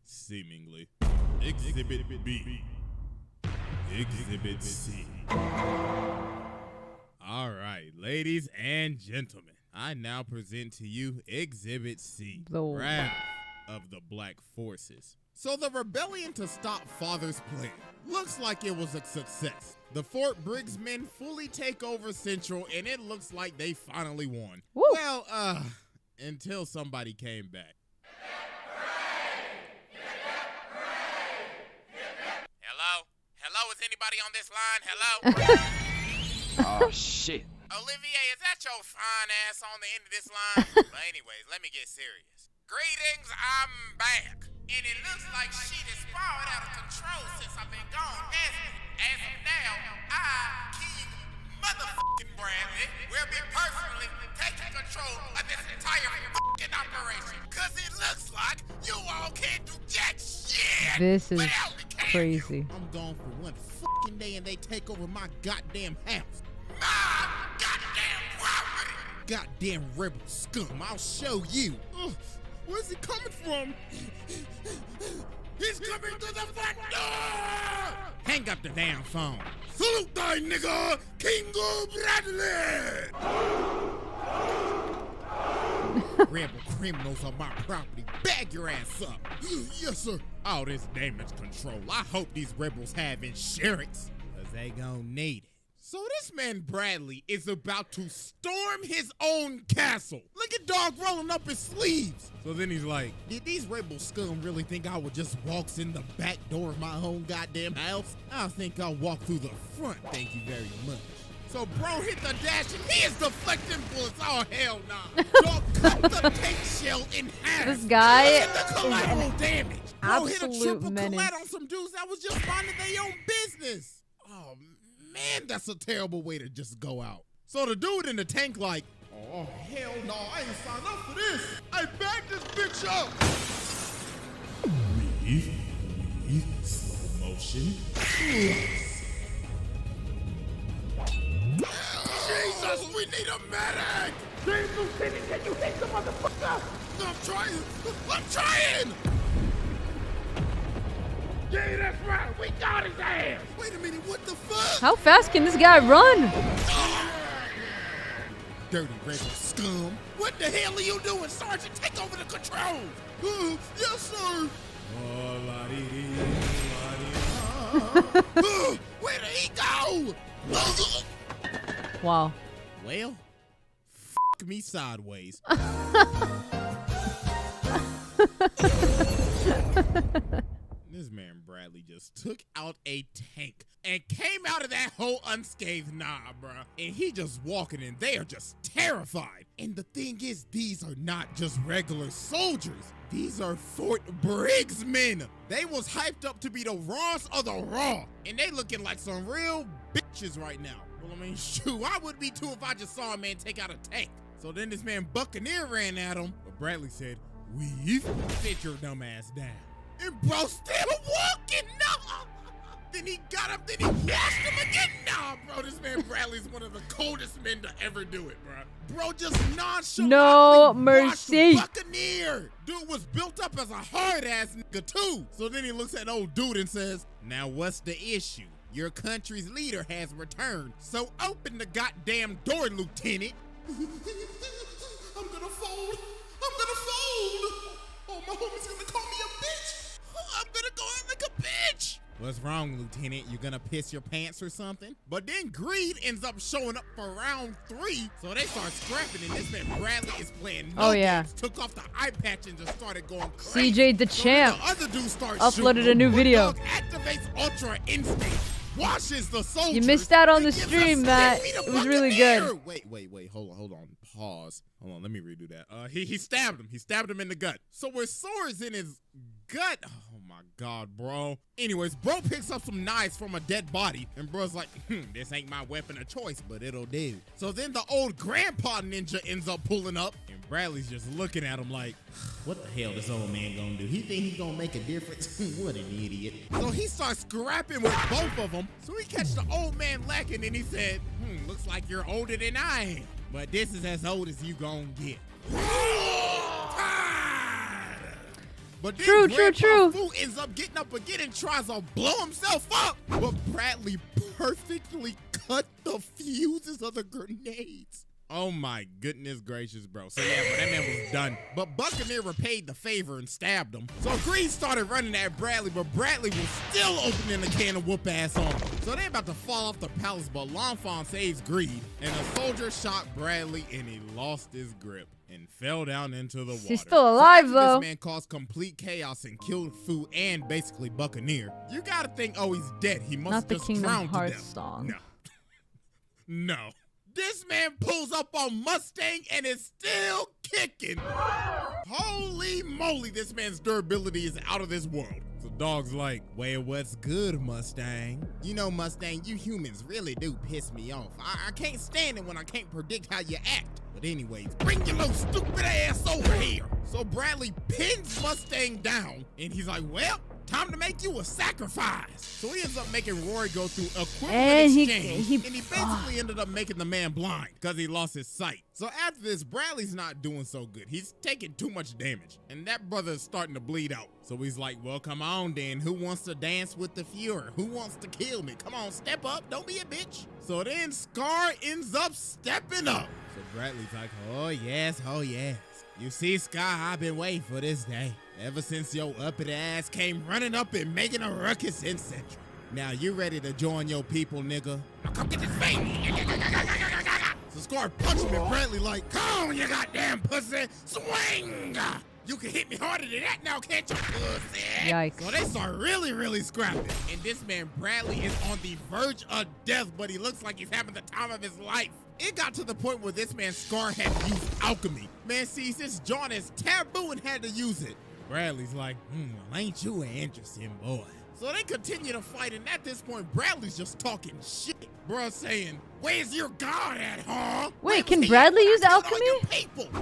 Seemingly. Exhibit B. Exhibit C. All right, ladies and gentlemen, I now present to you Exhibit C, Wrath of the Black Forces. So the rebellion to stop Father's plan looks like it was a success. The Fort Briggs men fully take over Central, and it looks like they finally won. Woo. Well, until somebody came back. Hello, is anybody on this line? Hello? Oh, shit. Olivier, is that your fine ass on the end of this line? But anyways, let me get serious. Greetings, I'm back. And it looks like shit is spiraled out of control since I've been gone. As of now, I, King Motherfucking Bradley, will be personally taking control of this entire fucking operation. Cause it looks like you all can't do jack shit. This is crazy. I'm gone for one fucking day and they take over my goddamn house. My goddamn property. Goddamn rebel scum, I'll show you. Where's he coming from? He's coming through the front door! Hang up the damn phone. Salute thy nigga, Kingo Bradley! Rebel criminals on my property, bag your ass up. Yes, sir. All this damage control. I hope these rebels have insurance, cause they gon' need it. So this man Bradley is about to storm his own castle. Look at dog rolling up his sleeves. So then he's like, did these rebel scum really think I would just walk in the back door of my own goddamn house? I think I'll walk through the front, thank you very much. So bro hit the dash and he is deflecting bullets. Oh hell nah. Dog cut the tank shell in half. This guy is the collateral damage. Bro hit a absolute triple menace. collat on some dudes that was just minding their own business. Oh man, that's a terrible way to just go out. So the dude in the tank like, oh hell no, I ain't signed up for this. I backed this bitch up. Breathe, slow motion. Jesus, we need a medic! James Lieutenant, can you hit the motherfucker? I'm trying! Yeah, that's right, we got his ass! Wait a minute, what the fuck? How fast can this guy run? Dirty rebel scum! What the hell are you doing, Sergeant? Take over the controls! Yes, sir! Where did he go? Wow. Well, f me sideways. This man Bradley just took out a tank and came out of that hole unscathed. Nah, bruh. And he just walking in there just terrified. And the thing is, these are not just regular soldiers. These are Fort Briggs men. They was hyped up to be the Raws of the Raw. And they looking like some real bitches right now. Well, I mean, shoot, I would be too if I just saw a man take out a tank. So then this man Buccaneer ran at him, but Bradley said, we've sit your dumb ass down. And bro still walking, no! Then he got up, then he washed him again. Nah, bro, this man Bradley's one of the coldest men to ever do it, bro. Bro just nonchalantly no mercy. Buccaneer. Dude was built up as a hard-ass nigga too. So then he looks at old dude and says, now what's the issue? Your country's leader has returned, so open the goddamn door, Lieutenant. I'm gonna fold. I'm gonna fold. Oh, my homie's gonna call me a bitch. I'm gonna go out like a bitch. What's wrong, Lieutenant? You gonna piss your pants or something? But then Greed ends up showing up for round 3, so they start scrapping, and this man Bradley is playing no games, took off the eye patch and just started going crazy. CJ the Champ the other dude starts uploaded shooting, a new video. Dog activates Ultra Instinct. washes the soldiers. You missed out on the and gives stream, us Matt. Davey the It was really Buccaneer. good. Wait. Hold on. Pause. Hold on. Let me redo that. He stabbed him. He stabbed him in the gut. So with swords in his gut. Oh my God, bro. Anyways, bro picks up some knives from a dead body, and bro's like, this ain't my weapon of choice, but it'll do. So then the old grandpa ninja ends up pulling up, and Bradley's just looking at him like, what the hell this old man gonna do? He think he's gonna make a difference? What an idiot. So he starts scrapping with both of them. So he catch the old man lacking, and he said, looks like you're older than I am, but this is as old as you gonna get. But then Grandpa Fu ends up getting up again and tries to blow himself up. But Bradley perfectly cut the fuses of the grenades. Oh my goodness gracious, bro. So yeah, but that man was done. But Buccaneer repaid the favor and stabbed him. So Greed started running at Bradley, but Bradley was still opening a can of whoop ass on him. So they about to fall off the palace, but L'Enfant saves Greed, and a soldier shot Bradley, and he lost his grip and fell down into the water. He's still alive, so though. This man caused complete chaos and killed Fu and basically Buccaneer. You gotta think, oh, he's dead. He must Not have the just Kingdom drowned to Hearts death. song. No. This man pulls up on Mustang and is still kicking. Holy moly, this man's durability is out of this world. So Dog's like, well, what's good, Mustang? You know, Mustang, you humans really do piss me off. I can't stand it when I can't predict how you act. But anyways, bring your little stupid ass over here. So Bradley pins Mustang down, and he's like, well, time to make you a sacrifice. So he ends up making Rory go through equipment And he basically ended up making the man blind because he lost his sight. So after this, Bradley's not doing so good. He's taking too much damage, and that brother is starting to bleed out. So he's like, well, come on then. Who wants to dance with the Fuhrer? Who wants to kill me? Come on, step up. Don't be a bitch. So then Scar ends up stepping up. So Bradley's like, oh yes, oh yes. You see, Scar, I've been waiting for this day. Ever since your uppity ass came running up and making a ruckus in Central. Now you ready to join your people, nigga? Now come get this face. So Scar punched him and Bradley like, come on, you goddamn pussy, swing! You can hit me harder than that now, can't you, pussy? Yikes. So they start really scrapping. And this man, Bradley, is on the verge of death, but he looks like he's having the time of his life. It got to the point where this man, Scar, had to use alchemy. Man sees this joint as taboo and had to use it. Bradley's like, well, ain't you an interesting boy? So they continue to fight, and at this point, Bradley's just talking shit. Bruh saying, where's your god at, huh? Wait, can Bradley use alchemy?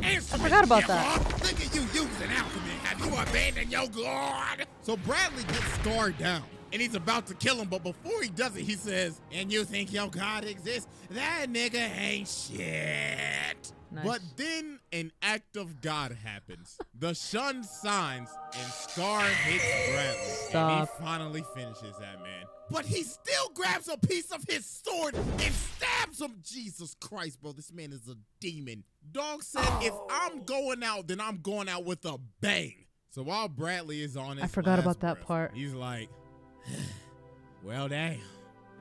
I forgot about that. Look at you using alchemy. Have you abandoned your god? So Bradley gets Scar down, and he's about to kill him, but before he does it, he says, and you think your god exists? That nigga ain't shit. Nice. But then an act of God happens. The sun signs, and Scar hits Bradley. Stop. And he finally finishes that man. But he still grabs a piece of his sword and stabs him. Jesus Christ, bro, this man is a demon. Dog said, if I'm going out, then I'm going out with a bang. So while Bradley is on his I forgot last about that breath, part. he's like, well, damn,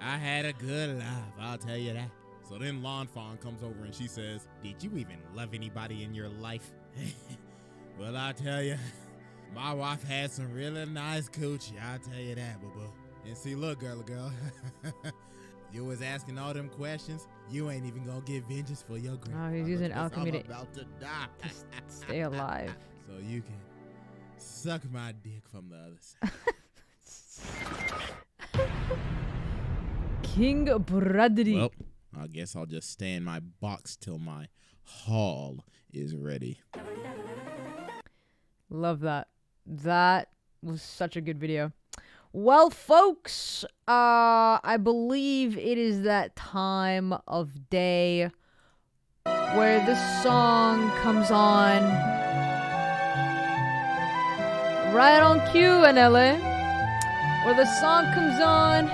I had a good life, I'll tell you that. So then L'Enfant comes over and she says, did you even love anybody in your life? Well, I'll tell you, my wife had some really nice coochie, I'll tell you that, boo-boo. And see, look, girl, you was asking all them questions, you ain't even gonna get vengeance for your grandma. Oh, he's using alchemy I'm to about to die. stay alive. So you can suck my dick from the other side. King Bradley. Well, I guess I'll just stay in my box till my haul is ready. Love that. That was such a good video. Well, folks, I believe it is that time of day where this song comes on right on cue, NLA. Where the song comes on.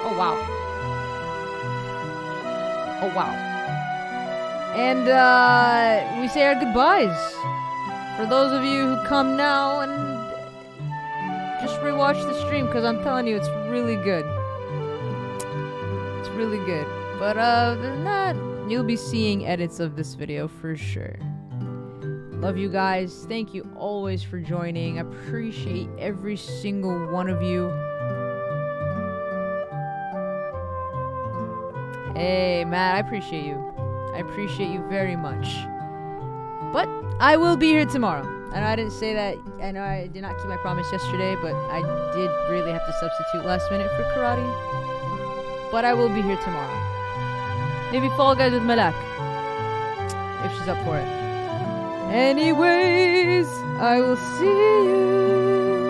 Oh, wow. Oh, wow. And we say our goodbyes. For those of you who come now and just rewatch the stream, because I'm telling you, it's really good. It's really good. But other than that, you'll be seeing edits of this video for sure. Love you guys. Thank you always for joining. I appreciate every single one of you. Hey, Matt, I appreciate you. I appreciate you very much. But I will be here tomorrow. I know I didn't say that. I know I did not keep my promise yesterday, but I did really have to substitute last minute for karate. But I will be here tomorrow. Maybe Fall Guys with Malak, if she's up for it. Anyways, I will see you